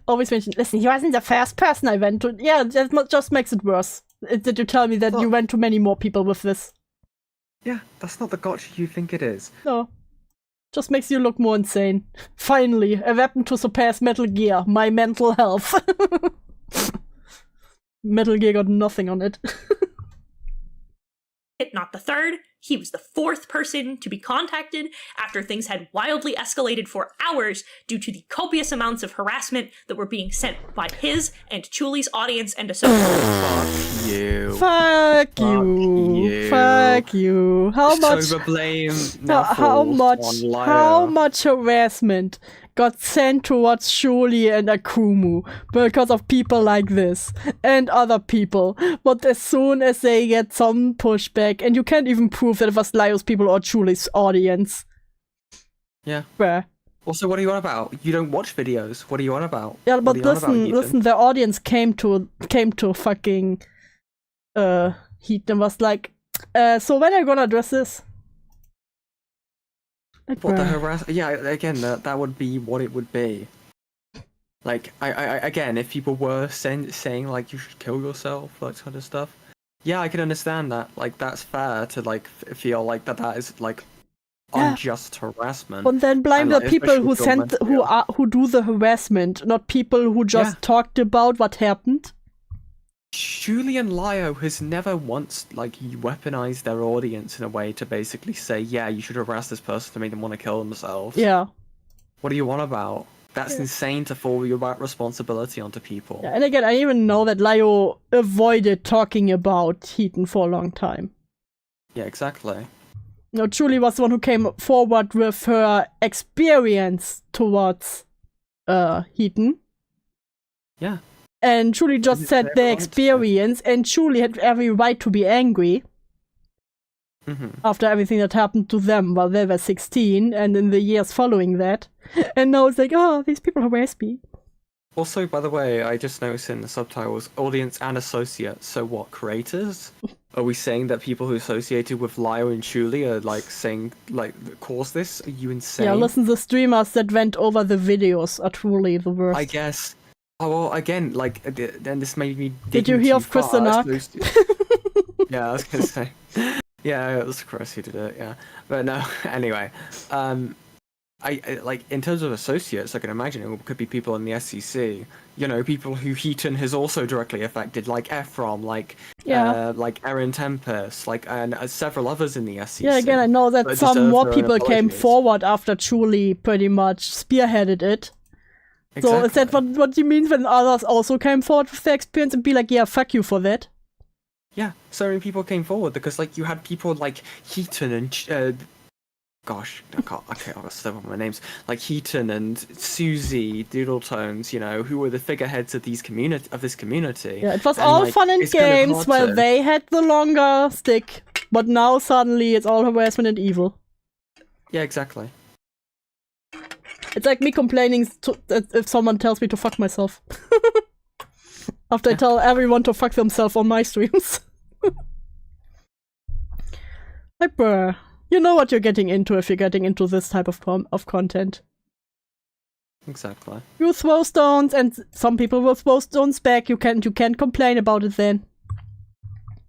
always mention, listen, he wasn't the first person I went to. Yeah, that just makes it worse. Did you tell me that you went to many more people with this? Yeah, that's not the gotcha you think it is. No. Just makes you look more insane. Finally, a weapon to surpass Metal Gear, my mental health. Metal Gear got nothing on it. Not the third. He was the fourth person to be contacted after things had wildly escalated for hours due to the copious amounts of harassment that were being sent by his and Chuli's audience and associates. Fuck you. Fuck you. Fuck you. How much? Sober blame. How much harassment got sent towards Shuli and Akumu because of people like this and other people. But as soon as they get some pushback, and you can't even prove that it was Lio's people or Shuli's audience. Yeah. Where? Also, what are you on about? You don't watch videos. What are you on about? Yeah, but listen, the audience came to fucking Heat and was like, so when are you gonna address this? Like, what the harass? Yeah, again, that would be what it would be. Like, I again, if people were saying like you should kill yourself, that kind of stuff. Yeah, I can understand that. Like, that's fair to like feel like that is like unjust harassment. But then blame the people who especially who do the harassment, not people who just talked about what happened. Julian Lio has never once like weaponized their audience in a way to basically say, yeah, you should harass this person to make them want to kill themselves. Yeah. What are you on about? That's insane to fall your responsibility onto people. Yeah, and again, I even know that Lio avoided talking about Hiten for a long time. Yeah, exactly. No, Julie was the one who came forward with her experience towards Hiten. Yeah. And Julie just said their experience, and Julie had every right to be angry after everything that happened to them while they were 16 and in the years following that. And now it's like, oh, these people harass me. Also, by the way, I just noticed in the subtitles, audience and associate. So what, creators? Are we saying that people who associated with Lio and Chuli are like saying, like, cause this? Are you insane? Yeah, listen, the streamers that went over the videos are truly the worst. I guess. Oh, well, again, like, then this made me. Did you hear of Kristen Ark? Yeah, I was gonna say. Yeah, it was Chris who did it. Yeah, but no. Anyway, I like in terms of associates, I can imagine it could be people in the SEC. You know, people who Hiten has also directly affected, like Ephraim, like Erin Tempest, like and several others in the SEC. Yeah, again, I know that but some more deserve people came apologies. forward after Chuli pretty much spearheaded it. So is that what you mean when others also came forward with their experience and be like, yeah, fuck you for that? Yeah, so many people came forward because, like, you had people like Hiten and gosh, I've got stuff on my names, like Hiten and Susie, Doodletones, you know, who were the figureheads of this community. Yeah, it was all like, fun and it's kind of games hard while to- they had the longer stick, but now suddenly it's all harassment and evil. Yeah, exactly. It's like me complaining if someone tells me to fuck myself. After I tell everyone to fuck themselves on my streams. Like, bruh. You know what you're getting into if you're getting into this type of content. Exactly. You throw stones, and some people will throw stones back. You can't complain about it then.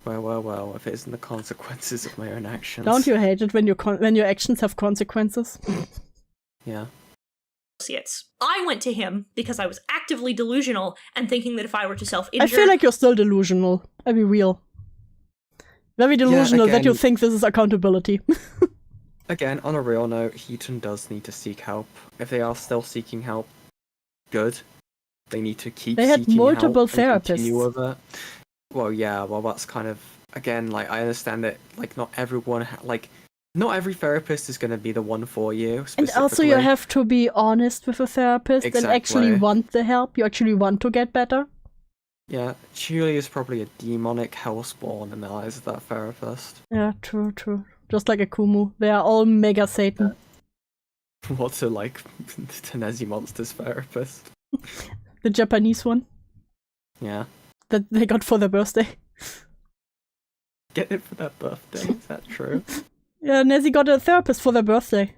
Well, if it isn't the consequences of my own actions. Don't you hate it when your actions have consequences? Yeah. Associates. I went to him because I was actively delusional and thinking that if I were to self-injure... I feel like you're still delusional. I'll be real. Very delusional that you again- think this is accountability. Again, on a real note, Hiten does need to seek help. If they are still seeking help, good. They need to keep They had seeking multiple help and continue therapists. with it. Well, yeah, well, that's kind of... Again, like, I understand that, like, not everyone... not every therapist is going to be the one for you, And also you specifically. have to be honest with a therapist and actually Exactly. want the help. You actually want to get better. Yeah, Julie is probably a demonic hellspawn in the eyes of that therapist. Yeah, true. Just like a Kumu. They are all mega Satan. What's a, like, Tenezi Monsters therapist? The Japanese one Yeah. that they got for their birthday. Get it for their birthday, is that true? Yeah, Nezzy got a therapist for their birthday.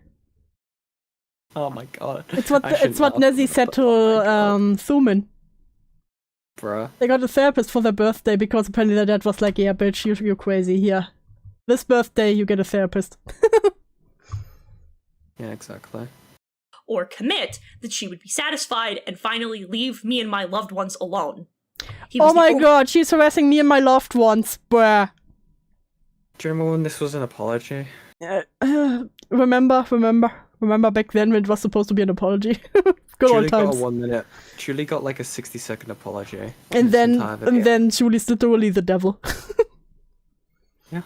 Oh my god. It's what I shouldn't it's what laugh, Nezzy said but to oh my God. Thuman. Bruh. They got a therapist for their birthday because apparently their dad was like, yeah, bitch, you're crazy. Here. This birthday, you get a therapist. Yeah, exactly. or commit, that she would be satisfied and finally leave me and my loved ones alone. He was Oh the my only- god, she's harassing me and my loved ones, bruh. Do you remember when this was an apology? Remember back then when it was supposed to be an apology? Good old Julie got a times. 1 minute. Julie got like a 60-second apology. And This then, entire video. and then Julie's literally the devil. Yeah.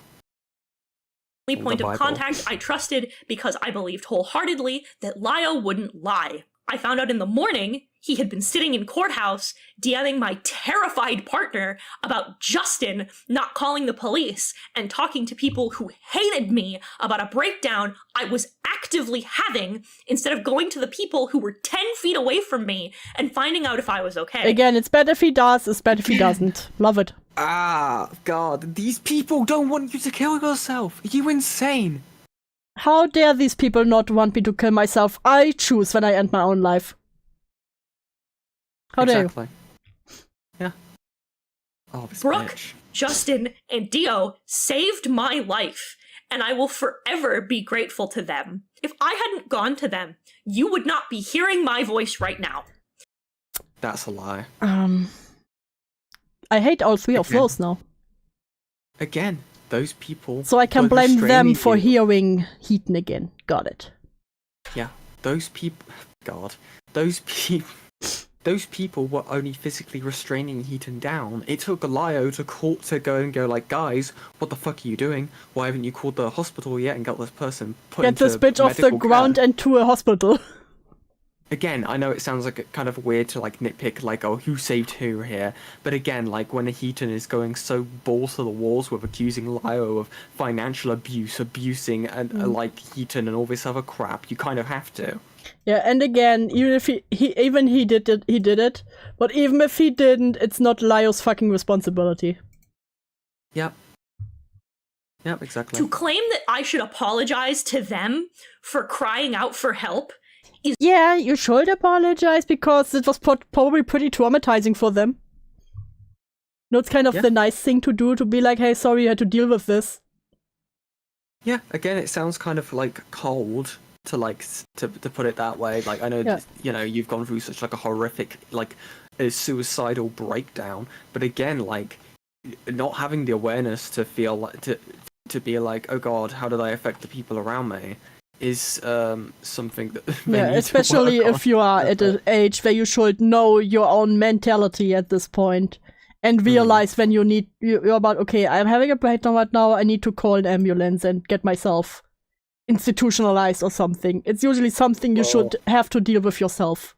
only Or point the of Bible. contact I trusted because I believed wholeheartedly that Lio wouldn't lie. I found out in the morning he had been sitting in courthouse DMing my terrified partner about Justin not calling the police and talking to people who hated me about a breakdown I was actively having instead of going to the people who were 10 feet away from me and finding out if I was okay. Again, it's bad if he does, it's bad if he doesn't. Love it. Ah, God, these people don't want you to kill yourself. Are you insane? How dare these people not want me to kill myself? I choose when I end my own life. How dare you? Exactly. Yeah. Oh, this Brooke, bitch. Justin, and Dio saved my life, and I will forever be grateful to them. If I hadn't gone to them, you would not be hearing my voice right now. That's a lie. I hate all three of Again. those now. Again, those people. So I can were blame them restraining for you. hearing Hiten again. Got it. Yeah, those people. God, those people. Those people were only physically restraining Hiten down. It took Lio to go and go like, guys, what the fuck are you doing? Why haven't you called the hospital yet and got this person put Get into this bitch off the medical ground care? and to a hospital. Again, I know it sounds like kind of weird to like nitpick like, oh, who saved who here? But again, like when a Hiten is going so balls to the walls with accusing Lio of financial abuse, abusing and like Hiten and all this other crap, you kind of have to. Yeah, and again, even if he did it. But even if he didn't, it's not Lio's fucking responsibility. Yep. Yep, exactly. To claim that I should apologize to them for crying out for help is Yeah, you should apologize because it was probably pretty traumatizing for them. No, it's kind of the nice thing to do, to be like, hey, sorry you had to deal with this. Yeah, again, it sounds kind of like cold to like to put it that way. Like I know you know you've gone through such like a horrific like a suicidal breakdown, but again, like not having the awareness to feel like to be like, oh god, how did I affect the people around me, is something that yeah, especially if you are at an age where you should know your own mentality at this point and realize when you're about, okay, I'm having a breakdown right now, I need to call an ambulance and get myself institutionalized or something. It's usually something you should have to deal with yourself.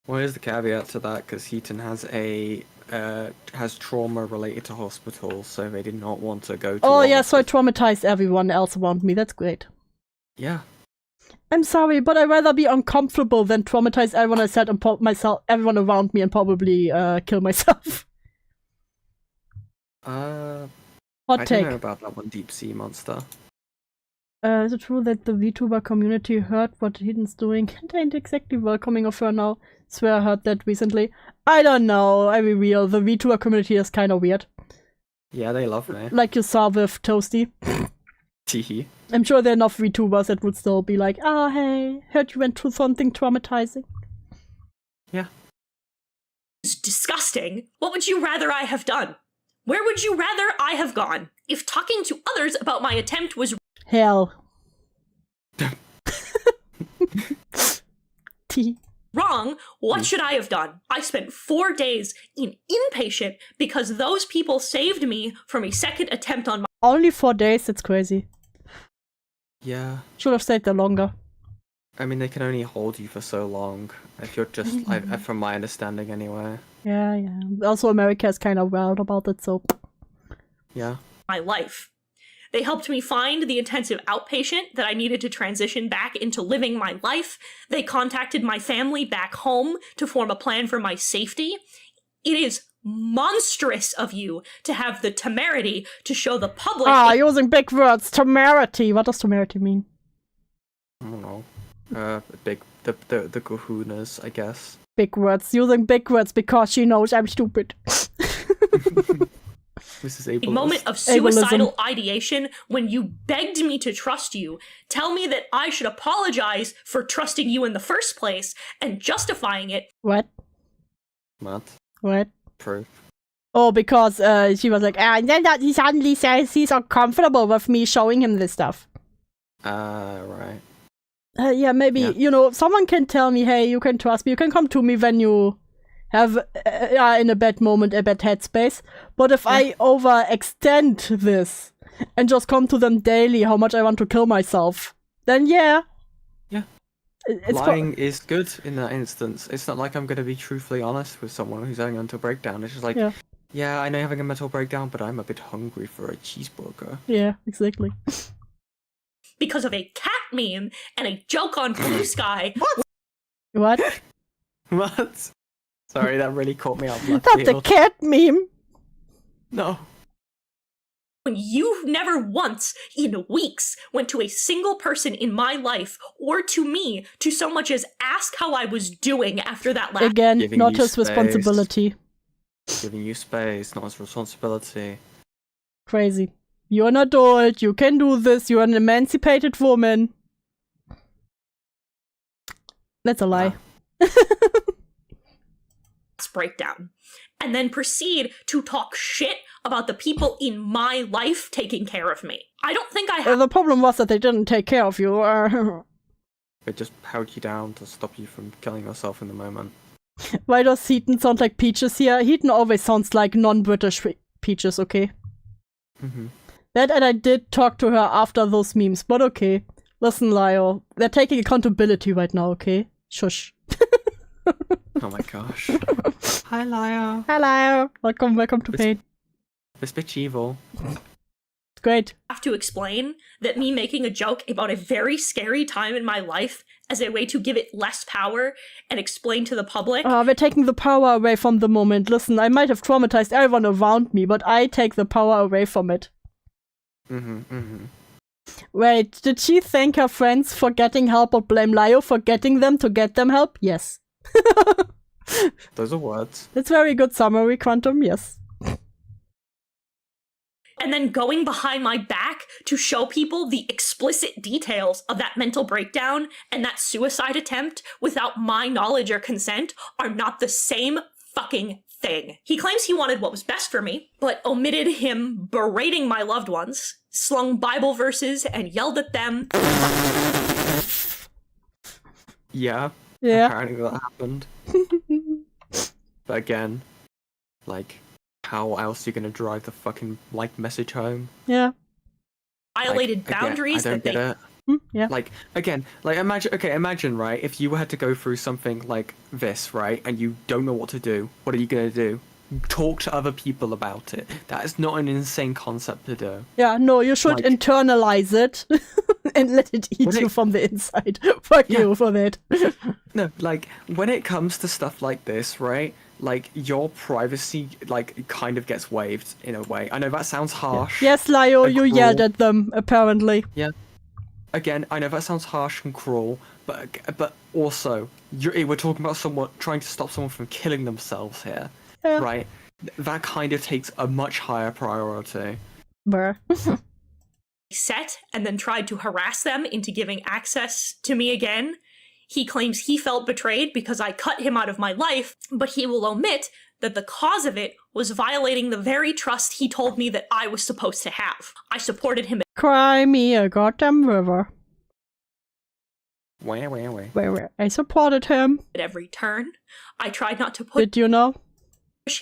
Well, here's the caveat to that, because Hiten has trauma related to hospitals, so they did not want to go to. Oh yeah, so I traumatized everyone else around me. That's great. Yeah. I'm sorry, but I'd rather be uncomfortable than traumatize everyone I said and everyone around me and probably kill myself. I Hot take. don't know about that one, Deep Sea Monster. Is it true that the VTuber community heard what Hiden's doing and ain't exactly welcoming of her now? Swear I heard that recently. I don't know, I be real. The VTuber community is kind of weird. Yeah, they love me. Like you saw with Toasty. Teehee. I'm sure there are enough VTubers that would still be like, oh hey, heard you went through something traumatizing. Yeah. It's disgusting. What would you rather I have done? Where would you rather I have gone? If talking to others about my attempt was Hell. T. wrong, what should I have done? I spent 4 days in inpatient because those people saved me from a second attempt on my— Only 4 days, that's crazy. Yeah. Should have stayed there longer. I mean, they can only hold you for so long, if you're just, from my understanding anyway. Yeah. Also, America is kind of wild about it, so... Yeah. my life. They helped me find the intensive outpatient that I needed to transition back into living my life. They contacted my family back home to form a plan for my safety. It is monstrous of you to have the temerity to show the public— using big words. Temerity. What does temerity mean? I don't know. The kahunas, I guess. Big words. Using big words because she knows I'm stupid. This is a ableist. moment of suicidal ideation when you begged me to trust you, tell me that I should apologize for trusting you in the first place, and justifying it— What? What? Proof. Oh, because she was like, and then he suddenly says he's uncomfortable with me showing him this stuff. Right. Yeah, maybe, someone can tell me, hey, you can trust me, you can come to me when you have, in a bad moment, a bad headspace. But if I overextend this and just come to them daily how much I want to kill myself, then yeah. Yeah. Lying is good in that instance. It's not like I'm going to be truthfully honest with someone who's having a mental breakdown. It's just like, yeah, I know you're having a mental breakdown, but I'm a bit hungry for a cheeseburger. Yeah, exactly. because of a cat meme and a joke on Blue Sky. What? What? Sorry, that really caught me off left Not the field. cat meme. No. When you never once in weeks went to a single person in my life or to me to so much as ask how I was doing after that last— Again, Giving not you his space. responsibility. Giving you space, not his responsibility. Crazy. You're an adult, you can do this, you're an emancipated woman. That's a lie. breakdown, and then proceed to talk shit about the people in my life taking care of me. I don't think I have— The problem was that they didn't take care of you. It just held you down to stop you from killing yourself in the moment. Why does Hiten sound like Peaches here? Hiten always sounds like non-British Peaches, okay? Mm-hmm. That, and I did talk to her after those memes, but okay. Listen, Lio, they're taking accountability right now, okay? Shush. Oh my gosh. Hi, Lio. Hello. Welcome to Pain. This bitch evil. Great. have to explain that me making a joke about a very scary time in my life as a way to give it less power and explain to the public. We're taking the power away from the moment. Listen, I might have traumatized everyone around me, but I take the power away from it. Wait, did she thank her friends for getting help or blame Lio for getting them to get them help? Yes. Those are words. That's very good summary, Quantum, yes. And then going behind my back to show people the explicit details of that mental breakdown and that suicide attempt without my knowledge or consent are not the same fucking thing. He claims he wanted what was best for me, but omitted him berating my loved ones, slung Bible verses, and yelled at them. Yeah. Yeah. Apparently that happened. But again, like, how else are you gonna drive the fucking message home? Yeah. Violated Again, boundaries I don't that get they it. Yeah. Like, again, like, imagine, right, if you had to go through something like this, right, and you don't know what to do, what are you gonna do? Talk to other people about it. That is not an insane concept to do. Yeah, no, you should Like- internalize it and let it eat you from the inside. Fuck you for that. No, like, when it comes to stuff like this, right, like, your privacy, like, kind of gets waived in a way. I know that sounds harsh. Yes, Lio, and you yelled cruel. at them, apparently. Yeah. Again, I know that sounds harsh and cruel, but also, we're talking about someone trying to stop someone from killing themselves here, Yeah. right? That kind of takes a much higher priority. Brr. set and then tried to harass them into giving access to me again. He claims he felt betrayed because I cut him out of my life, but he will omit that the cause of it was violating the very trust he told me that I was supposed to have. I supported him Cry me a goddamn river. Where? I supported him. at every turn. I tried not to push Did you know?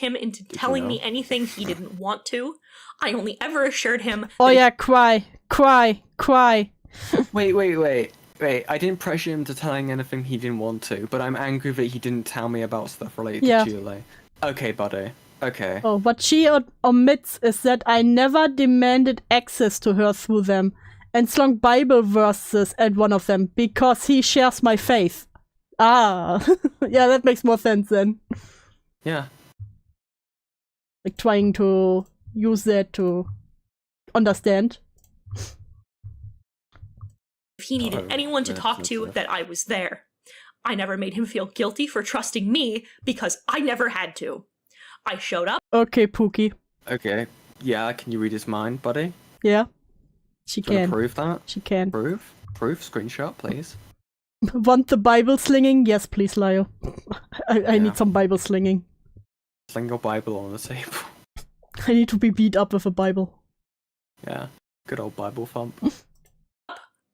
him into telling know? me anything he didn't want to. I only ever assured him Oh that yeah, cry. Wait. I didn't pressure him to telling anything he didn't want to, but I'm angry that he didn't tell me about stuff related Yeah. to Julie. Okay, buddy. Okay. Oh, what she omits is that I never demanded access to her through them and slung Bible verses at one of them because he shares my faith. Ah, yeah, that makes more sense then. Yeah. Like trying to use that to understand. if he needed Oh, anyone to yeah, talk that's to, it. that I was there. I never made him feel guilty for trusting me because I never had to. I showed up, Okay, Pookie. Okay. Yeah, can you read his mind, buddy? Yeah, she Do you want can. to prove that? She can. Proof? Screenshot, please. Want the Bible slinging? Yes, please, Lio. I Yeah. need some Bible slinging. Sling your Bible on the table. I need to be beat up with a Bible. Yeah. Good old Bible thump.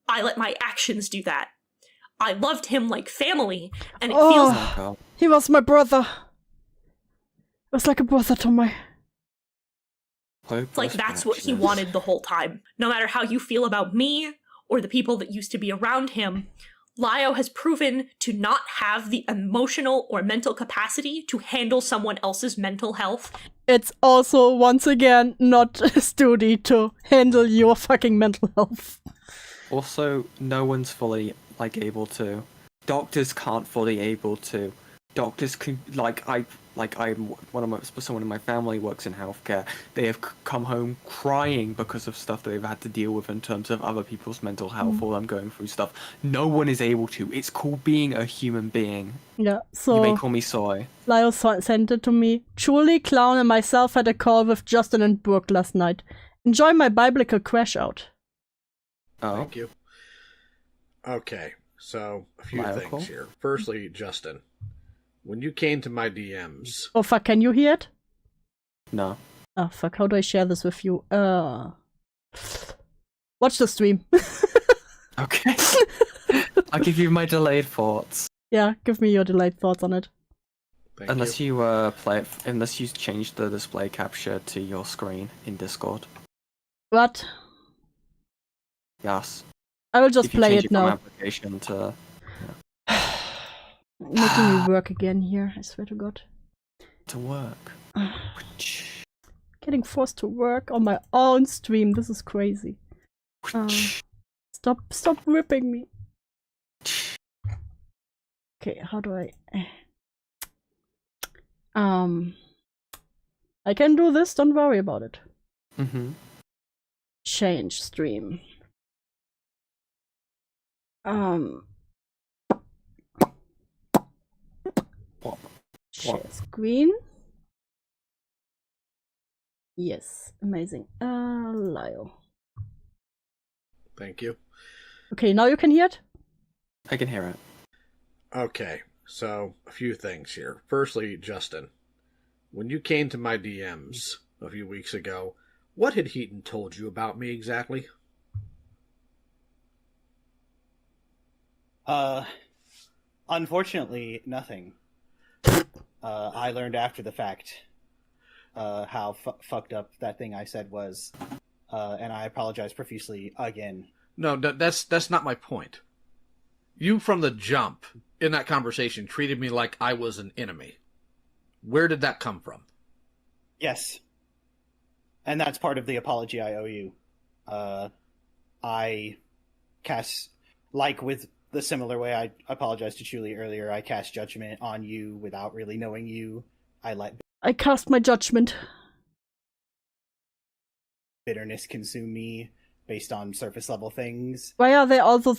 I let my actions do that. I loved him like family, and it Oh. feels Oh, God. He was my brother. It was like a brother to my... Hopeless like that's what he bachelor. wanted the whole time. No matter how you feel about me or the people that used to be around him, Lio has proven to not have the emotional or mental capacity to handle someone else's mental health. It's also, once again, not his duty to handle your fucking mental health. Also, no one's fully, able to. Doctors can't fully able to. Doctors can, someone in my family works in healthcare. They have come home crying because of stuff that they've had to deal with in terms of other people's mental health or them going through stuff. No one is able to. It's called being a human being. Yeah, You may so call me soy. Lio sent it to me. Julie, Clown, and myself had a call with Justin and Brooke last night. Enjoy my biblical crash out. Oh. Thank you. Okay, so a few Lyle things call? here. Firstly, Justin, when you came to my DMs, Oh fuck, can you hear it? No. Oh fuck, how do I share this with you? Watch the stream. Okay. I'll give you my delayed thoughts. Yeah, give me your delayed thoughts on it. thank Unless you. you unless you change the display capture to your screen in Discord. What? Yes. I will just If you play change it from now. application to Making me work again here, I swear to God. work. Getting forced to work on my own stream. This is crazy. Stop ripping me. Okay, how do I... I can do this, don't worry about it. Change stream. Share screen. Yes, amazing. Lyle. Thank you. Okay, now you can hear it? I can hear it. Okay, so a few things here. Firstly, Justin, when you came to my DMs a few weeks ago, what had Heaton told you about me exactly? Unfortunately, nothing. I learned after the fact how fucked up that thing I said was, and I apologize profusely again. No, that's not my point. You, from the jump, in that conversation, treated me like I was an enemy. Where did that come from? Yes. And that's part of the apology I owe you. I cast, like with the similar way I apologized to Chuli earlier, I cast judgment on you without really knowing you. I cast my judgment. Bitterness consume me based on surface level things. Why are they also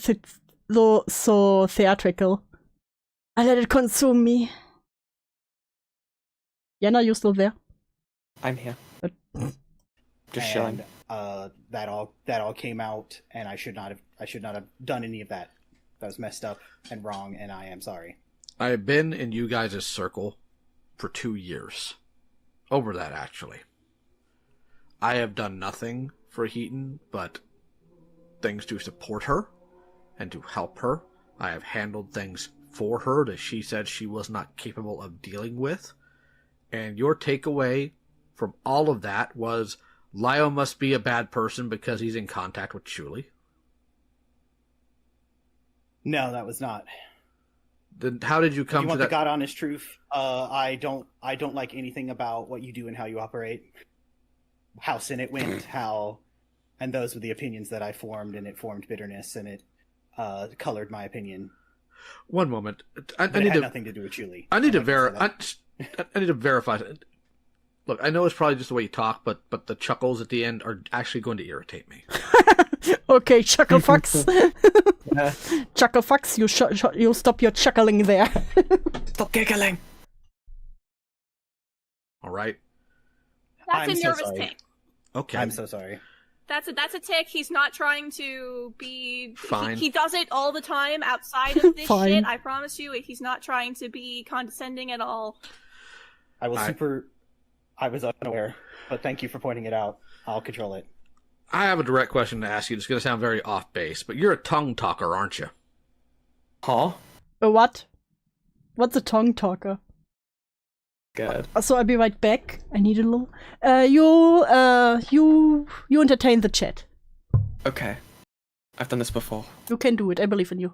so theatrical? I let it consume me. Yenna, you still there? I'm here. Just And chilling. that all came out, and I should not have done any of that. That was messed up and wrong, and I am sorry. I have been in you guys' circle for 2 years. Over that, actually. I have done nothing for Heaton but things to support her and to help her. I have handled things for her that she said she was not capable of dealing with. And your takeaway from all of that was Lyle must be a bad person because he's in contact with Chuli. No, that was not. Then how did you If come you to want that? the God honest truth, I don't like anything about what you do and how you operate. How Senate went, and those were the opinions that I formed, and it formed bitterness, and it colored my opinion. One moment. I But it need had to. nothing to do with Chuli. I need to verify. verify. I need to verify. Look, I know it's probably just the way you talk, but the chuckles at the end are actually going to irritate me. Okay, chucklefucks. Chucklefucks, you stop your chuckling there. Stop giggling! All right. That's I'm a so nervous sorry. tick. Okay. I'm so sorry. That's a tick. He's not trying to be. Fine. He does it all the time outside of this Fine. shit. I promise you, he's not trying to be condescending at all. I was unaware, but thank you for pointing it out. I'll control it. I have a direct question to ask you. It's going to sound very off base, but you're a tongue talker, aren't you? Huh? A what? What's a tongue talker? Good. So I'll be right back. I need a little. You entertain the chat. Okay. I've done this before. You can do it. I believe in you.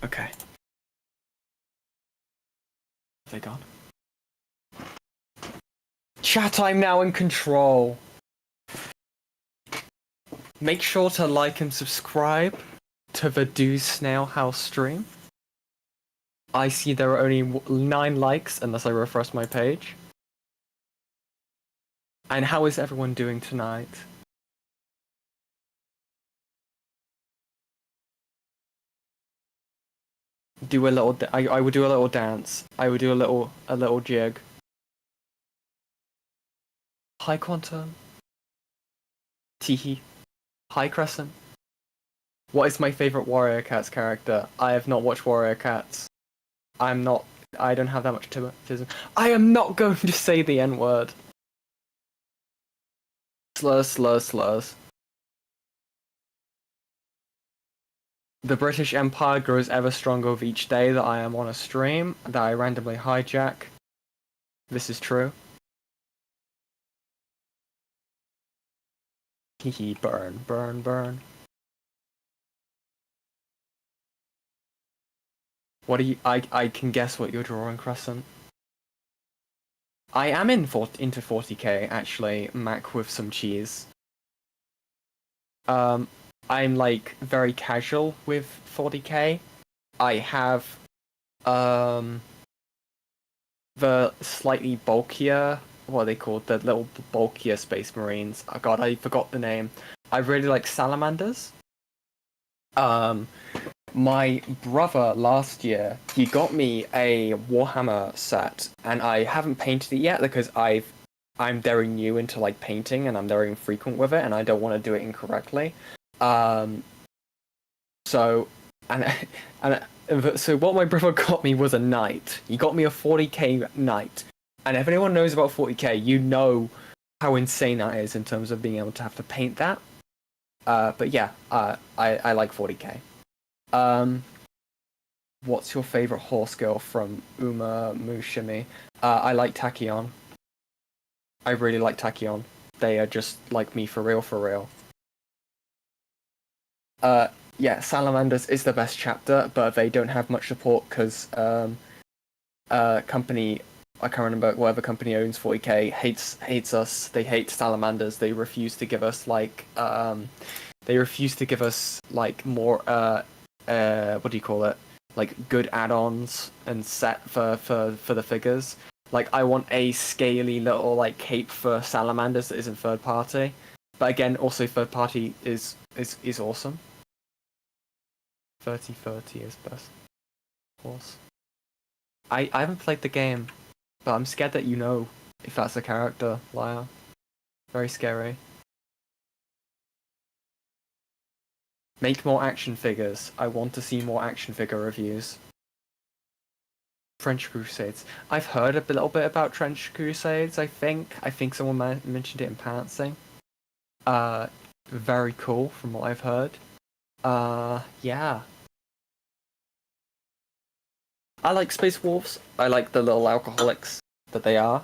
Okay. Are they gone? Chat, I'm now in control. Make sure to like and subscribe to the DewsSnailHouse stream. I see there are only 9 likes unless I refresh my page. And how is everyone doing tonight? Do a little. I would do a little dance. I would do a little jig. Hi Quantum. Teehee. Hi Crescent. What is my favorite Warrior Cats character? I have not watched Warrior Cats. I don't have that much autism. I am not going to say the N-word. Slurs, slurs, slurs. The British Empire grows ever stronger with each day that I am on a stream, that I randomly hijack. This is true. Hehe, burn, burn, burn. What are you- I can guess what you're drawing, Crescent. I am into 40k actually, Mac with some cheese. I'm like very casual with 40k. I have the slightly bulkier, what are they called? The little bulkier Space Marines. Oh god, I forgot the name. I really like salamanders. My brother last year, he got me a Warhammer set, and I haven't painted it yet because I'm very new into like painting, and I'm very infrequent with it, and I don't want to do it incorrectly. So what my brother got me was a knight. He got me a 40k knight, and if anyone knows about 40k, you know how insane that is in terms of being able to have to paint that. But yeah, I like 40k. What's your favorite horse girl from Uma Mushimi? I like Tachyon. I really like Tachyon. They are just like me for real, for real. Yeah, Salamanders is the best chapter, but they don't have much support because company, I can't remember, whatever company owns 40k hates us. They hate Salamanders. They refuse to give us more what do you call it? Like good add-ons and set for the figures. Like I want a scaly little like cape for Salamanders that isn't third party. But again, also third party is awesome. 3030 is best. Of course. I haven't played the game, but I'm scared that you know if that's a character, Liar. Very scary. Make more action figures. I want to see more action figure reviews. French Crusades. I've heard a little bit about French Crusades, I think. I think someone mentioned it in Pantsing. Very cool from what I've heard. Yeah. I like Space Wolves. I like the little alcoholics that they are.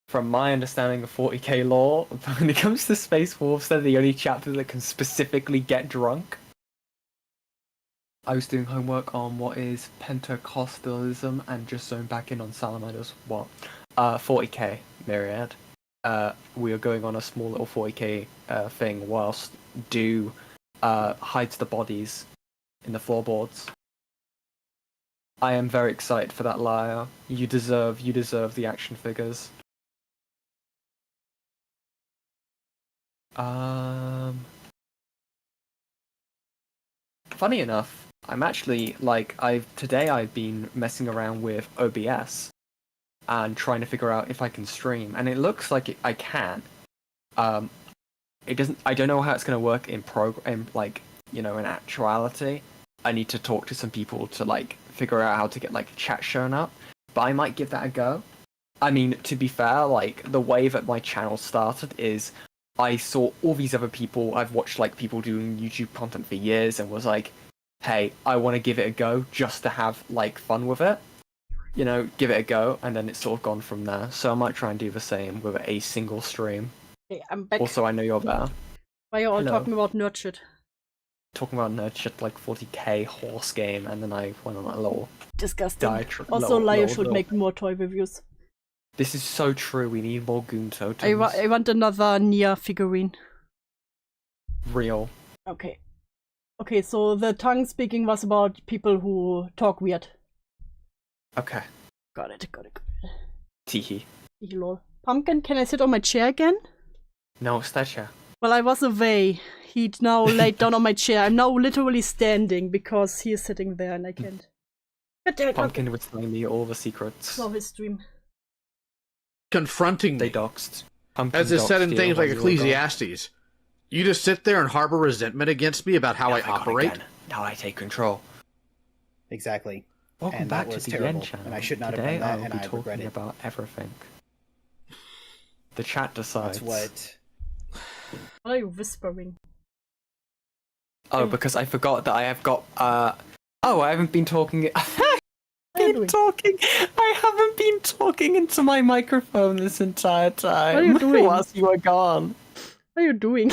From my understanding of 40k lore, when it comes to Space Wolves, they're the only chapter that can specifically get drunk. I was doing homework on what is Pentecostalism and just zoned back in on Salamanders. What? 40k, Myriad. We are going on a small little 40k thing whilst Dew hides the bodies in the floorboards. I am very excited for that, Liar. You deserve the action figures. Funny enough, I'm actually today I've been messing around with OBS and trying to figure out if I can stream, and it looks like I can. It doesn't. I don't know how it's going to work in actuality. I need to talk to some people to figure out how to get chat shown up, but I might give that a go. I mean, to be fair, the way that my channel started is I saw all these other people. I've watched people doing YouTube content for years, and was like, "Hey, I want to give it a go, just to have fun with it." Give it a go, and then it's sort of gone from there. So I might try and do the same with a single stream. Okay, I'm back. Also, I know you're there. Why are you all Hello. talking about nerd shit? Talking about nerd shit 40k horse game, and then I went on a little Disgusting. diatribe. Also, Laya should make more toy reviews. This is so true. We need more Goon Totems. I want another Nia figurine. Real. Okay. Okay, so the tongue speaking was about people who talk weird. Okay. Got it. Teehee. Lol. Pumpkin, can I sit on my chair again? No, it's that chair. Well, I was away. He'd now laid down on my chair. I'm now literally standing because he is sitting there and I can't. Pumpkin was telling me all the secrets. Saw his stream. Confronting They me. doxed. Pumpkin As is said in doxed things you like while you were gone. Ecclesiastes. You just sit there and harbor resentment against me about how I Never gone operate? again. Now I take control. Exactly. Welcome And back that to was the terrible, End channel. and I should not have Today done that, I will and be I regret talking it. about everything. The chat decides. That's what. Why are you whispering? Oh, because I forgot that I have got. Oh, I haven't been talking. doing? I haven't been talking into my microphone this entire time. What are you doing? Whilst you were gone. What are you doing?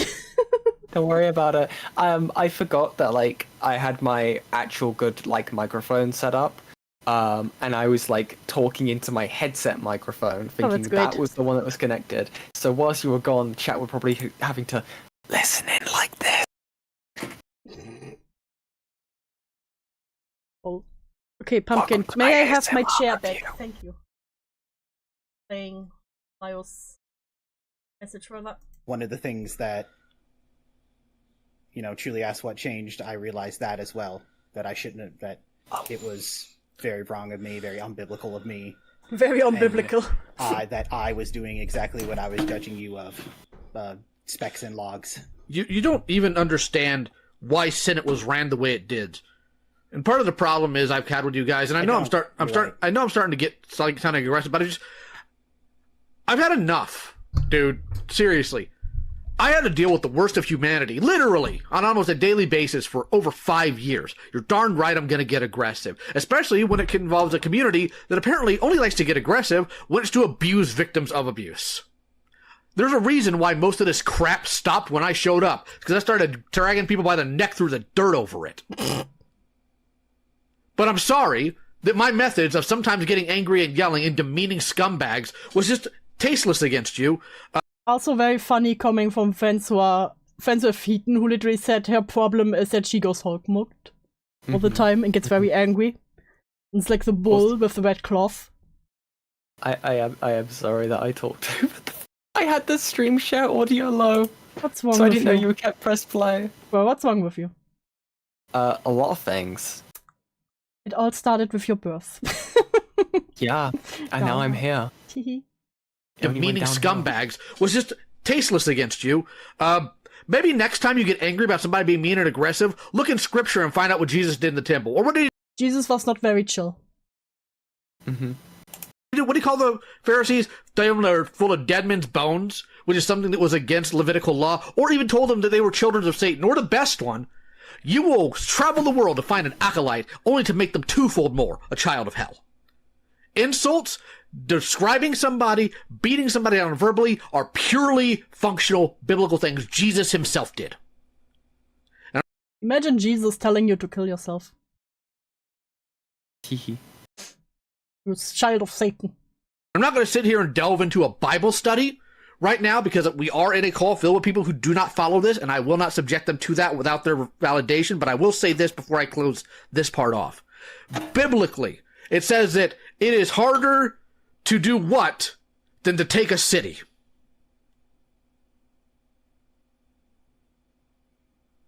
Don't worry about it. I forgot that I had my actual good microphone set up, and I was like talking into my headset microphone, thinking that's great. that was the one that was connected. So whilst you were gone, chat were probably having to listen in like this. Oh. Okay, Pumpkin, Welcome to may my I have my ASMR chair back? review. Thank you. Saying Lio's message further. One of the things that, truly asked what changed, I realized that as well. That I shouldn't have, that it was very wrong of me, very unbiblical of me. Very unbiblical. That I was doing exactly what I was judging you of. Specs and logs. You don't even understand why Senate was ran the way it did. And part of the problem is I've had with you guys, and I know I'm starting to get like kind of aggressive, but I've had enough, dude. Seriously. I had to deal with the worst of humanity, literally, on almost a daily basis for over 5 years. You're darn right I'm going to get aggressive, especially when it involves a community that apparently only likes to get aggressive when it's to abuse victims of abuse. There's a reason why most of this crap stopped when I showed up, because I started dragging people by the neck through the dirt over it. But I'm sorry that my methods of sometimes getting angry and yelling and demeaning scumbags was just tasteless against you. Also very funny coming from friends of Hiten, who literally said her problem is that she goes Hulk mode all the time and gets very angry. It's like the bull with the red cloth. I am sorry that I talked to. I had the stream share audio low, What's wrong so I with didn't know you? you kept press play. Well, what's wrong with you? A lot of things. It all started with your birth. Yeah, and now I'm here. Demeaning scumbags was just tasteless against you. Maybe next time you get angry about somebody being mean and aggressive, look in scripture and find out what Jesus did in the temple. Or what did Jesus was not very chill. what do you call the Pharisees? They're full of dead men's bones, which is something that was against Levitical law, or even told them that they were children of Satan. Or the best one, you will travel the world to find an acolyte, only to make them twofold more a child of hell. Insults, describing somebody, beating somebody down verbally are purely functional biblical things Jesus himself did. Imagine Jesus telling you to kill yourself. Hehe. You're a child of Satan. I'm not going to sit here and delve into a Bible study right now because we are in a call filled with people who do not follow this, and I will not subject them to that without their validation, but I will say this before I close this part off. Biblically, it says that it is harder to do what than to take a city.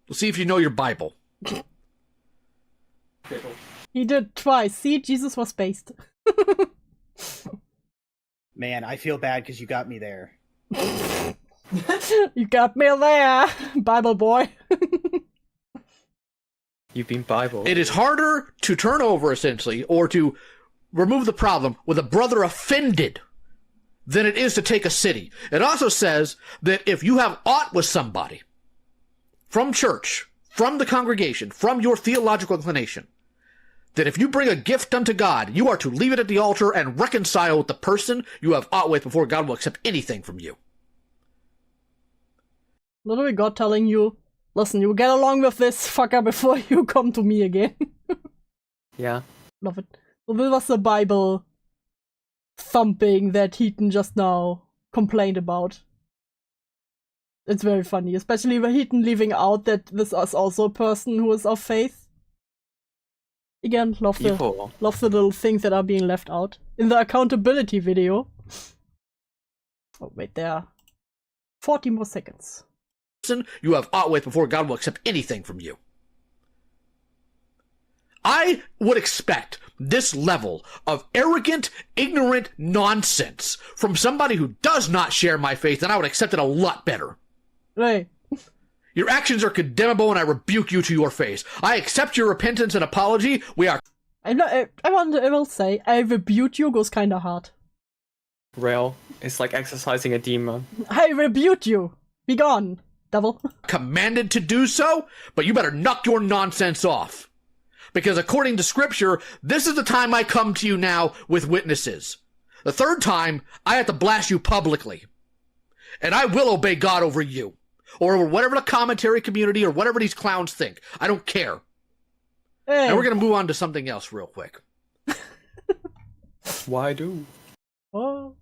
We'll see if you know your Bible. He did twice. See, Jesus was based. Man, I feel bad because you got me there. You got me there, Bible boy. You've been Bible. It is harder to turn over, essentially, or to remove the problem with a brother offended than it is to take a city. It also says that if you have aught with somebody from church, from the congregation, from your theological inclination, that if you bring a gift unto God, you are to leave it at the altar and reconcile with the person you have aught with before God will accept anything from you. Literally God telling you, listen, you get along with this fucker before you come to me again. Yeah. Love it. So this was the Bible thumping that Hiten just now complained about. It's very funny, especially when Hiten leaving out that this is also a person who is of faith. Again, love the little things that are being left out. In the accountability video. Oh wait, there are 40 more seconds. You have aught with before God will accept anything from you. I would expect this level of arrogant, ignorant nonsense from somebody who does not share my faith, and I would accept it a lot better. Right. Your actions are condemnable, and I rebuke you to your face. I accept your repentance and apology. We are... I will say, I rebuke you goes kinda hard. Real. It's like exercising a demon. I rebuke you! Be gone, devil. commanded to do so, but you better knock your nonsense off. Because according to scripture, this is the time I come to you now with witnesses. The third time, I have to blast you publicly. And I will obey God over you. Or over whatever the commentary community or whatever these clowns think. I don't care. Hey. And we're going to move on to something else real quick. Why do? Oh.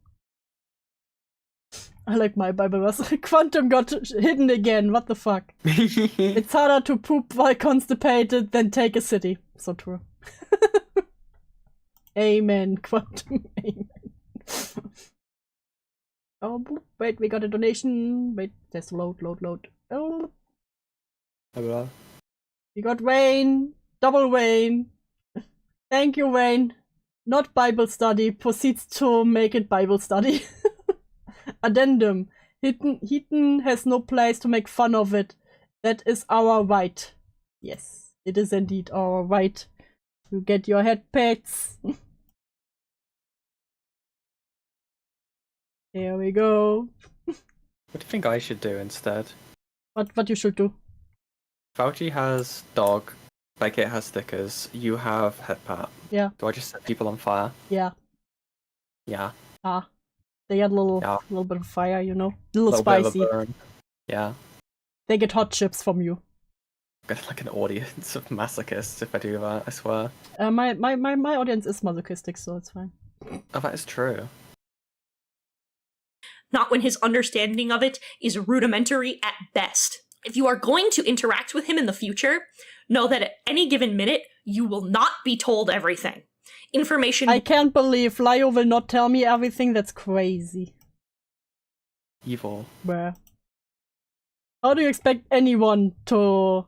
I like my Bible verse. Quantum got hidden again. What the fuck? It's harder to poop while constipated than take a city. So true. Amen. Quantum. Amen. Oh, wait, we got a donation. Wait, there's load. Oh. Hello. We got Wayne. Double Wayne. Thank you, Wayne. Not Bible study. Proceeds to make it Bible study. Addendum. Hiten has no place to make fun of it. That is our right. Yes, it is indeed our right. You get your head pets. There we go. What do you think I should do instead? What you should do? Fauci has dog, Beckett has stickers, you have headpat. Yeah. Do I just set people on fire? Yeah. Yeah. Ah. They get a little bit of fire, you know? A little spicy. Bit of a burn. Yeah. They get hot chips from you. I'm gonna like an audience of masochists if I do that, I swear. My audience is masochistic, so it's fine. Oh, that is true. Not when his understanding of it is rudimentary at best. If you are going to interact with him in the future, know that at any given minute, you will not be told everything. Information— I can't believe Lio will not tell me everything. That's crazy. Evil. Bruh. How do you expect anyone to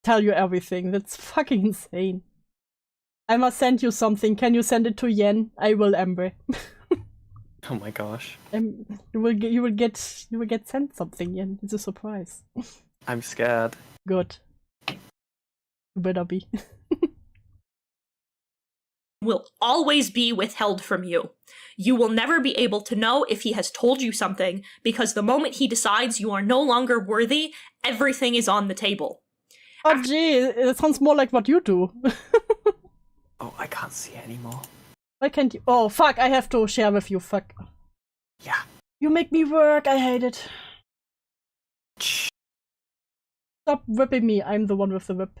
tell you everything? That's fucking insane. I must send you something. Can you send it to Yen? I will, Embre. Oh my gosh. You will get sent something, Yen. It's a surprise. I'm scared. Good. You better be. will always be withheld from you. You will never be able to know if he has told you something, because the moment he decides you are no longer worthy, everything is on the table. Oh gee, it sounds more like what you do. Oh, I can't see anymore. Why can't you? Oh fuck, I have to share with you, fuck. Yeah. You make me work, I hate it. Stop whipping me, I'm the one with the whip.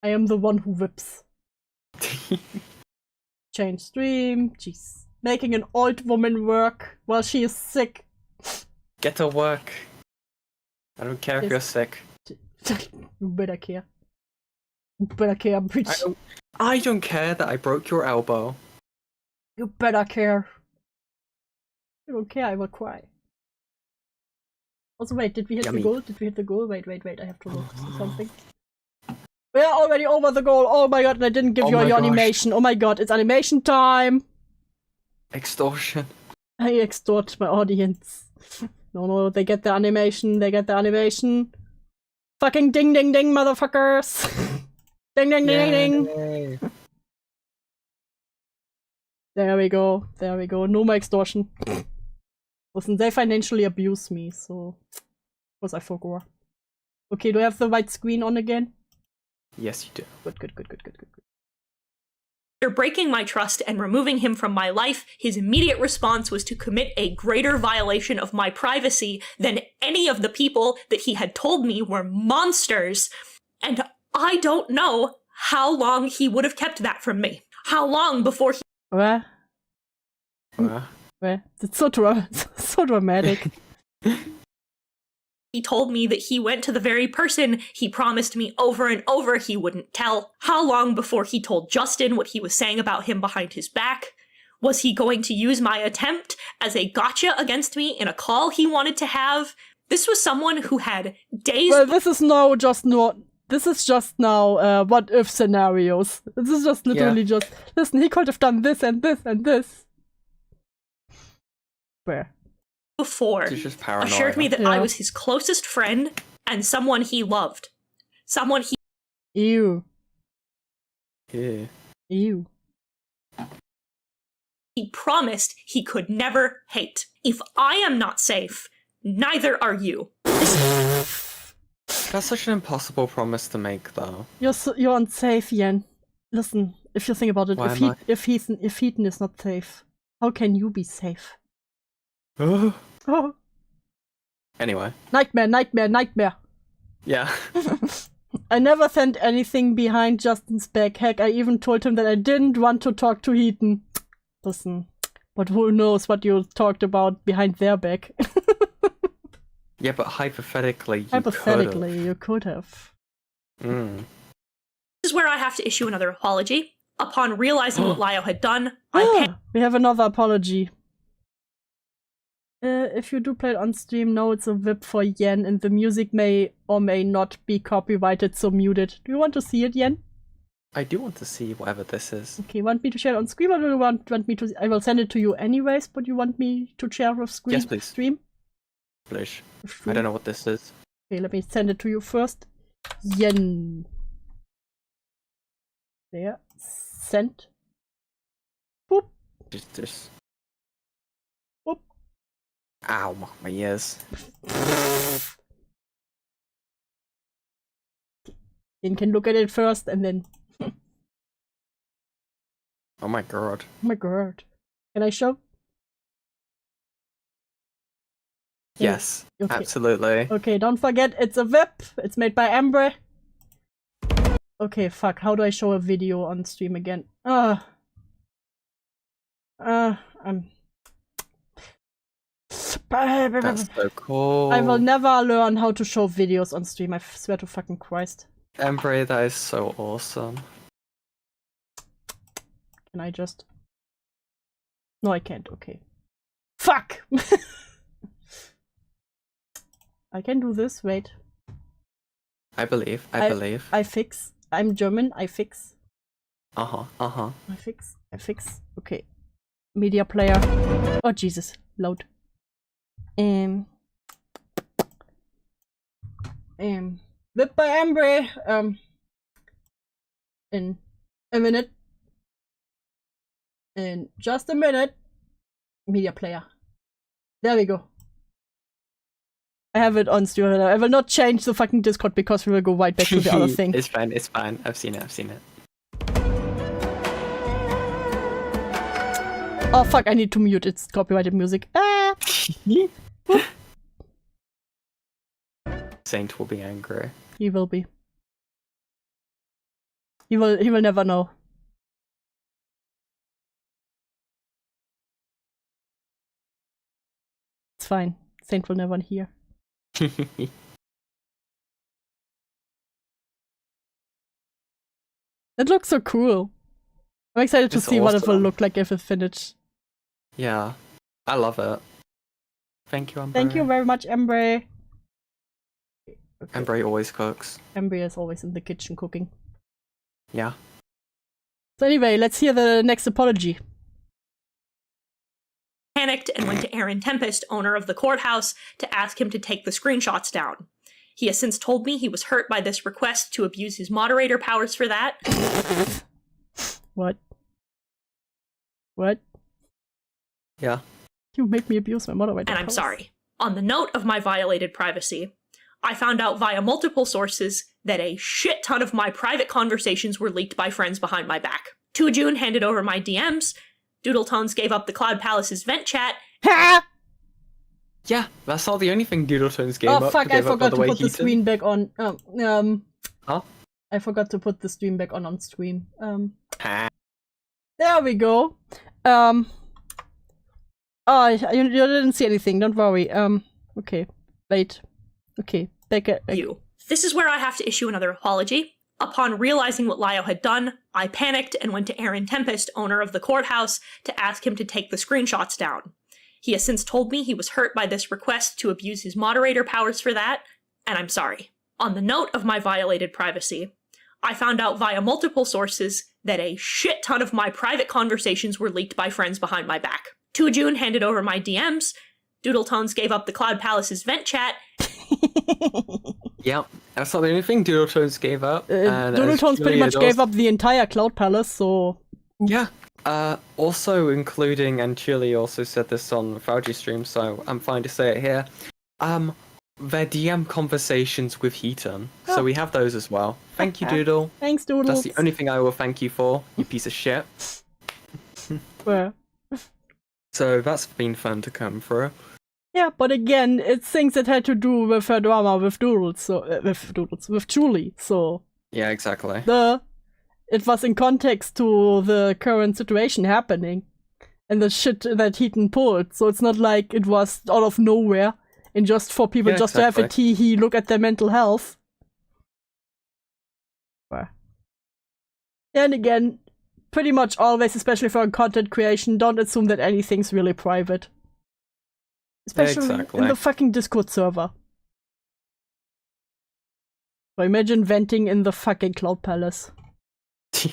I am the one who whips. Change stream, jeez. Making an old woman work while she is sick. Get to work. I don't care if you're sick. You better care. You better care, bitch. I don't care that I broke your elbow. You better care. I don't care, I will cry. Also, wait, did we hit Yummy. the goal? Did we hit the goal? Wait, I have to look something. We are already over the goal. Oh my god, and I didn't give you your animation. Oh my god, it's animation time. Extortion. I extort my audience. No, they get the animation. They get the animation. Fucking ding ding ding, motherfuckers. Ding ding ding ding ding. There we go. There we go. No more extortion. Listen, they financially abuse me, so... Of course I forgot. Okay, do I have the white screen on again? Yes, you do. Good. After breaking my trust and removing him from my life, his immediate response was to commit a greater violation of my privacy than any of the people that he had told me were monsters. And I don't know how long he would have kept that from me. How long before he— What? It's so dramatic. He told me that he went to the very person he promised me over and over he wouldn't tell. How long before he told Justin what he was saying about him behind his back? Was he going to use my attempt as a gotcha against me in a call he wanted to have? This was someone who had days— Well, this is just now what if scenarios. This is just literally just, listen, he could have done this and this and this. Where? Before assured me that I was his closest friend and someone he loved. Someone he— Ew. Yeah. Ew. He promised he could never hate. If I am not safe, neither are you. That's such an impossible promise to make, though. You're unsafe, Yen. Listen, if you think about it, if Hiten is not safe, how can you be safe? Oh. Oh. Anyway. Nightmare. Yeah. I never sent anything behind Justin's back. Heck, I even told him that I didn't want to talk to Hiten. Listen, but who knows what you talked about behind their back. Yeah, but hypothetically, You could have. Mm. This is where I have to issue another apology. Upon realizing what Lio had done, I We have another apology. If you do play it on stream, know it's a VIP for Yen, and the music may or may not be copyrighted, so mute it. Do you want to see it, Yen? I do want to see whatever this is. Okay, want me to share it on stream, or do you want me to... I will send it to you anyways, but you want me to share with screen? Yes, please. Stream? Please. I don't know what this is. Okay, let me send it to you first. Yen. There. Send. Boop. Just... Boop. Ow, my ears. You can look at it first and then... Oh my god. Oh my god. Can I show? Yes, Okay. absolutely. Okay, don't forget, it's a VIP. It's made by Ambre. Okay, fuck. How do I show a video on stream again? I'm... That's so cool. I will never learn how to show videos on stream, I swear to fucking Christ. Embrace, that is so awesome. Can I just... No, I can't. Okay. Fuck! I can do this. Wait. I believe. I fix. I'm German. I fix. Uh-huh. I fix. Okay. Media player. Oh, Jesus. Load. VIP by Ambre. In a minute. In just a minute. Media player. There we go. I have it on stream. I will not change the fucking Discord because we will go right back to the other thing. It's fine. I've seen it. Oh fuck, I need to mute its copyrighted music. Ah! Saint will be angry. He will be. He will never know. It's fine. Saint will never hear. It looks so cool. I'm excited to see what it will look like if it's finished. Yeah, I love it. Thank you, Embre. Thank you very much, Embre. Okay. Embre always cooks. Embre is always in the kitchen cooking. Yeah. So anyway, let's hear the next apology. panicked and went to Aaron Tempest, owner of the courthouse, to ask him to take the screenshots down. He has since told me he was hurt by this request to abuse his moderator powers for that. What? What? Yeah. You make me abuse my moderator And I'm powers. sorry. On the note of my violated privacy, I found out via multiple sources that a shit ton of my private conversations were leaked by friends behind my back. June handed over my DMs, Doodletones gave up the Cloud Palace's vent chat. Ha! Yeah, that's not the only thing Doodletones gave Oh up. fuck, I forgot to put the Hiten. screen back on. Huh? I forgot to put the stream back on stream. Ha. There we go. Oh, you didn't see anything, don't worry. Okay. Wait. Okay, back at... You. This is where I have to issue another apology. Upon realizing what Lio had done, I panicked and went to Aaron Tempest, owner of the courthouse, to ask him to take the screenshots down. He has since told me he was hurt by this request to abuse his moderator powers for that, and I'm sorry. On the note of my violated privacy, I found out via multiple sources that a shit ton of my private conversations were leaked by friends behind my back. June handed over my DMs, Doodletones gave up the Cloud Palace's vent chat. Yep, that's not the only thing Doodletones gave up. Doodletones pretty much gave up the entire Cloud Palace, so... Yeah. Also including, and Chili also said this on Fauji stream, so I'm fine to say it here. Their DM conversations with Hiten. So we have those as well. Thank you, Doodle. Thanks, Doodles. That's the only thing I will thank you for, you piece of shit. Where? So that's been fun to come through. Yeah, but again, it's things that had to do with her drama with Doodles, so with Julie. So Yeah, exactly. it was in context to the current situation happening and the shit that Hiten pulled. So it's not like it was out of nowhere and just for people Yeah, just to have a tee-hee look at their mental health. And again, pretty much always, especially for content creation, don't assume that anything's really private. Especially in the fucking Discord server. So imagine venting in the fucking Cloud Palace. The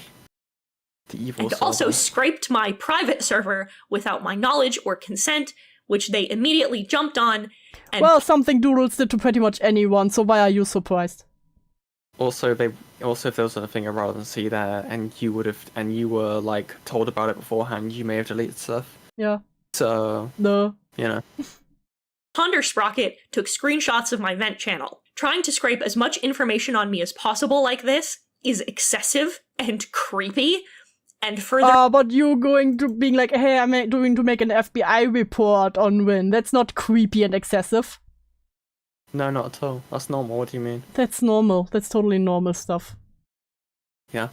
evil And also scraped my private server without my knowledge or consent, which they immediately jumped on. And Well, something Doodles did to pretty much anyone, so why are you surprised? Also, if there was a thing I'd rather than see there, and you were like told about it beforehand, you may have deleted stuff. Yeah. So No. you know. Ponder Sprocket took screenshots of my vent channel. Trying to scrape as much information on me as possible like this is excessive and creepy. And further, But you going to being like, hey, I'm going to make an FBI report on Win. That's not creepy and excessive. No, not at all. That's normal. What do you mean? That's normal. That's totally normal stuff. Yeah.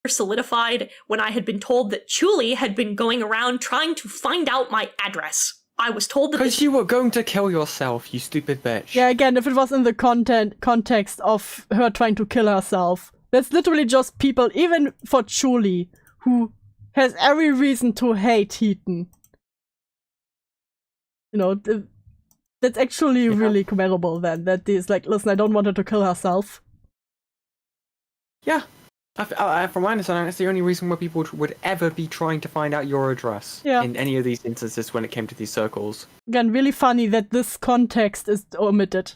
solidified when I had been told that Julie had been going around trying to find out my address. I was told that Because you were going to kill yourself, you stupid bitch. Yeah, again, if it was in the context of her trying to kill herself, that's literally just people, even for Julie, who has every reason to hate Hiten. You know, that's actually really commendable then, that he's like, listen, I don't want her to kill herself. Yeah. From my understanding, that's the only reason where people would ever be trying to find out your address in any of these instances when it came to these circles. Again, really funny that this context is omitted.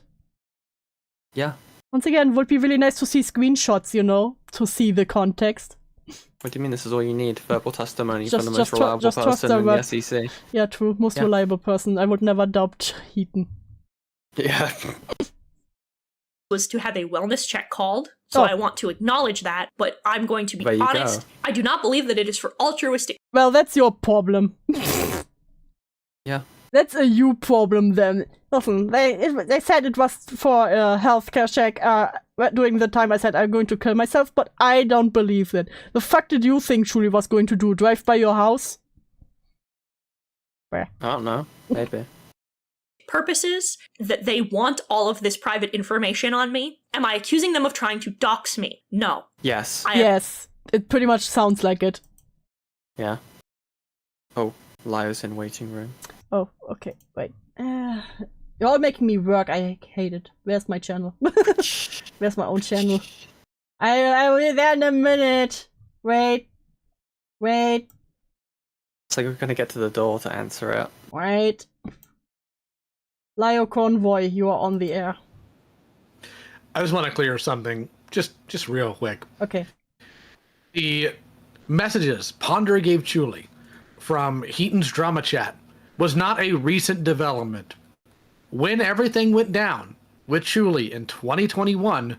Yeah. Once again, would be really nice to see screenshots, you know, to see the context. What do you mean this is all you need? Verbal testimony Just- from the just most tru- reliable just trust person their in the word. SEC. Yeah, true. Most reliable person. I would never doubt Hiten. Yeah. was to have a wellness check called, so I want to acknowledge that, but I'm going to be There you honest, go. I do not believe that it is for altruistic. Well, that's your problem. Yeah. That's a you problem then. Listen, they said it was for a healthcare check during the time I said I'm going to kill myself, but I don't believe that. The fuck did you think Julie was going to do? Drive by your house? I don't know. Maybe. Purposes that they want all of this private information on me? Am I accusing them of trying to dox me? No. Yes. Yes, it pretty much sounds like it. Yeah. Oh, liars in waiting room. Oh, okay, wait. You're all making me work. I hate it. Where's my channel? Where's my own channel? I'll be there in a minute. Wait. It's like we're gonna get to the door to answer it. Wait. Lio Convoy, you are on the air. I just want to clear something, just real quick. Okay. The messages Ponder gave Julie from Heaton's drama chat was not a recent development. When everything went down with Julie in 2021,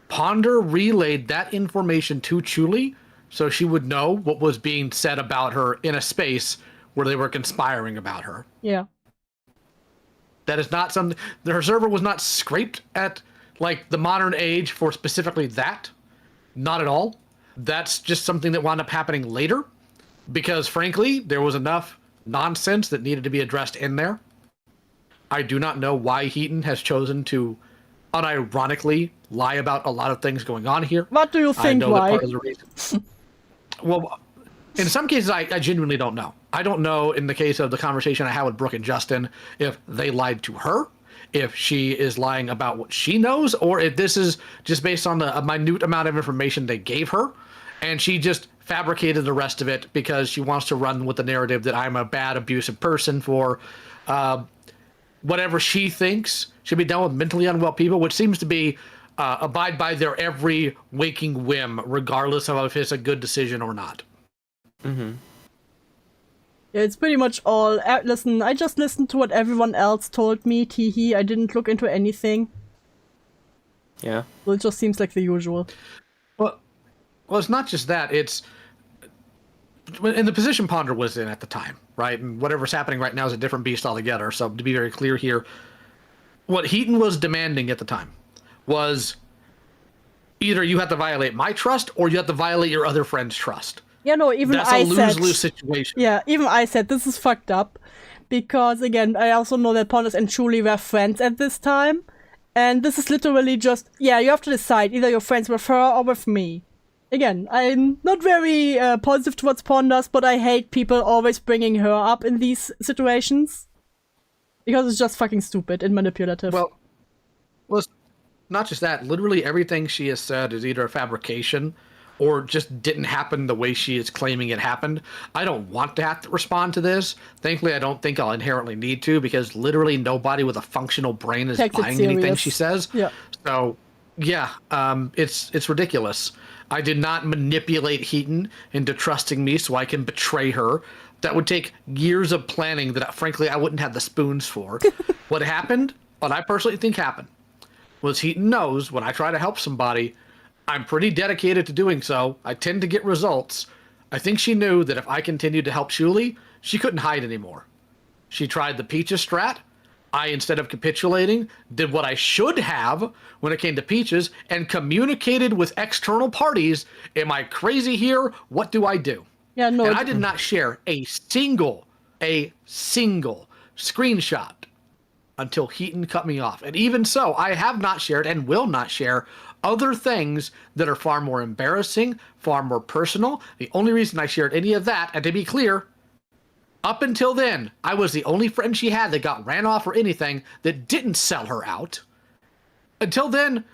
Ponder relayed that information to Julie so she would know what was being said about her in a space where they were conspiring about her. Yeah. That is not something. Her server was not scraped at like the modern age for specifically that. Not at all. That's just something that wound up happening later, because frankly, there was enough nonsense that needed to be addressed in there. I do not know why Hiten has chosen to unironically lie about a lot of things going on here. What do you think? Why? Part of the reason. Well, in some cases, I genuinely don't know. I don't know in the case of the conversation I had with Brooke and Justin if they lied to her, if she is lying about what she knows, or if this is just based on a minute amount of information they gave her, and she just fabricated the rest of it because she wants to run with the narrative that I'm a bad, abusive person for whatever she thinks should be done with mentally unwell people, which seems to be abide by their every waking whim, regardless of if it's a good decision or not. Mm-hmm. Yeah, it's pretty much all. Listen, I just listened to what everyone else told me. Teehee, I didn't look into anything. Yeah. Well, it just seems like the usual. Well, it's not just that. It's in the position Ponder was in at the time, right? And whatever's happening right now is a different beast altogether. So to be very clear here, what Hiten was demanding at the time was either you have to violate my trust or you have to violate your other friend's trust. Yeah, no, even That's I a said... lose-lose situation. Yeah, even I said this is fucked up. Because, again, I also know that Ponders and Julie were friends at this time. And this is literally just... Yeah, you have to decide. Either you're friends with her or with me. Again, I'm not very positive towards Ponders, but I hate people always bringing her up in these situations. Because it's just fucking stupid and manipulative. Well, not just that. Literally everything she has said is either a fabrication or just didn't happen the way she is claiming it happened. I don't want to have to respond to this. Thankfully, I don't think I'll inherently need to, because literally nobody with a functional brain is buying anything she says. Yeah. So, yeah, it's ridiculous. I did not manipulate Hiten into trusting me so I can betray her. That would take years of planning that, frankly, I wouldn't have the spoons for. What happened, what I personally think happened, was Hiten knows when I try to help somebody, I'm pretty dedicated to doing so. I tend to get results. I think she knew that if I continued to help Julie, she couldn't hide anymore. She tried the Peaches strat. I, instead of capitulating, did what I should have when it came to Peaches and communicated with external parties. Am I crazy here? What do I do? Yeah, no. And I did not share a single screenshot until Hiten cut me off. And even so, I have not shared and will not share other things that are far more embarrassing, far more personal. The only reason I shared any of that, and to be clear, up until then, I was the only friend she had that got ran off or anything that didn't sell her out. Until then,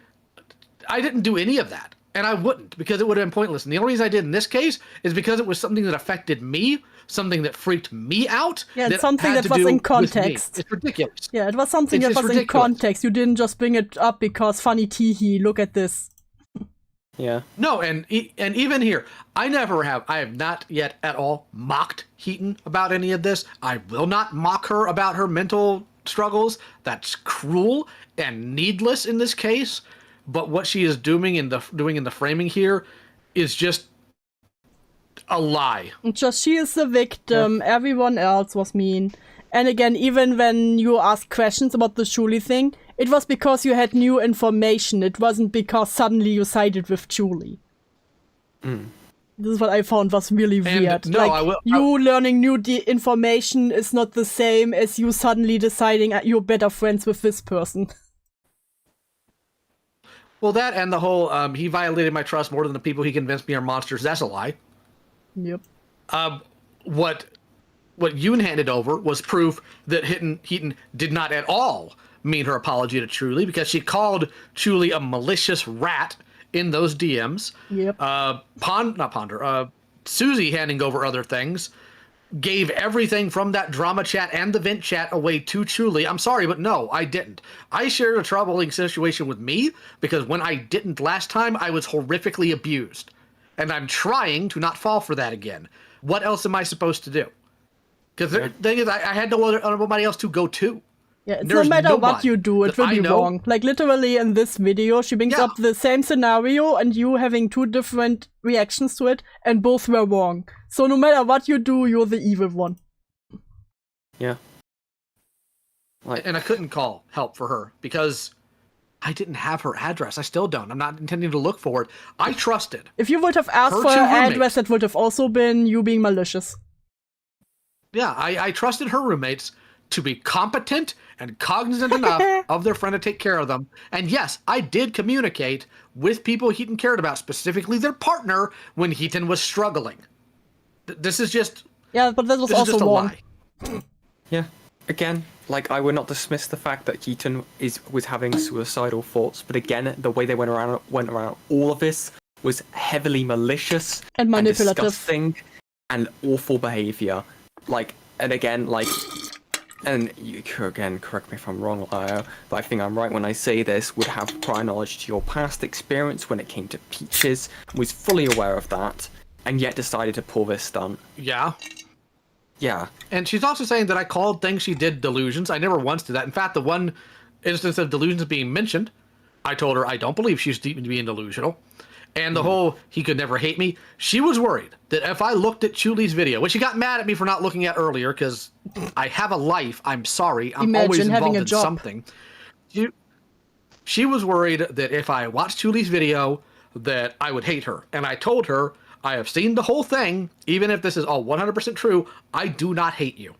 I didn't do any of that. And I wouldn't, because it would have been pointless. And the only reason I did in this case is because it was something that affected me, something that freaked me out. Yeah, it's something that was in context. It's ridiculous. Yeah, it was something that was in context. You didn't just bring it up because funny teehee, look at this. Yeah. No, and even here, I have not yet at all mocked Hiten about any of this. I will not mock her about her mental struggles. That's cruel and needless in this case. But what she is doing in the framing here is just a lie. Just she is the victim. Yeah. Everyone else was mean. And again, even when you ask questions about the Julie thing, it was because you had new information. It wasn't because suddenly you sided with Julie. Mm. This is what I found was really weird. No, learning new information is not the same as you suddenly deciding you're better friends with this person. Well, that and the whole he violated my trust more than the people he convinced me are monsters. That's a lie. Yep. What Yoon handed over was proof that Hiten did not at all mean her apology to Julie, because she called Julie a malicious rat in those DMs. Yep. Susie handing over other things gave everything from that drama chat and the vent chat away to Julie. I'm sorry, but no, I didn't. I shared a troubling situation with me because when I didn't last time, I was horrifically abused. And I'm trying to not fall for that again. What else am I supposed to do? Because the thing is, I had nobody else to go to. Yeah, it's no matter what you do, it will be wrong. Like, literally in this video, she brings up the same scenario and you having two different reactions to it, and both were wrong. So no matter what you do, you're the evil one. Yeah. And I couldn't call help for her because I didn't have her address. I still don't. I'm not intending to look for it. I trusted. If you would have asked for her address, that would have also been you being malicious. Yeah, I trusted her roommates to be competent and cognizant enough of their friend to take care of them. And yes, I did communicate with people Hiten cared about, specifically their partner, when Hiten was struggling. This is just... Yeah, but that was also wrong. Lie. Yeah. Again, like, I would not dismiss the fact that Hiten was having suicidal thoughts, but again, the way they went around all of this was heavily malicious and manipulative and disgusting and awful behavior. Like, and again, like, and you again, correct me if I'm wrong, Lio, but I think I'm right when I say this, would have prior knowledge to your past experience when it came to Peaches, was fully aware of that, and yet decided to pull this stunt. Yeah. Yeah. And she's also saying that I called things she did delusions. I never once did that. In fact, the one instance of delusions being mentioned, I told her I don't believe she's being delusional. and the whole he could never hate me, she was worried that if I looked at Chuli's video, which she got mad at me for not looking at earlier because I have a life, I'm sorry, I'm always Imagine having involved a in job. something. She was worried that if I watched Chuli's video that I would hate her. And I told her, I have seen the whole thing, even if this is all 100% true, I do not hate you.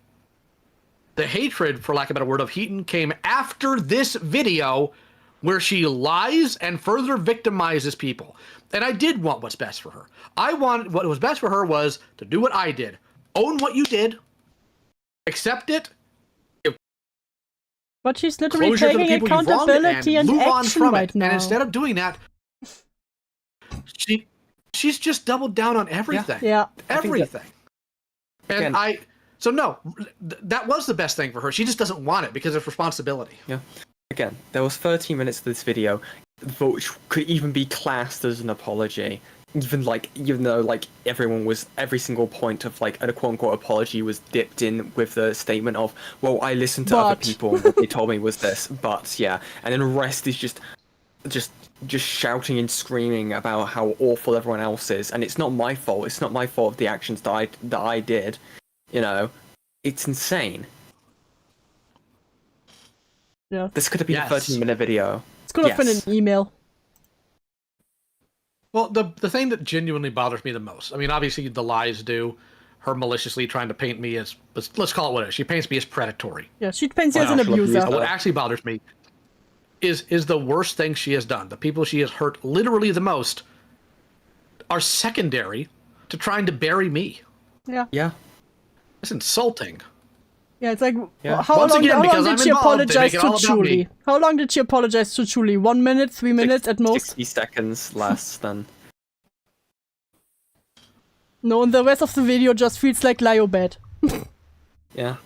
The hatred, for lack of a better word, of Hiten came after this video where she lies and further victimizes people. And I did want what's best for her. I wanted what was best for her was to do what I did. Own what you did, accept it, But she's literally closure to the taking people you've wronged accountability and move on action from right it. now. And instead of doing that, she's just doubled down on everything. Yeah. Everything. Again- And so no, that was the best thing for her. She just doesn't want it because of responsibility. Yeah. Again, there was 13 minutes of this video, which could even be classed as an apology. Even though like every single point of like a quote-unquote apology was dipped in with the statement of, well, I listened to other But. people and what they told me was this, but yeah. And then the rest is just shouting and screaming about how awful everyone else is, and it's not my fault. It's not my fault of the actions that I did. You know, it's insane. Yeah. This could have been Yes. a 13-minute video. It's could have been Yes. an email. Well, the thing that genuinely bothers me the most, I mean, obviously the lies do, her maliciously trying to paint me as, let's call it what it is. She paints me as predatory. Yeah, she paints you as an Well, abuser. What actually bothers me is the worst thing she has done. The people she has hurt literally the most are secondary to trying to bury me. Yeah. Yeah. It's insulting. Yeah, it's like, Yeah. how Once long, again, how long because did I'm she involved, they apologize make it to all about me. Julie? How long did she apologize to Julie? 1 minute, 3 minutes at most? 60 seconds less than. No, and the rest of the video just feels like Liobad. Yeah.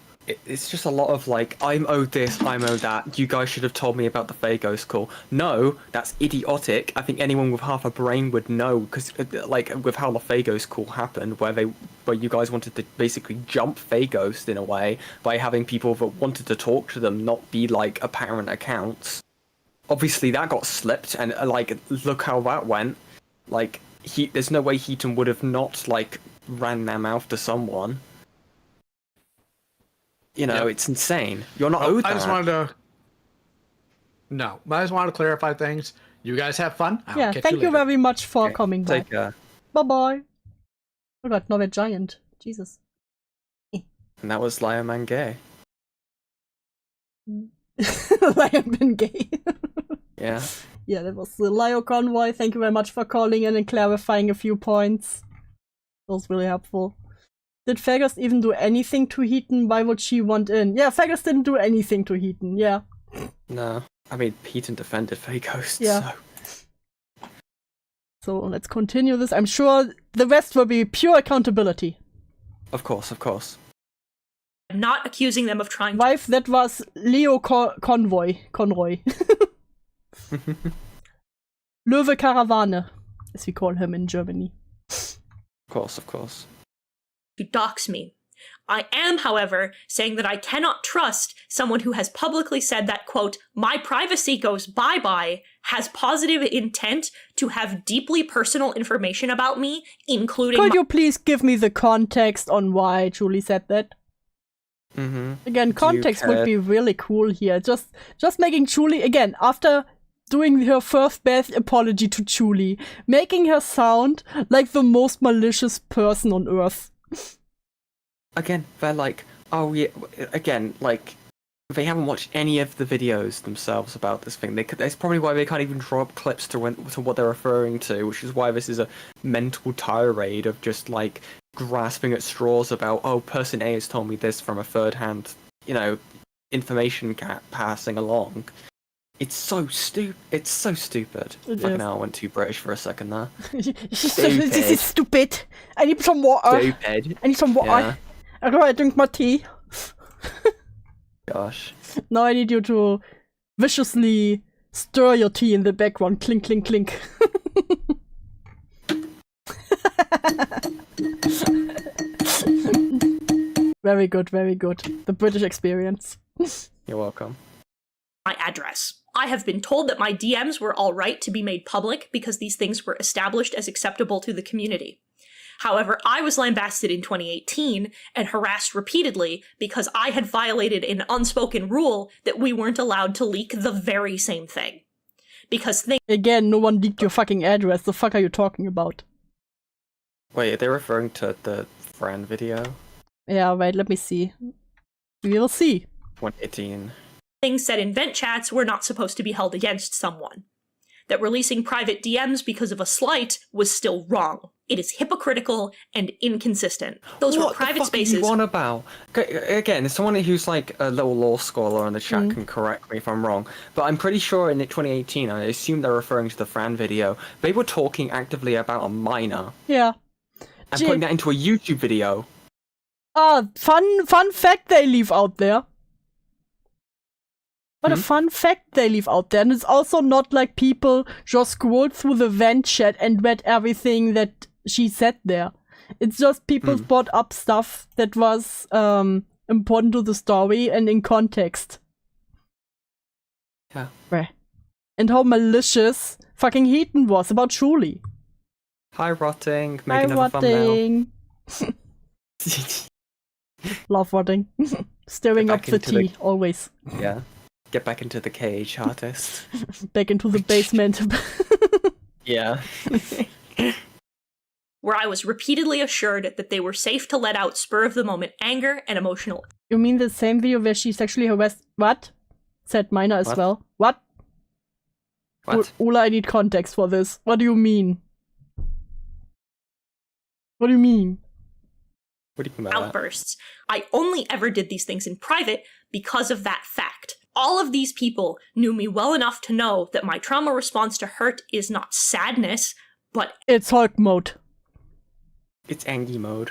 It's just a lot of like, I'm owed this, I'm owed that. You guys should have told me about the Fagos call. No, that's idiotic. I think anyone with half a brain would know, because like with how the Fagos call happened, where you guys wanted to basically jump Fagos in a way by having people that wanted to talk to them not be like apparent accounts. Obviously that got slipped, and like look how that went. Like there's no way Hiten would have not like ran their mouth to someone. You know, Yep. it's insane. You're not owed that. I just wanted to clarify things. You guys have fun. I'll Yeah, catch thank you later. very much for Okay, coming by. Take care. Bye-bye. Oh god, now we're giant. Jesus. And that was Lion Man Gay. Lion been gay. Yeah. Yeah, that was the Lio convoy. Thank you very much for calling in and clarifying a few points. That was really helpful. Did Fagos even do anything to Hiten? Why would she want in? Yeah, Fagos didn't do anything to Hiten, yeah. No. I mean, Hiten defended Fagos, Yeah. so. So let's continue this. I'm sure the rest will be pure accountability. Of course, of course. I'm not accusing them of trying to Wife, that was Leo Conroy. Löwe Karawane, as we call him in Germany. Of course, of course. dox me. I am, however, saying that I cannot trust someone who has publicly said that, quote, my privacy goes bye-bye, has positive intent to have deeply personal information about me, including Could you please give me the context on why Julie said that? Mm-hmm. Again, context would care? be really cool here. Just making Julie, again, after doing her first bad apology to Julie, making her sound like the most malicious person on earth. Again, they're like, oh yeah, again, like, they haven't watched any of the videos themselves about this thing. That's probably why they can't even draw up clips to what they're referring to, which is why this is a mental tirade of just, like, grasping at straws about, oh, person A has told me this from a third-hand, information passing along. It's so stupid. It's so stupid. It Fucking is. hell, I went too British for a second there. This is stupid. I need some water. Stupid. I need some water. Yeah. I gotta drink my tea. Gosh. Now I need you to viciously stir your tea in the background. Clink, clink, clink. Very good, very good. The British experience. You're welcome. my address. I have been told that my DMs were all right to be made public because these things were established as acceptable to the community. However, I was lambasted in 2018 and harassed repeatedly because I had violated an unspoken rule that we weren't allowed to leak the very same thing. Because things Again, no one leaked your fucking address. The fuck are you talking about? Wait, are they referring to the Fran video? Yeah, wait, let me see. We will see. 2018. said in vent chats were not supposed to be held against someone. That releasing private DMs because of a slight was still wrong. It is hypocritical and inconsistent. Those were private spaces. What the fuck are you on about? Again, as someone who's like a little law scholar on the chat can correct me if I'm wrong, but I'm pretty sure in 2018, I assume they're referring to the Fran video, they were talking actively about a minor. Yeah. And putting that into a YouTube video. Fun fact they leave out there. What a fun fact they leave out there. And it's also not like people just scrolled through the vent chat and read everything that she said there. It's just people brought up stuff that was important to the story and in context. Yeah. Right. And how malicious fucking Hiten was about Julie. Hi, rotting. Make another thumbnail. Love rotting. Stirring up the tea, always. Yeah. Get back into the cage, artist. Back into the basement. Yeah. Where I was repeatedly assured that they were safe to let out spur-of-the-moment anger and emotional. You mean the same video where she sexually harassed... What? Said Minor as well. What? What? Ula, I need context for this. What do you mean? What do you mean? What do you mean by that? Outbursts. I only ever did these things in private because of that fact. All of these people knew me well enough to know that my trauma response to hurt is not sadness, but it's Hulk mode. It's Angie mode.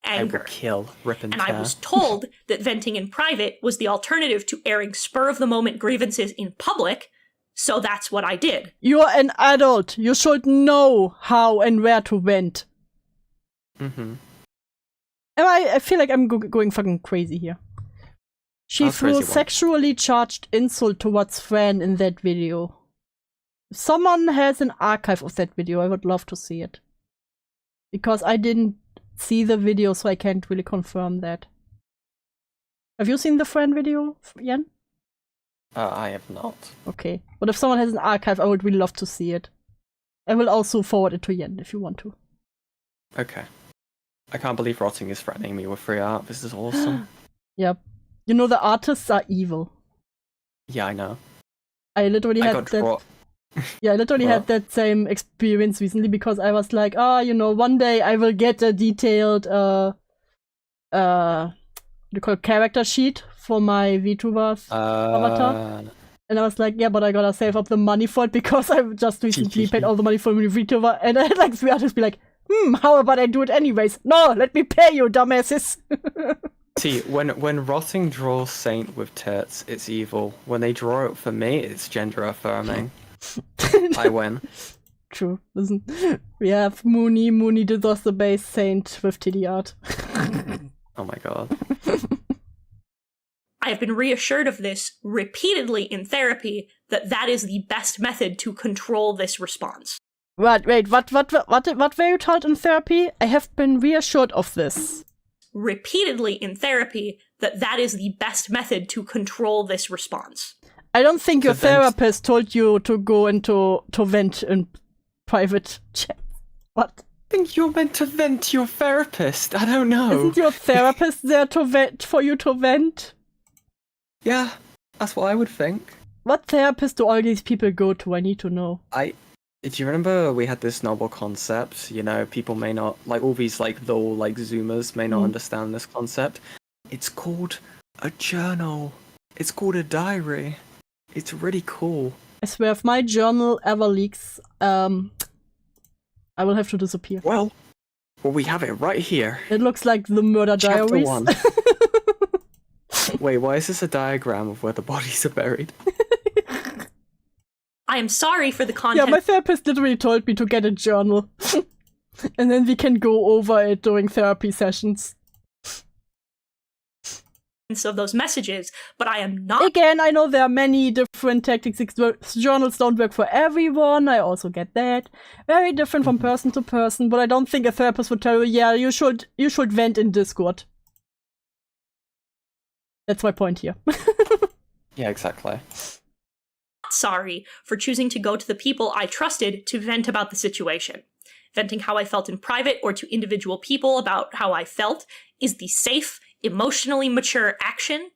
Anger. I will kill, rip and And tear. I was told that venting in private was the alternative to airing spur-of-the-moment grievances in public, so that's what I did. You're an adult. You should know how and where to vent. Mm-hmm. I feel like I'm going fucking crazy here. She threw a sexually charged insult towards Fran in that video. If someone has an archive of that video, I would love to see it. Because I didn't see the video, so I can't really confirm that. Have you seen the Fran video, Jan? I have not. Okay. But if someone has an archive, I would really love to see it. I will also forward it to Jan if you want to. Okay. I can't believe Rotting is threatening me with free art. This is awesome. Yep. You know, the artists are evil. Yeah, I know. I literally had that. Yeah, I literally had that same experience recently because I was like, you know, one day I will get a detailed character sheet for my VTuber avatar. And I was like, yeah, but I gotta save up the money for it because I just recently paid all the money for my VTuber. And I had like 3 artists be like, how about I do it anyways? No, let me pay you, dumbasses. See, when Rotting draws Saint with tits, it's evil. When they draw it for me, it's gender affirming. I win. True. Listen, we have Mooney. Mooney did us the base Saint with titty art. Oh my god. I have been reassured of this repeatedly in therapy that is the best method to control this response. Wait, what were you told in therapy? I have been reassured of this. Repeatedly in therapy that is the best method to control this response. I don't think your therapist told you to go into to vent in private chat. What? I think you're meant to vent to your therapist. I don't know. Isn't your therapist there to vent for you to vent? Yeah, that's what I would think. What therapist do all these people go to? I need to know. Do you remember we had this novel concept? You know, people may not, like all these like dull like Zoomers may not understand this concept. It's called a journal. It's called a diary. It's really cool. I swear, if my journal ever leaks, I will have to disappear. Well, we have it right here. It looks like the murder Chapter diaries. 1. Wait, why is this a diagram of where the bodies are buried? I am sorry for the content. Yeah, my therapist literally told me to get a journal. And then we can go over it during therapy sessions. of those messages, but I am not Again, I know there are many different tactics. Journals don't work for everyone. I also get that. Very different from person to person, but I don't think a therapist would tell you, yeah, you should vent in Discord. That's my point here. Yeah, exactly. sorry for choosing to go to the people I trusted to vent about the situation. Venting how I felt in private or to individual people about how I felt is the safe, emotionally mature action,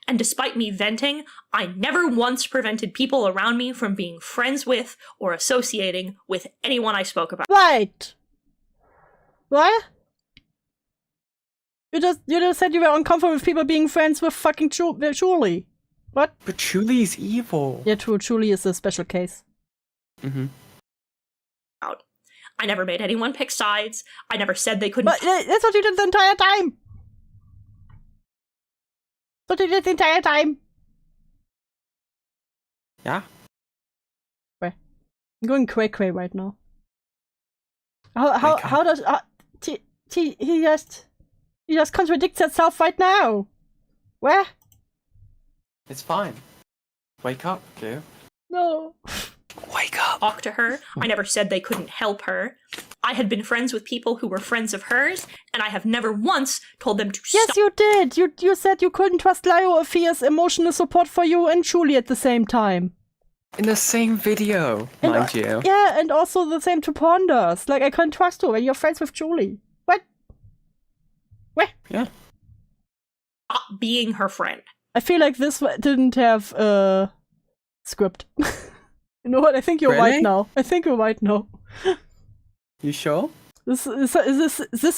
and despite me venting, I never once prevented people around me from being friends with or associating with anyone I spoke about. Right. What? You just said you were uncomfortable with people being friends with fucking Julie. What? But Julie's evil. Yeah, true. Julie is a special case. Mm-hmm. I never made anyone pick sides. I never said they couldn't. But that's what you did the entire time. That's what you did the entire time. Yeah. Where? I'm going cray right now. How does he just contradicts himself right now? Where? It's fine. Wake up, Dew. No. Wake up. Talk to her. I never said they couldn't help her. I had been friends with people who were friends of hers, and I have never once told them to Yes, stop. you did. You said you couldn't trust Lio if he has emotional support for you and Julie at the same time. In the same video, mind you. Yeah, and also the same to Ponders. Like, I couldn't trust you when you're friends with Julie. What? Where? Yeah. Stop being her friend. I feel like this didn't have a script. You know what? I think you're Really? right now. I think you're right now. You sure? This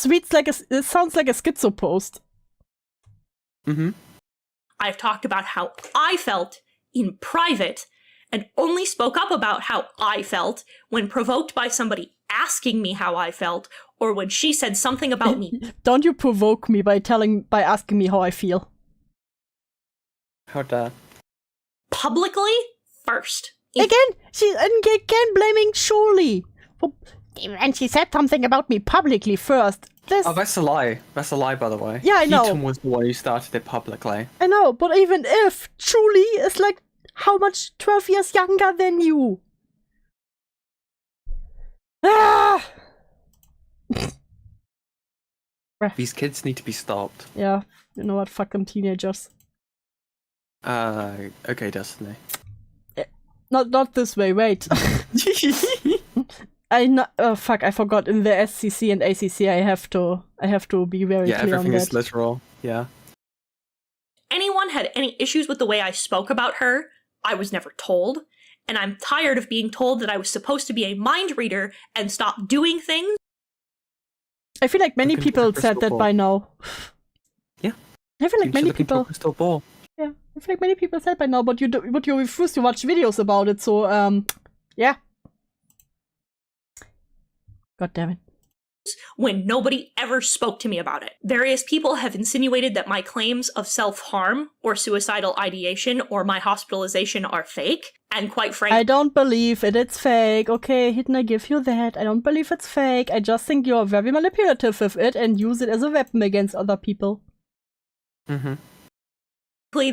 reads like this sounds like a schizo post. Mm-hmm. I've talked about how I felt in private and only spoke up about how I felt when provoked by somebody asking me how I felt or when she said something about me Don't you provoke me by asking me how I feel. How dare. publicly first. Again blaming Julie. And she said something about me publicly first. Oh, that's a lie. That's a lie, by the way. Yeah, I know. Hiten was the one who started it publicly. I know, but even if Julie is like how much 12 years younger than you? Ah! These kids need to be stopped. Yeah, you know what? Fuck them teenagers. Okay, Destiny. Not this way. Wait. Oh fuck! I forgot. In the SCC and ACC, I have to be very Yeah, clear on everything that. is literal. Yeah. Anyone had any issues with the way I spoke about her, I was never told, and I'm tired of being told that I was supposed to be a mind reader and stop doing things. I feel like many Look into people the said crystal that ball. by now. Yeah. I feel like You should many look into a people. crystal ball. Yeah, I feel like many people said by now, but you refuse to watch videos about it. So yeah. God damn it. When nobody ever spoke to me about it. Various people have insinuated that my claims of self-harm or suicidal ideation or my hospitalization are fake, and quite frankly, I don't believe it. It's fake. Okay, Hiten, I give you that. I don't believe it's fake. I just think you're very manipulative with it and use it as a weapon against other people. Mm-hmm.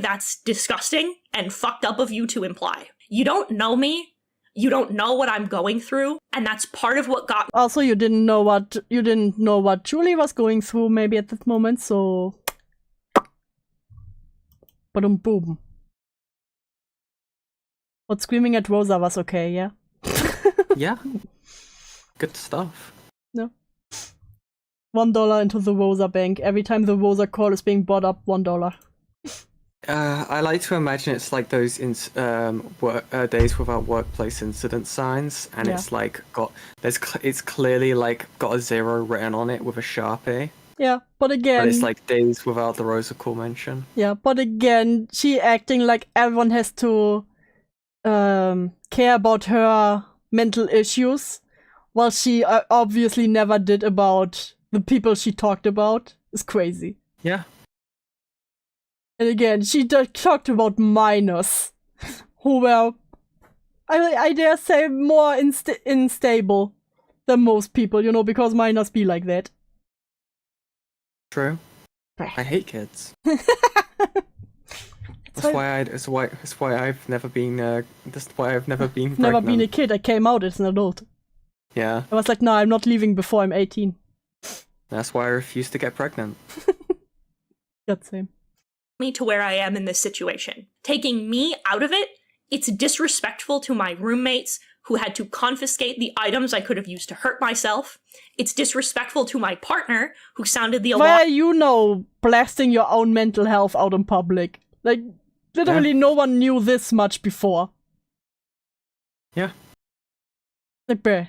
that's disgusting and fucked up of you to imply. You don't know me. You don't know what I'm going through, and that's part of what got Also, you didn't know what Julie was going through maybe at that moment, so boom. But screaming at Rosa was okay, yeah? Yeah. Good stuff. No. $1 into the Rosa bank. Every time the Rosa call is being brought up, $1. I like to imagine it's like those days without workplace incident signs, and Yeah. it's like it's clearly like got a 0 written on it with a Sharpie, Yeah, but again, but it's like days without the Rosa Call mention. yeah, but again, she acting like everyone has to care about her mental issues, while she obviously never did about the people she talked about. Is crazy. Yeah. And again, she talked about minors who were, I dare say, more unstable than most people, you know, because minors be like that. True. I hate kids. That's why I've never been. That's why I've never been. Never been a pregnant. kid. I came out as an adult. Yeah, I was like, no, I'm not leaving before I'm 18. that's why I refused to get pregnant. God same. Me to where I am in this situation. Taking me out of it, it's disrespectful to my roommates who had to confiscate the items I could have used to hurt myself. It's disrespectful to my partner who sounded the Why alarm. are you blasting your own mental health out in public? Like, literally no one knew this much before. Yeah. Like, bruh.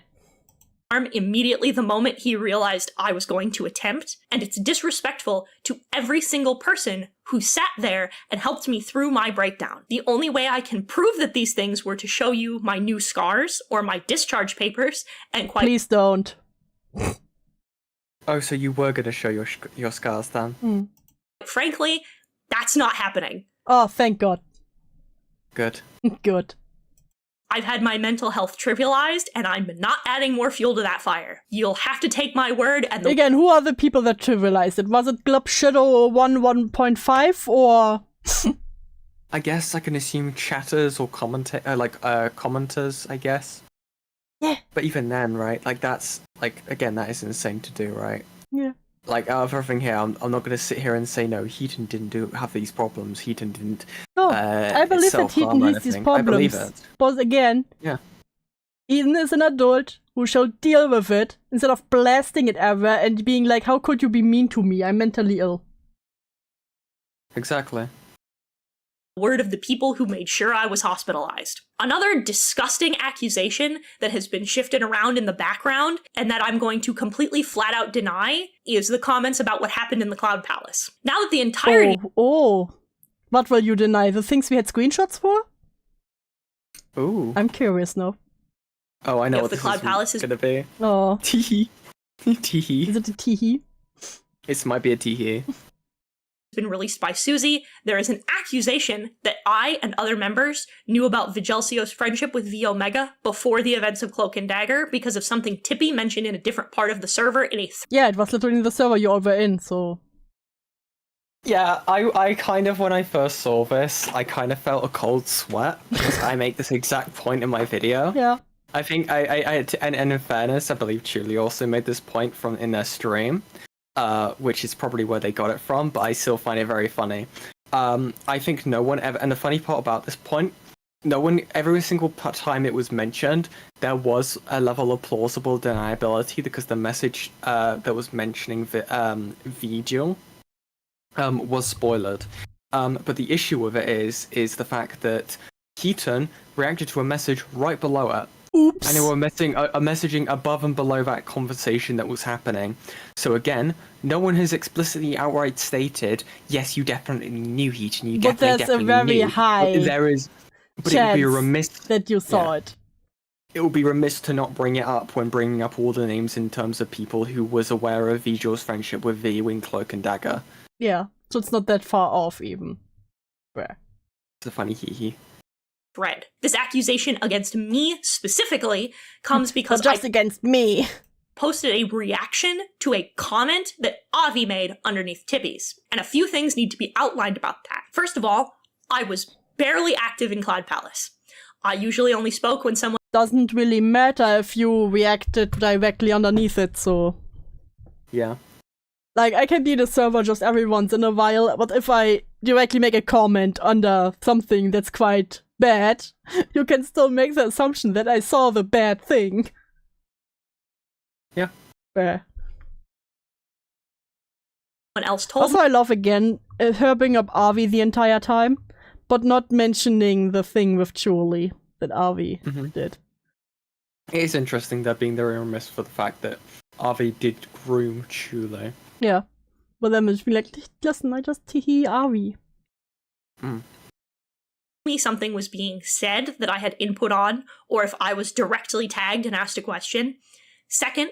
Immediately the moment he realized I was going to attempt, and it's disrespectful to every single person who sat there and helped me through my breakdown. The only way I can prove that these things were to show you my new scars or my discharge papers, and quite Please don't. Oh, so you were gonna show your scars then? frankly, that's not happening. Oh, thank God. Good. Good. I've had my mental health trivialized, and I'm not adding more fuel to that fire. You'll have to take my word, and the Again, who are the people that trivialized it? Was it Glob Shadow 1.5 or... I guess I can assume chatters or commenters, I guess. Yeah. But even then, right? Like that's again, that is insane to do, right? Yeah. Like out of everything here, I'm not gonna sit here and say no. Hiten didn't have these problems. Hiten didn't. No, I believe that self-harm Hiten or has these anything. problems. I believe it. But again, Yeah. Hiten is an adult who shall deal with it instead of blasting it ever and being like, how could you be mean to me? I'm mentally ill. Exactly. word of the people who made sure I was hospitalized. Another disgusting accusation that has been shifted around in the background and that I'm going to completely flat out deny is the comments about what happened in the Cloud Palace. Now that the entirety Oh. What will you deny? The things we had screenshots for? Ooh. I'm curious now. Oh, I know of what the this Cloud is Palace is gonna be. Oh. Teehee. Teehee. Is it a teehee? It might be a teehee. been released by Susie, there is an accusation that I and other members knew about Vigelsio's friendship with V Omega before the events of Cloak and Dagger because of something Tippy mentioned in a different part of the server in a Yeah, it was literally the server you all were in, so... Yeah, I kind of, when I first saw this, I kind of felt a cold sweat because I make this exact point in my video. Yeah. I think and in fairness, I believe Julie also made this point in their stream, which is probably where they got it from, but I still find it very funny. I think no one ever, and the funny part about this point, no one, every single time it was mentioned, there was a level of plausible deniability because the message that was mentioning Vigil was spoiled. But the issue with it is the fact that Hiten reacted to a message right below it. Oops. And they were messaging above and below that conversation that was happening. So again, no one has explicitly outright stated, yes, you definitely knew Hiten, you But there's a very knew. high But there is, but it would be remiss that you saw it. It would be remiss to not bring it up when bringing up all the names in terms of people who was aware of Vigil's friendship with V in Cloak and Dagger. Yeah, so it's not that far off even. Where? It's a funny hee-hee. thread. This accusation against me specifically comes because just against me. posted a reaction to a comment that Avi made underneath Tippy's. And a few things need to be outlined about that. First of all, I was barely active in Cloud Palace. I usually only spoke when someone Doesn't really matter if you reacted directly underneath it, so... Yeah. Like, I can be the server just every once in a while, but if I directly make a comment under something that's quite bad, you can still make the assumption that I saw the bad thing. Yeah. else told Also, I love, again, her bringing up Avi the entire time, but not mentioning the thing with Julie that Avi did. It is interesting that being very remiss for the fact that Avi did groom Chule. Yeah. But then it's be like, listen, I just teehee Avi. me something was being said that I had input on, or if I was directly tagged and asked a question. Second,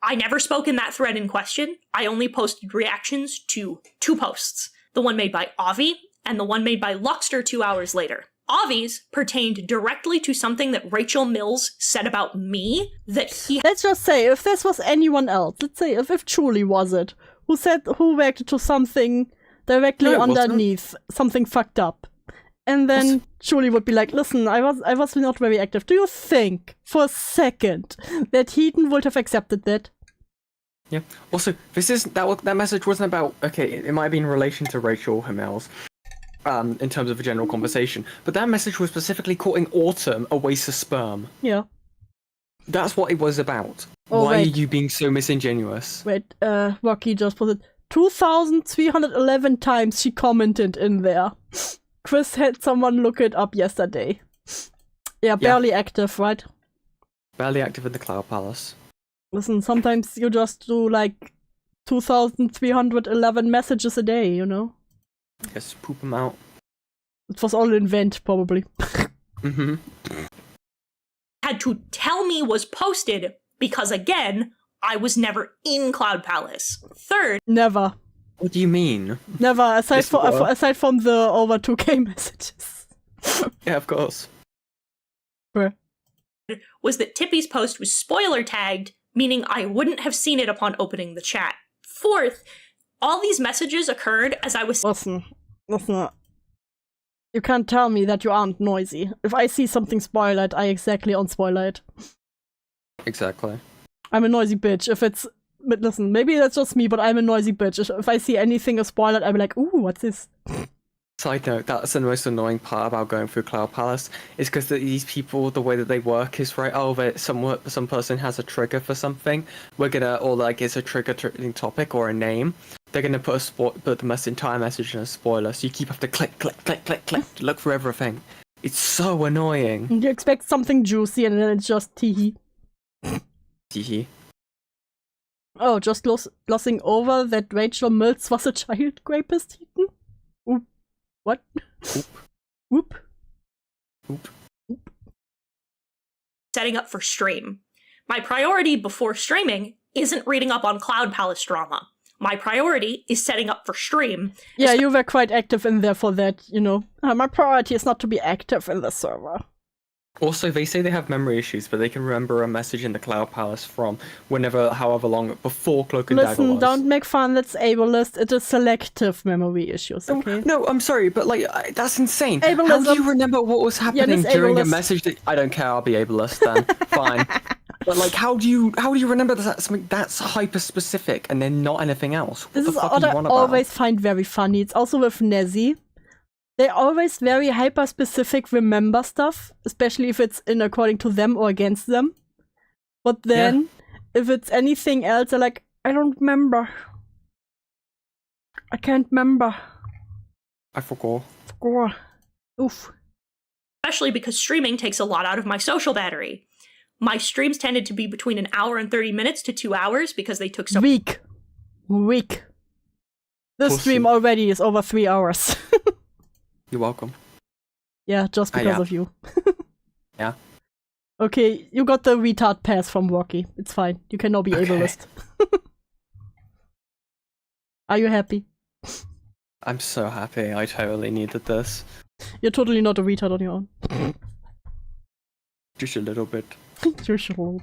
I never spoke in that thread in question. I only posted reactions to 2 posts. The one made by Avi, and the one made by Luxter 2 hours later. Avi's pertained directly to something that Rachel Mills said about me, that he Let's just say, if this was anyone else, let's say if Julie was it, who reacted to something directly No, it wasn't. underneath, something fucked up, And then Julie would be like, listen, I was not very active. Do you think, for a second, that Hiten would have accepted that? Yeah. Also, that message wasn't about. Okay, it might be in relation to Rachel Hamels, in terms of a general conversation, but that message was specifically calling Autumn a waste of sperm. Yeah. That's what it was about. Oh, Why wait. are you being so misingenuous? Wait, Rocky just put it. 2,311 times she commented in there. Chris had someone look it up yesterday. Yeah, barely active, right? Barely active in the Cloud Palace. Listen, sometimes you just do like 2,311 messages a day, you know? Just poop them out. It was all in vent, probably. Mm-hmm. Had to tell me was posted because, again, I was never in Cloud Palace. Third, Never. What do you mean? Never, aside, Yes, you were. aside from the over 2k messages. Yeah, of course. Bruh. was that Tippy's post was spoiler tagged, meaning I wouldn't have seen it upon opening the chat. Fourth, all these messages occurred as I was Listen. You can't tell me that you aren't noisy. If I see something spoiled, I exactly unspoiler it. Exactly. I'm a noisy bitch. But listen, maybe that's just me, but I'm a noisy bitch. If I see anything spoiled, I'm like, ooh, what's this? Side note, that's the most annoying part about going through Cloud Palace, is because these people, the way that they work is right, some person has a trigger for something, or like it's a triggering topic or a name, they're gonna put the entire message in a spoiler, so you keep have to click to look for everything. It's so annoying. You expect something juicy and then it's just teehee. Teehee. Oh, just glossing over that Rachel Mills was a child rapist, Hiten? Oop. What? Oop. Oop. setting up for stream. My priority before streaming isn't reading up on Cloud Palace drama. My priority is setting up for stream. Yeah, you were quite active in there for that, you know. My priority is not to be active in the server. Also, they say they have memory issues, but they can remember a message in the Cloud Palace from however long before Cloak and Dagger Listen, was. don't make fun, that's ableist. It is selective memory issues, okay? No, I'm sorry, but like that's insane. Ableism. How do you remember what was happening it's during a ableist. message that I don't care? I'll be ableist then. Fine. But like, how do you remember that something that's hyper specific and then not anything else? What This the is fuck what are I you on about? always find very funny. It's also with Nezzy. They always very hyper specific remember stuff, especially if it's in according to them or against them. But then, if it's anything else, they're like, I don't remember. I can't remember. I forgot. Score. Oof. Especially because streaming takes a lot out of my social battery. My streams tended to be between an hour and 30 minutes to 2 hours because they took so Weak. This Pussy. stream already is over 3 hours. You're welcome. Yeah, just because yeah. of you. Yeah. Okay, you got the retard pass from Rocky. It's fine. You can now be Okay. ableist. Are you happy? I'm so happy. I totally needed this. You're totally not a retard on your own. Just a little bit. You're sure.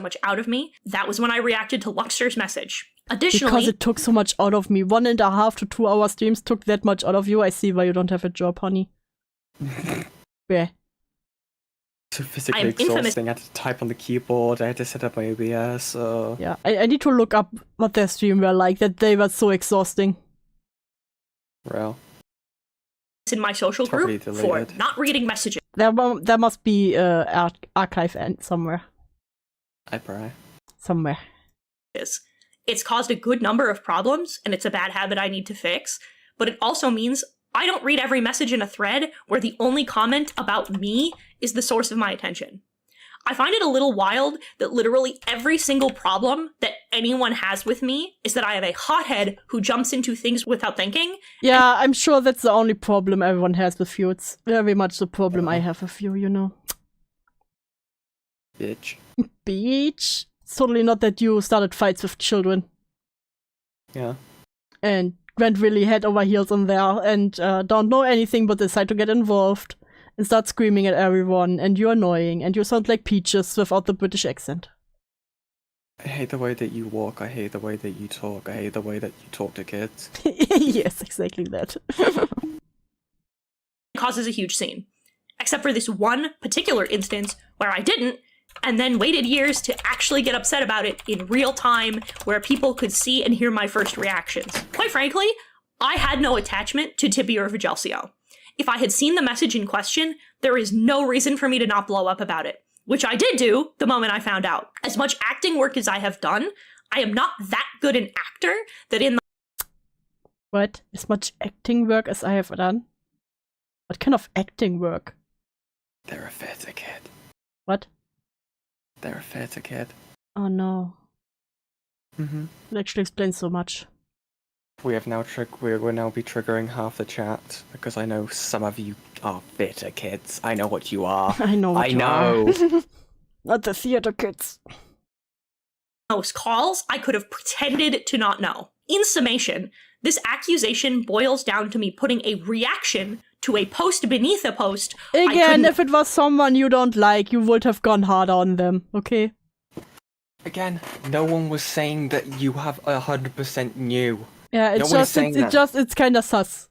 much out of me. That was when I reacted to Luxter's message. Additionally, Because it took so much out of me. 1.5 to 2 hour streams took that much out of you. I see why you don't have a job, honey. Yeah. So physically I am infamous- exhausting. I had to type on the keyboard. I had to set up my OBS. Yeah. I need to look up what their stream were like. That they were so exhausting. Real. in my social Totally group for deleted. not reading messages. There must be archive end somewhere. I pray. Somewhere. It's caused a good number of problems, and it's a bad habit I need to fix, but it also means I don't read every message in a thread where the only comment about me is the source of my attention. I find it a little wild that literally every single problem that anyone has with me is that I have a hothead who jumps into things without thinking. Yeah, I'm sure that's the only problem everyone has with you. It's very much the problem I have with you, you know. Bitch. Bitch. It's totally not that you started fights with children Yeah. and went really head over heels in there and don't know anything but decide to get involved and start screaming at everyone, and you're annoying and you sound like Peaches without the British accent. I hate the way that you walk. I hate the way that you talk. I hate the way that you talk to kids. Yes, exactly that. causes a huge scene. Except for this one particular instance where I didn't, and then waited years to actually get upset about it in real time where people could see and hear my first reactions. Quite frankly, I had no attachment to Tippy or Vigelsio. If I had seen the message in question, there is no reason for me to not blow up about it, which I did do the moment I found out. As much acting work as I have done, I am not that good an actor that in the What? As much acting work as I have done? What kind of acting work? They're a theater kid. What? They're a theater kid. Oh no. Mm-hmm. It actually explains so much. We have now we will now be triggering half the chat because I know some of you are theater kids. I know what you are. I know what I you know. are. Not the theater kids. most calls, I could have pretended to not know. In summation, this accusation boils down to me putting a reaction to a post beneath a post. Again, if it was someone you don't like, you would have gone harder on them, okay? Again, no one was saying that you have 100% new. Yeah, it's No one is saying that. it's kind of sus.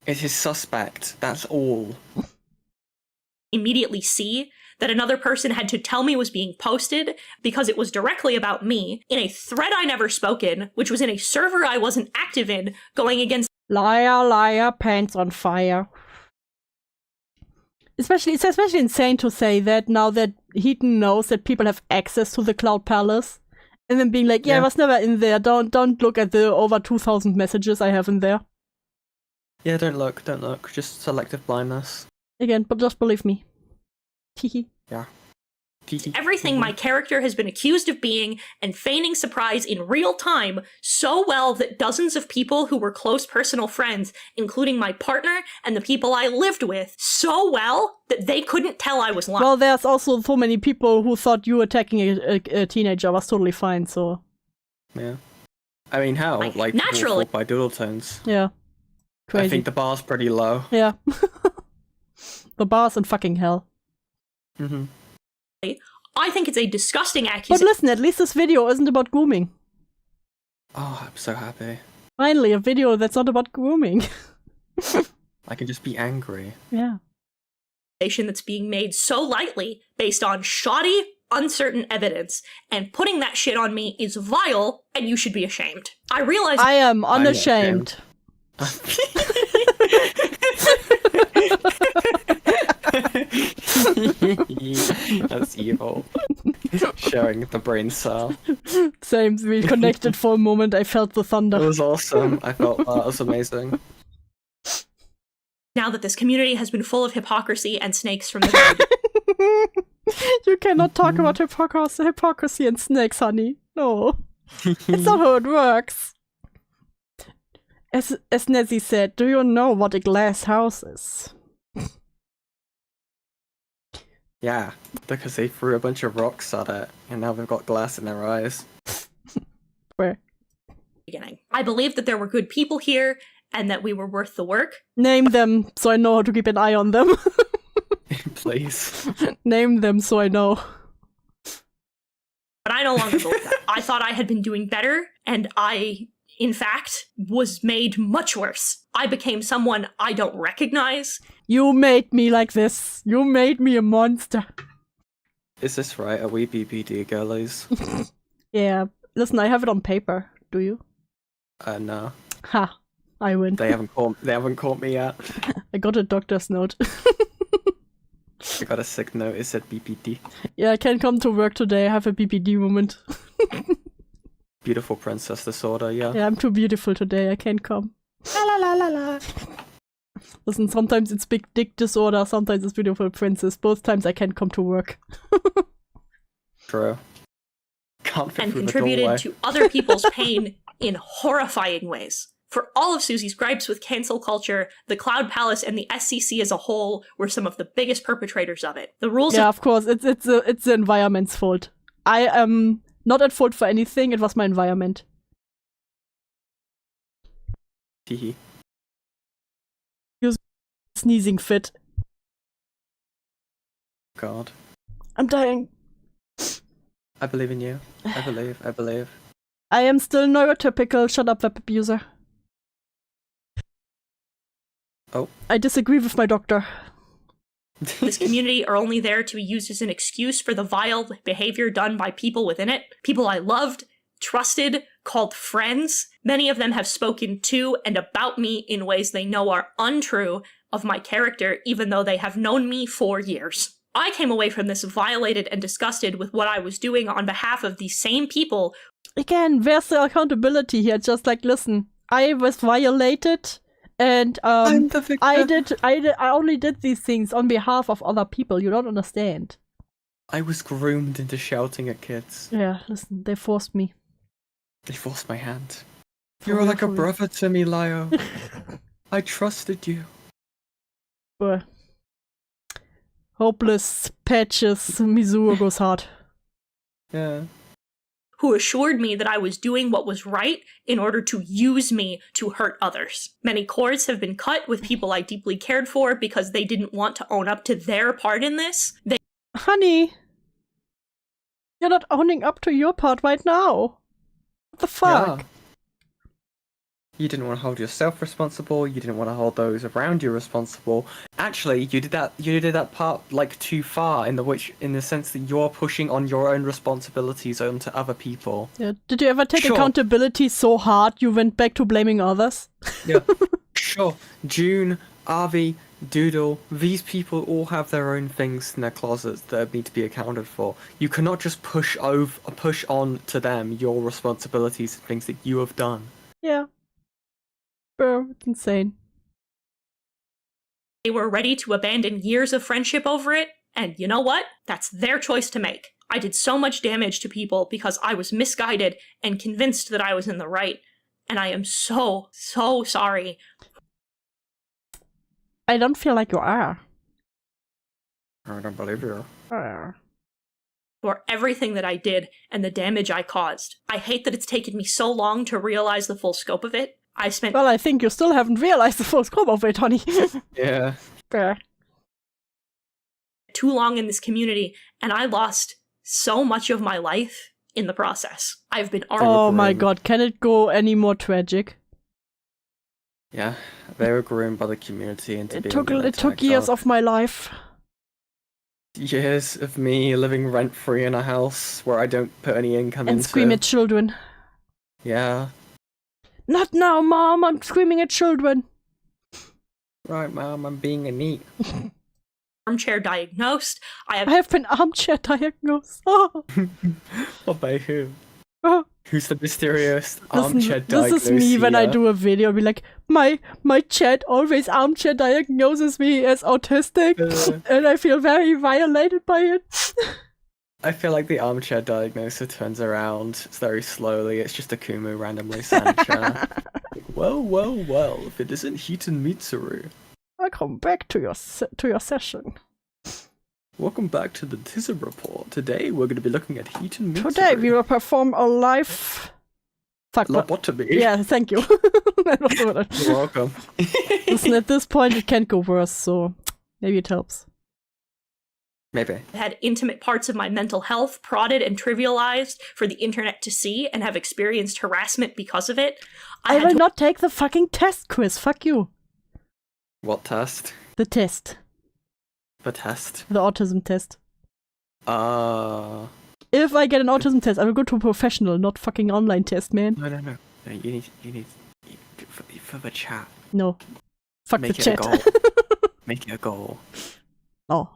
It is suspect, that's all. Immediately see that another person had to tell me was being posted because it was directly about me in a thread I never spoke in, which was in a server I wasn't active in, going against Liar, liar, pants on fire. It's especially insane to say that now that Hiten knows that people have access to the Cloud Palace, and then being like, yeah, I was never in there. Don't look at the over 2,000 messages I have in there. Yeah, don't look. Just selective blindness. Again, but just believe me. Hehe. Yeah. everything my character has been accused of being and feigning surprise in real time so well that dozens of people who were close personal friends, including my partner and the people I lived with, so well that they couldn't tell I was lying. Well, there's also so many people who thought you attacking a teenager was totally fine, so... Yeah. I mean, how? Like, naturally. by doodle tones. Yeah. Crazy. I think the bar's pretty low. Yeah. The bar's in fucking hell. Mm-hmm. I think it's a disgusting But accusation. listen, at least this video isn't about grooming. Oh, I'm so happy. Finally, a video that's not about grooming. I can just be angry. Yeah. That's being made so lightly based on shoddy, uncertain evidence, and putting that shit on me is vile, and you should be ashamed. I realize I am unashamed. That's evil. Sharing the brain cell. Same, we connected for a moment, I felt the It thunder. was awesome. I felt that was amazing. now that this community has been full of hypocrisy and snakes from the very You cannot talk about hypocrisy and snakes, honey. No. It's not how it works. As Nezzy said, do you know what a glass house is? Yeah, because they threw a bunch of rocks at it, and now they've got glass in their eyes. Where? beginning. I believed that there were good people here, and that we were worth the work. Name them so I know how to keep an eye on them. Please. Name them so I know. But I no longer believe that. I thought I had been doing better, and I, in fact, was made much worse. I became someone I don't recognize. You made me like this. You made me a monster. Is this right? Are we BBD girlies? Yeah. Listen, I have it on paper. Do you? No. Ha. I win. They haven't caught me yet. I got a doctor's note. I got a sick note. It said BBD. Yeah, I can't come to work today. I have a BPD moment. Beautiful princess disorder, yeah. Yeah, I'm too beautiful today. I can't come. La la la la la. Listen, sometimes it's big dick disorder, sometimes it's beautiful princess. Both times I can't come to work. True. Can't fit And through the doorway. contributed to other people's pain in horrifying ways. For all of Susie's gripes with cancel culture, the Cloud Palace and the SCC as a whole were some of the biggest perpetrators of it. The rules Yeah, of course. It's the environment's fault. I am not at fault for anything. It was my environment. Teehee. Sneezing fit. God. I'm dying. I believe in you. I believe. I am still neurotypical. Shut up, web abuser. Oh. I disagree with my doctor. This community are only there to be used as an excuse for the vile behavior done by people within it. People I loved, trusted, called friends. Many of them have spoken to and about me in ways they know are untrue of my character, even though they have known me for years. I came away from this violated and disgusted with what I was doing on behalf of these same people. Again, where's the accountability here? Just like, listen, I was violated, and I'm the victim. I only did these things on behalf of other people. You don't understand. I was groomed into shouting at kids. Yeah, listen, they forced me. They forced my hand. For You were real, like a for real. brother to me, Lio. I trusted you. Bruh. Hopeless patches. Mitsuru goes hard. Yeah. Who assured me that I was doing what was right in order to use me to hurt others. Many cords have been cut with people I deeply cared for because they didn't want to own up to their part in this. They Honey, you're not owning up to your part right now. What the fuck? Yeah. You didn't want to hold yourself responsible. You didn't want to hold those around you responsible. Actually, you did that part like too far in the sense that you're pushing on your own responsibilities onto other people. Yeah. Did you ever take Sure. accountability so hard you went back to blaming others? Yeah, sure. June, Avi, Doodle, these people all have their own things in their closets that need to be accounted for. You cannot just push on to them your responsibilities and things that you have done. Yeah. Bro, it's insane. were ready to abandon years of friendship over it, and you know what? That's their choice to make. I did so much damage to people because I was misguided and convinced that I was in the right, and I am so sorry. I don't feel like you are. I don't believe you. For everything that I did and the damage I caused. I hate that it's taken me so long to realize the full scope of it. I spent Well, I think you still haven't realized the full scope of it, honey. Yeah. Fair. too long in this community, and I lost so much of my life in the process. I've been Oh my groomed. god, can it go any more tragic? Yeah, they were groomed by the community into It being took an attack years dog. of my life. Years of me living rent-free in a house where I don't put any income And into. scream at children. Yeah. Not now, Mom, I'm screaming at children. Right, Mom, I'm being a neat. armchair diagnosed. I I have have been armchair diagnosed. Oh. Or by who? Oh. Who's the mysterious Listen, armchair this is me when I diagnosia? do a video. I'll be like, my chat always armchair diagnoses me as autistic, and I feel very violated by it. I feel like the armchair diagnoser turns around very slowly. It's just a Kumu randomly Sancha. Well, if it isn't hitenmitsuru. Welcome back to your session. Welcome back to the TISM report. Today we're going to be looking at hitenmitsuru. Today we will perform a live. Fuck. What? Lobotomy. Yeah, thank you. That was what I- You're welcome. Listen, at this point it can't go worse, so maybe it helps. Maybe. had intimate parts of my mental health prodded and trivialized for the internet to see and have experienced harassment because of it. I had will to- not take the fucking test quiz. Fuck you. What test? The test. The test. The autism test. If I get an autism test, I will go to a professional, not fucking online test, man. No. No, you need for the chat. No. Fuck Make the it chat. a goal. Make it a goal. Oh.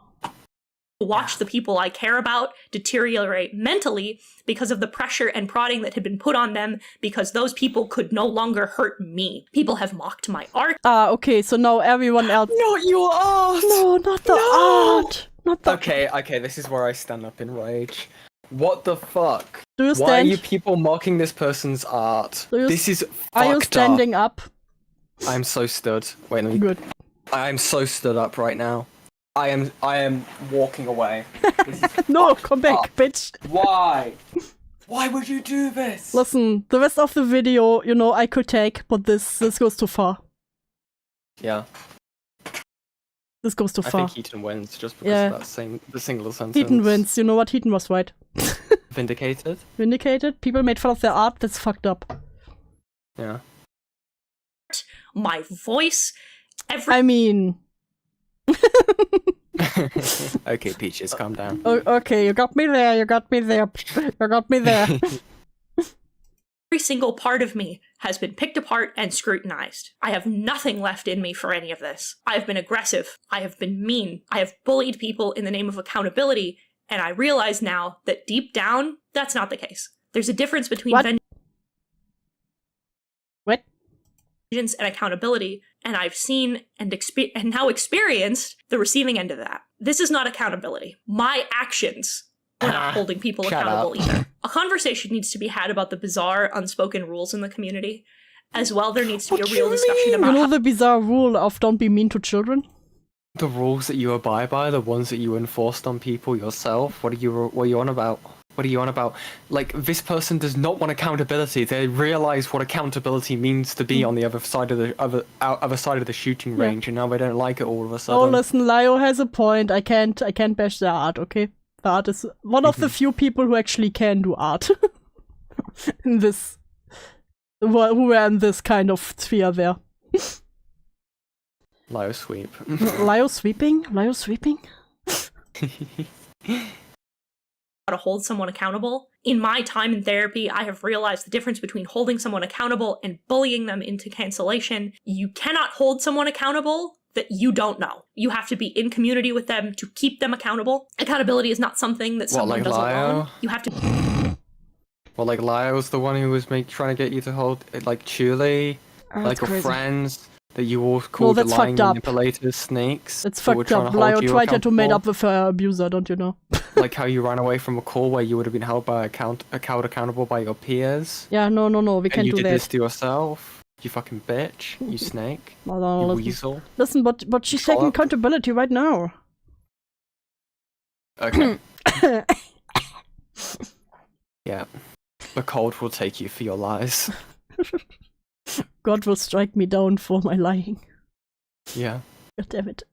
watch the people I care about deteriorate mentally because of the pressure and prodding that had been put on them because those people could no longer hurt me. People have mocked my art. Okay, so now everyone else. Not your art! No, not the art! Not the. Okay, this is where I stand up in rage. What the fuck? Do you Why are stand? you people mocking this person's art? Do you This is Are you fucked standing up? up. I'm so stood. Wait, let me... Good. I am so stood up right now. I am walking away. This is No, fucked come back, up. bitch. Why? Why would you do this? Listen, the rest of the video, you know, I could take, but this goes too far. Yeah, This goes too I far. think Hiten wins just because Yeah. of the single sentence. Hiten wins. You know what? Hiten was right. Vindicated? Vindicated. People made fun of their art. That's fucked up. Yeah. My voice Every I mean, Okay, Peaches, calm down. okay, you got me there. You got me there. You got me there. single part of me has been picked apart and scrutinized. I have nothing left in me for any of this. I have been aggressive. I have been mean. I have bullied people in the name of accountability, and I realize now that deep down, that's not the case. There's a difference between What? vengeance and accountability, and I've seen and now experienced the receiving end of that. This is not accountability. My actions are not holding people Shut accountable up. either. A conversation needs to be had about the bizarre, unspoken rules in the community. As well, there needs to be a real discussion about You know the bizarre rule of don't be mean to children? The rules that you abide by, the ones that you enforced on people yourself. What are you on about? What are you on about? Like, this person does not want accountability. They realize what accountability means to be on the other side of the other side of the shooting Yeah. range, and now they don't like it all of a sudden. Oh, listen, Lio has a point. I can't bash the art, okay? The art is one of the few people who actually can do art. in this, who are in this kind of sphere there. Lio sweep. Lio sweeping? Lio sweeping? how to hold someone accountable. In my time in therapy, I have realized the difference between holding someone accountable and bullying them into cancellation. You cannot hold someone accountable that you don't know. You have to be in community with them to keep them accountable. Accountability is not something that someone like does Lio? alone. You have to Well, like Lio was the one who was trying to get you to hold like Chuli, like your crazy. friends that you all called that's lying fucked up. manipulators, snakes. It's that were fucked trying up. to hold Lio you tried to made accountable. up with her abuser, don't you know? Like how you ran away from a call where you would have been held by held accountable by your peers. Yeah, no, we And can't you do did that. this to yourself. You fucking bitch. You snake. No, You listen. weasel. Listen, but she's taking Fuck. accountability right now. Okay. Yeah. The cold will take you for your lies. God will strike me down for my lying. Yeah. God damn it.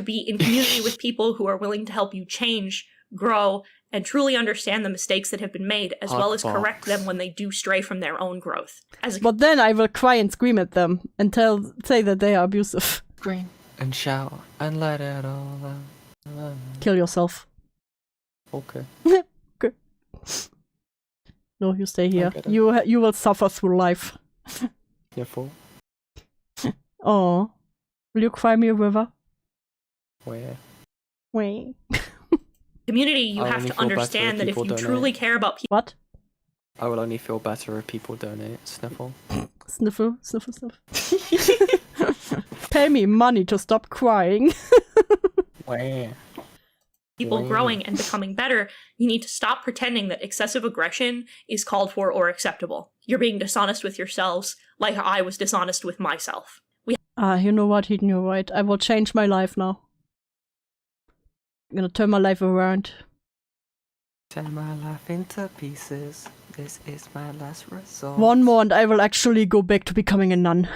be in community with people who are willing to help you change, grow, and truly understand the mistakes that have been made, as well as correct them when they do stray from their own growth. As a But then I will cry and scream at them and say that they are abusive. Scream and shout and let it all out. Kill yourself. Okay. Okay. No, you stay here. get it. You will suffer through life. Your fault. Oh, will you cry me a river? Where? Wait. community, you I have only to feel better understand if that if people you donate. truly care about people, What? I will only feel better if people donate. Sniffle. Sniffle, sniffle, sniffle. Pay me money to stop crying. Where? people Wow. growing and becoming better, you need to stop pretending that excessive aggression is called for or acceptable. You're being dishonest with yourselves, like I was dishonest with myself. You know what, Hiten, you're right. I will change my life now. I'm gonna turn my life around. Tear my life into pieces. This is my last resort. One more and I will actually go back to becoming a nun.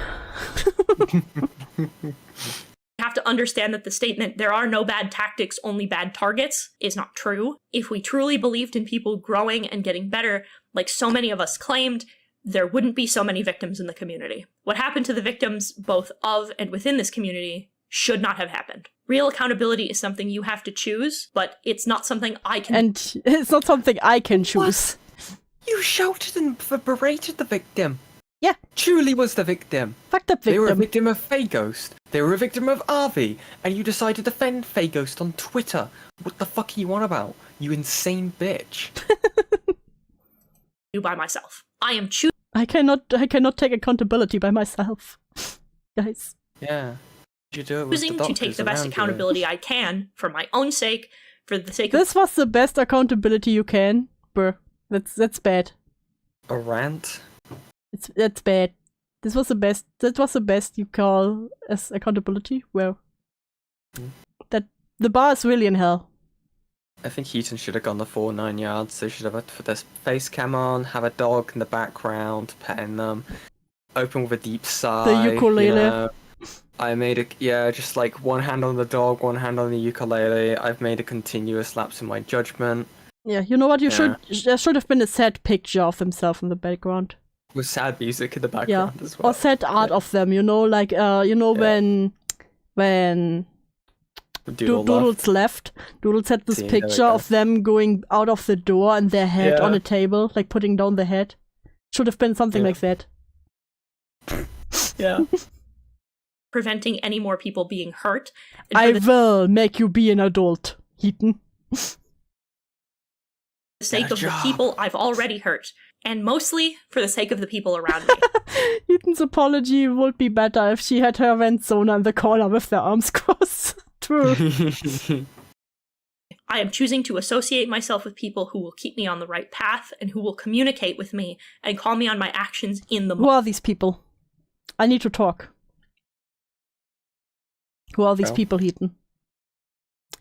You have to understand that the statement, there are no bad tactics, only bad targets, is not true. If we truly believed in people growing and getting better, like so many of us claimed, there wouldn't be so many victims in the community. What happened to the victims, both of and within this community, should not have happened. Real accountability is something you have to choose, but it's not something I can And it's not something I can choose. You shouted and berated the victim. Yeah. Julie was the victim. Fuck that They were a victim. victim of Fagos. They were a victim of Arvi. And you decided to defend Fagos on Twitter. What the fuck are you on about? You insane bitch. do by myself. I am choosing I cannot take accountability by myself. Guys. Yeah. You do it with the to take doctors the best around you. accountability I can for my own sake, for the sake This was the best accountability you can. Bruh. That's bad. A rant? That's bad. This was the best. That was the best you call as accountability. Well, that the bar is really in hell. I think Hiten should have gone the full 9 yards. They should have put their face cam on, have a dog in the background, petting them, open with a deep sigh. ukulele. You know. I made just like one hand on the dog, one hand on the ukulele. I've made a continuous lapse in my judgment. Yeah, you know what? Yeah. There should have been a sad picture of himself in the background. With sad music in the Yeah, background as well. or sad art of them. You know, like Yeah. when when Doodle left. Doodles left. Doodles had this See, there we picture go. of them going out of the door and their head Yeah. on a table, like putting down the head. Should have been something Yeah. like that. Yeah. Preventing any more people being hurt. And I for the will make you be an adult, Hiten. sake Got a of the job. people I've already hurt. And mostly for the sake of the people around me. Heaton's apology would be better if she had her vent Zona in the corner with their arms crossed. True. I am choosing to associate myself with people who will keep me on the right path and who will communicate with me and call me on my actions in the Who are these people? I need to talk. Who are these Well. people, Hiten?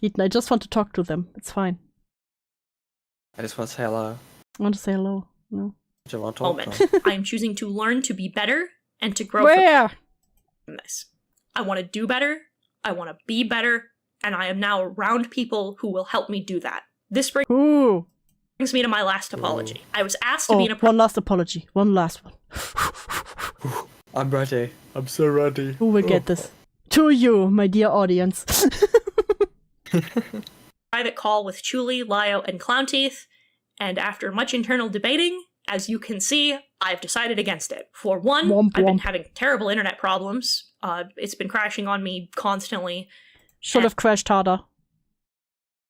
Hiten, I just want to talk to them. It's fine. I just want to say hello. I want to say hello. No. Do you want to talk? moment. to I am choosing to learn to be better and to grow Where? from this. I want to do better. I want to be better. And I am now around people who will help me do that. This brings Ooh. me to my last apology. I was asked to be in a one last apology. One last one. I'm ready. I'm so ready. Who will get this? To you, my dear audience. private call with Chuli, Lio, and Clownteeth, and after much internal debating, as you can see, I've decided against it. For one, Womp I've been womp. having terrible internet problems. It's been crashing on me constantly. Should have crashed harder.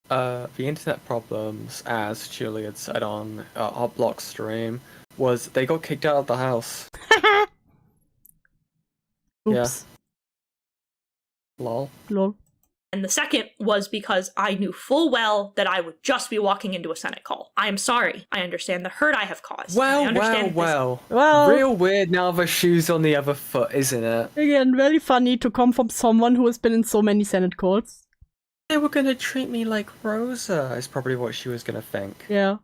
The internet problems, as Julie had said on our block stream, was they got kicked out of the house. Oops. Lol. Lol. And the second was because I knew full well that I would just be walking into a Senate call. I am sorry. I understand the hurt I have caused. I Well, understand well, this- well. Well, Real weird now the shoe's on the other foot, isn't it? again, very funny to come from someone who has been in so many Senate calls. They were gonna treat me like Rosa, is probably what she was gonna think. Yeah.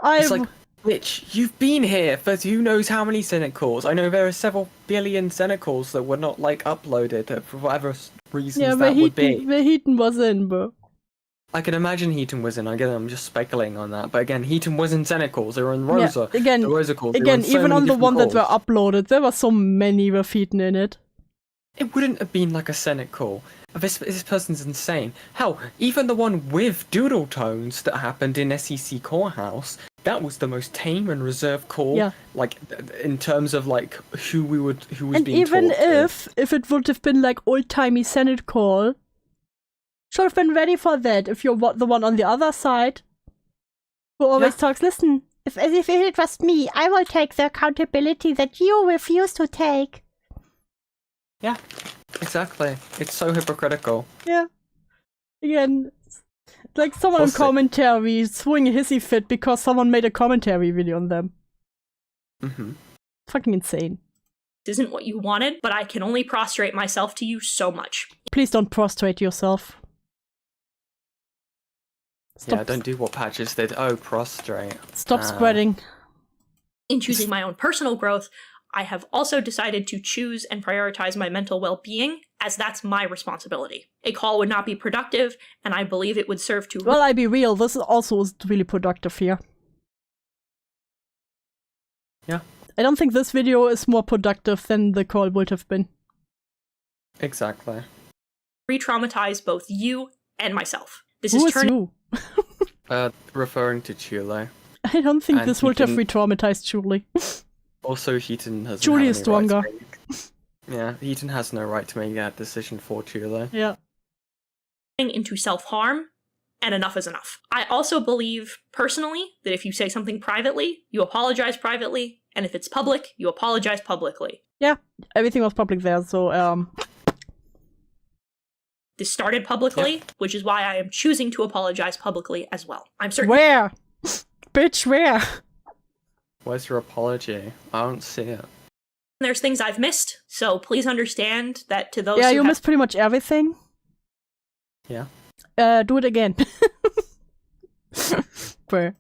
It's like, bitch, you've been here for who knows how many Senate calls. I know there are several billion Senate calls that were not, like, uploaded for whatever reasons yeah, that would be. where Heaton was in, bro. I can imagine Heaton was in. Again, I'm just speculating on that. But again, Heaton was in Senate calls. They were in Rosa. Yeah, again, the Rosa calls. They were Again, in so even many on the different one that were calls. uploaded, there were so many with Heaton in it. It wouldn't have been like a Senate call. This person's insane. Hell, even the one with doodle tones that happened in SEC Courthouse, that was the most tame and reserved call. Yeah. Like in terms of like who was And being even talked to. if it would have been like old-timey Senate call, should have been ready for that. If you're the one on the other side, who always talks, listen, if it was me, I will take the accountability that you refuse to take. Yeah, exactly. It's so hypocritical. Yeah. Again, like someone in Classic. commentary throwing a hissy fit because someone made a commentary video on them. Mm-hmm. Fucking insane. This isn't what you wanted, but I can only prostrate myself to you so much. Please don't prostrate yourself. Yeah, don't do what Patches did. Oh, prostrate. Stop spreading. In choosing my own personal growth, I have also decided to choose and prioritize my mental well-being, as that's my responsibility. A call would not be productive, and I believe it would serve to Well, I be real, this also is really productive here. Yeah. I don't think this video is more productive than the call would have been. Exactly. re-traumatize both you and myself. This Who is is turning you? Referring to Chule. I don't think And this he would have didn't- re-traumatized Julie. Also, Heaton has. Julie is stronger. Yeah, Heaton has no right to make that decision for Chule. Yeah. into self-harm, and enough is enough. I also believe, personally, that if you say something privately, you apologize privately, and if it's public, you apologize publicly. Yeah, everything was public there, so, This started publicly, which is why I am choosing to apologize publicly as well. I'm certain where? Bitch, where? Where's your apology? I don't see it. there's things I've missed, so please understand that to those Yeah, who you have missed pretty much everything. Yeah. Do it again. Where?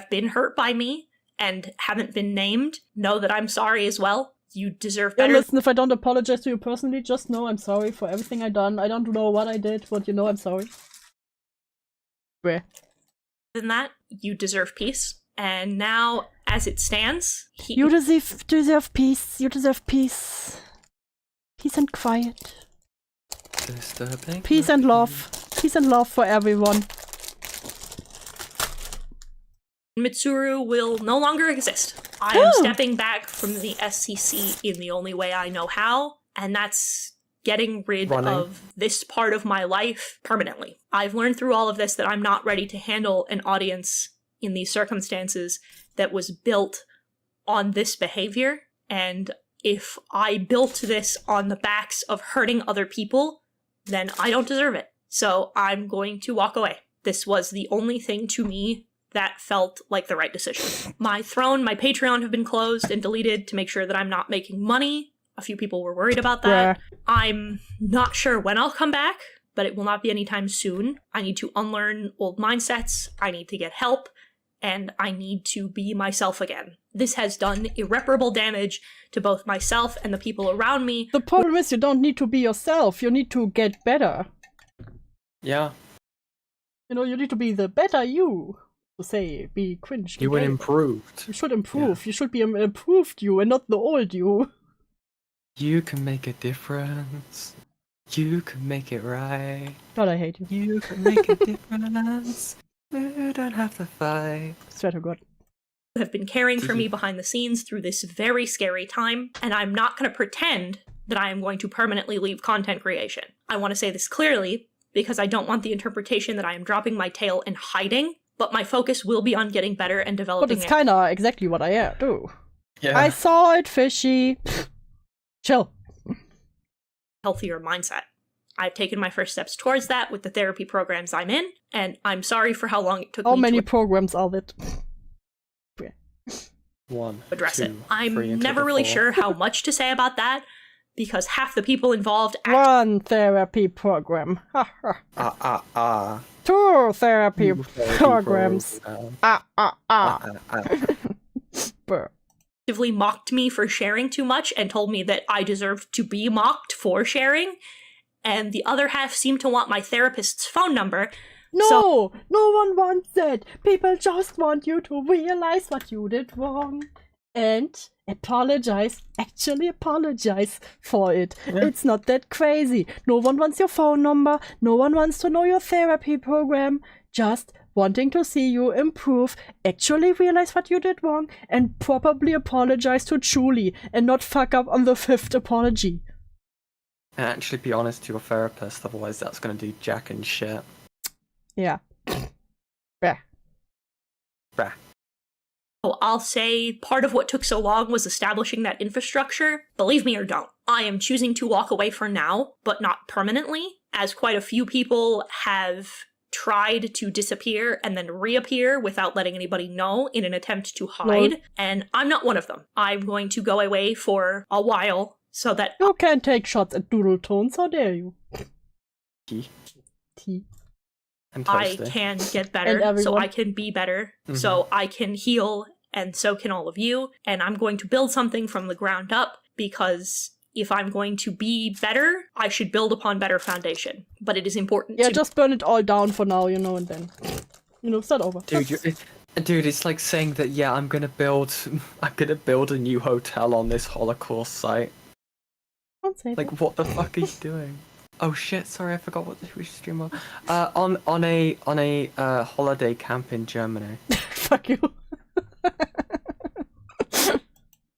been hurt by me and haven't been named, know that I'm sorry as well. You deserve Yeah, better listen, if I don't apologize to you personally, just know I'm sorry for everything I done. I don't know what I did, but you know I'm sorry. Where? than that. You deserve peace. And now, as it stands, You deserve peace. You deserve peace. Peace and quiet. Disturbing. Peace and love. Peace and love for everyone. Mitsuru will no longer exist. I am stepping back from the SCC in the only way I know how, and that's getting rid of this part of my life permanently. I've learned through all of this that I'm not ready to handle an audience in these circumstances that was built on this behavior, and if I built this on the backs of hurting other people, then I don't deserve it. So I'm going to walk away. This was the only thing to me that felt like the right decision. My throne, my Patreon have been closed and deleted to make sure that I'm not making money. A few people were worried about that. I'm not sure when I'll come back, but it will not be anytime soon. I need to unlearn old mindsets, I need to get help, and I need to be myself again. This has done irreparable damage to both myself and the people around me. The problem is you don't need to be yourself, you need to get better. Yeah. You know, you need to be the better you. To say, be cringe. You were improved. You should improve. Yeah. You should be an improved you and not the old you. You can make a difference. You can make it right. God, I hate you. You can make a difference. You don't have to fight. Swear to God. Have been caring for me behind the scenes through this very scary time, and I'm not going to pretend that I am going to permanently leave content creation. I want to say this clearly, because I don't want the interpretation that I am dropping my tail and hiding, but my focus will be on getting better and developing But it's kinda exactly what I do. Yeah. I saw it, fishy. Chill. Healthier mindset. I've taken my first steps towards that with the therapy programs I'm in, and I'm sorry for how long it took how me many to programs are it? address it. I'm never really sure how much to say about that, because half the people involved One therapy program. 2 therapy programs. actively mocked me for sharing too much and told me that I deserved to be mocked for sharing, and the other half seemed to want my therapist's phone number. No, no one wants that. People just want you to realize what you did wrong and apologize. Actually apologize for it. Yeah. It's not that crazy. No one wants your phone number. No one wants to know your therapy program. Just wanting to see you improve, actually realize what you did wrong, and probably apologize to Julie and not fuck up on the 5th apology. And actually be honest to your therapist, otherwise that's gonna do jack and shit. Yeah. Bah. Bah. So I'll say part of what took so long was establishing that infrastructure. Believe me or don't, I am choosing to walk away for now, but not permanently, as quite a few people have tried to disappear and then reappear without letting anybody know in an attempt to hide, and I'm not one of them. I'm going to go away for a while so that you can't take shots at doodle tones, how dare you? Tea. I can get better, so I can be better, so I can heal, and so can all of you, and I'm going to build something from the ground up, because if I'm going to be better, I should build upon better foundation. But it is important to just burn it all down for now, you know, and then, you know, start over. Dude, it's like saying that, yeah, I'm gonna build a new hotel on this Holocaust site. Don't say like, that. what the fuck are you doing? Oh shit, sorry, I forgot what we should stream on. On a holiday camp in Germany. Fuck you.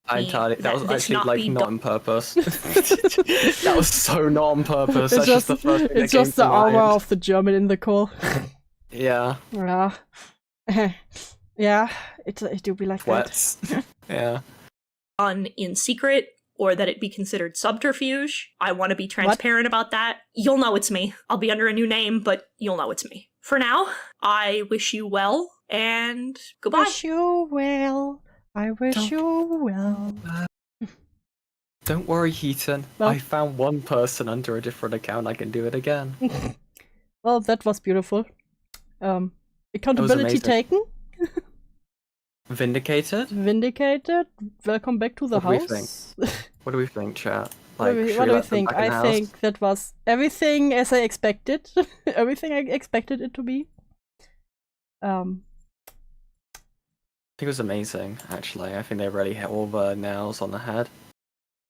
That was actually like not on purpose. That was so not on purpose. That's just the first thing it's just the aura of the German in the call. Yeah. Yeah. Yeah, it do be like that. Yeah. Done in secret, or that it be considered subterfuge. I want to be transparent about that. You'll know it's me. I'll be under a new name, but you'll know it's me. For now, I wish you well, and goodbye. Wish you well. I wish you well. Don't worry, Hiten. Well, I found one person under a different account. I can do it again. Well, that was beautiful. Accountability taken. Vindicated? Vindicated. Welcome back to the house. What do we think, chat? Like, what do we think? I think that was everything as I expected. Everything I expected it to be. I think it was amazing, actually. I think they really hit all the nails on the head.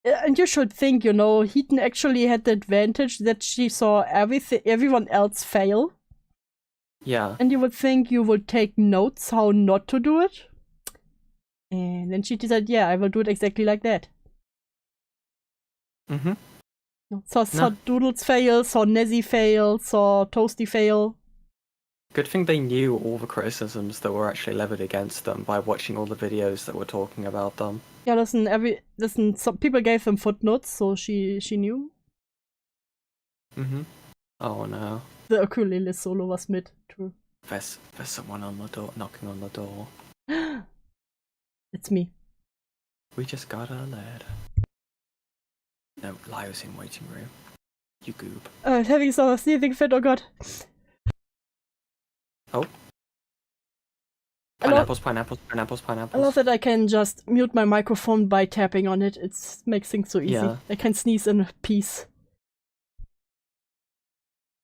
And you should think, you know, Hiten actually had the advantage that she saw everyone else fail. Yeah. And you would think you would take notes how not to do it. And then she decided, yeah, I will do it exactly like that. Mm-hmm. Saw Doodles fail, saw Nezzy fail, saw Toasty fail. Good thing they knew all the criticisms that were actually levied against them by watching all the videos that were talking about them. Yeah, listen, some people gave them footnotes, so she knew. Mm-hmm. Oh no. The ukulele solo was mid, true. There's someone on the door, knocking on the door. It's me. We just got a lead. No, Lio's in waiting room. You goob. Having saw a sneezing fit, oh god. Oh. I love Pineapples. I love that I can just mute my microphone by tapping on it. It makes things so easy. Yeah. I can sneeze in peace.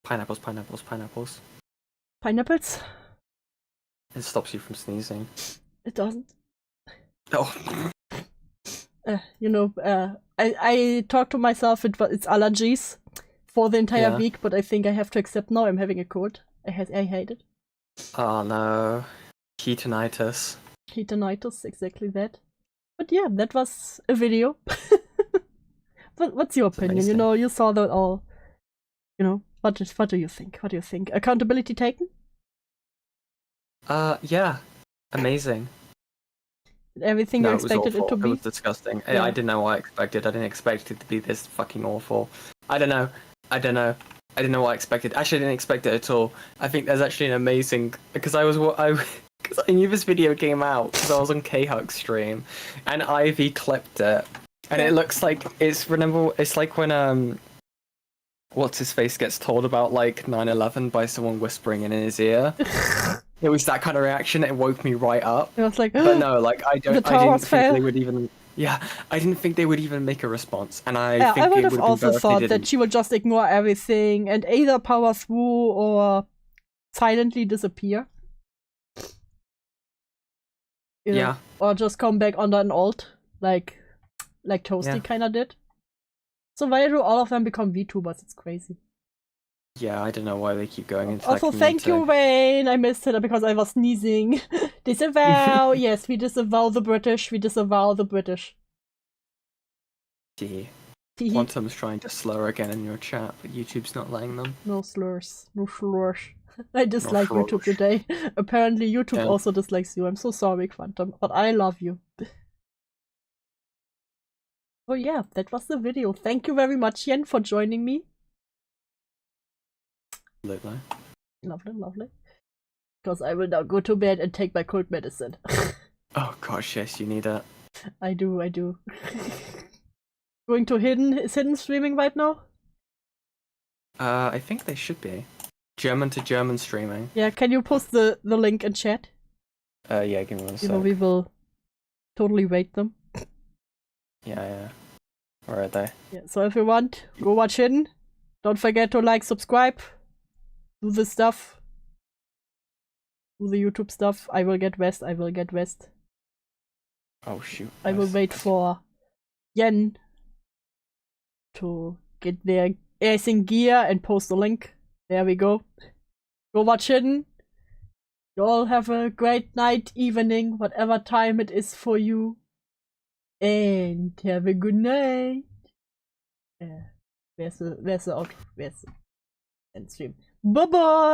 Pineapples. Pineapples? It stops you from sneezing. It doesn't. Oh. You know, I talk to myself, it's allergies for the entire week, but I think I have to accept now I'm having a cold. I hate it. Oh no. Hetenitis. Hetenitis, exactly that. But yeah, that was a video. What's your opinion? Amazing. You know, you saw that all. You know, what do you think? What do you think? Accountability taken? Yeah. Amazing. Everything No, you it was expected awful. it to be? It was disgusting. Yeah. I didn't know what I expected. I didn't expect it to be this fucking awful. I don't know. I didn't know what I expected. Actually, I didn't expect it at all. I think there's actually an amazing... Because because I knew this video came out because I was on K-Huck's stream and Ivy clipped it. And it looks like it's like when what's his face gets told about like 9/11 by someone whispering in his ear. It was that kind of reaction. It woke me right up. It was like, But no, like I didn't towers think fell. they would even. Yeah, I didn't think they would even make a response, and I yeah, think I would it have would have also been better thought if they that didn't. she would just ignore everything and either power through or silently disappear. You know, Yeah. or just come back under an alt, like Toasty Yeah. kinda did. So why do all of them become VTubers? It's crazy. Yeah, I don't know why they keep going into Also, that thank you, community. Wayne. I missed it because I was sneezing. Disavow. Yes, we disavow the British. We disavow the British. Gee. Teehee. Quantum's trying to slur again in your chat, but YouTube's not letting them. No slurs. No slurs. I dislike slurs. YouTube today. Apparently, YouTube Yeah. also dislikes you. I'm so sorry, Quantum, but I love you. Oh yeah, that was the video. Thank you very much, Yen, for joining me. Absolutely. Lovely. Because I will now go to bed and take my cold medicine. Oh gosh, yes, you need it. I do. Going to Hidden. Is Hidden streaming right now? I think they should be. German to German streaming. Yeah, can you post the link in chat? Yeah, give me one You sec. know, we will totally rate them. Yeah. Where are they? Yeah, so if you want, go watch Hidden. Don't forget to like, subscribe. Do the stuff. Do the YouTube stuff. I will get West. Oh shoot. I will wait for Yen to get their ass in gear and post the link. There we go. Go watch Hidden. You all have a great night, evening, whatever time it is for you. And have a good night. Where's the end stream? Bye bye.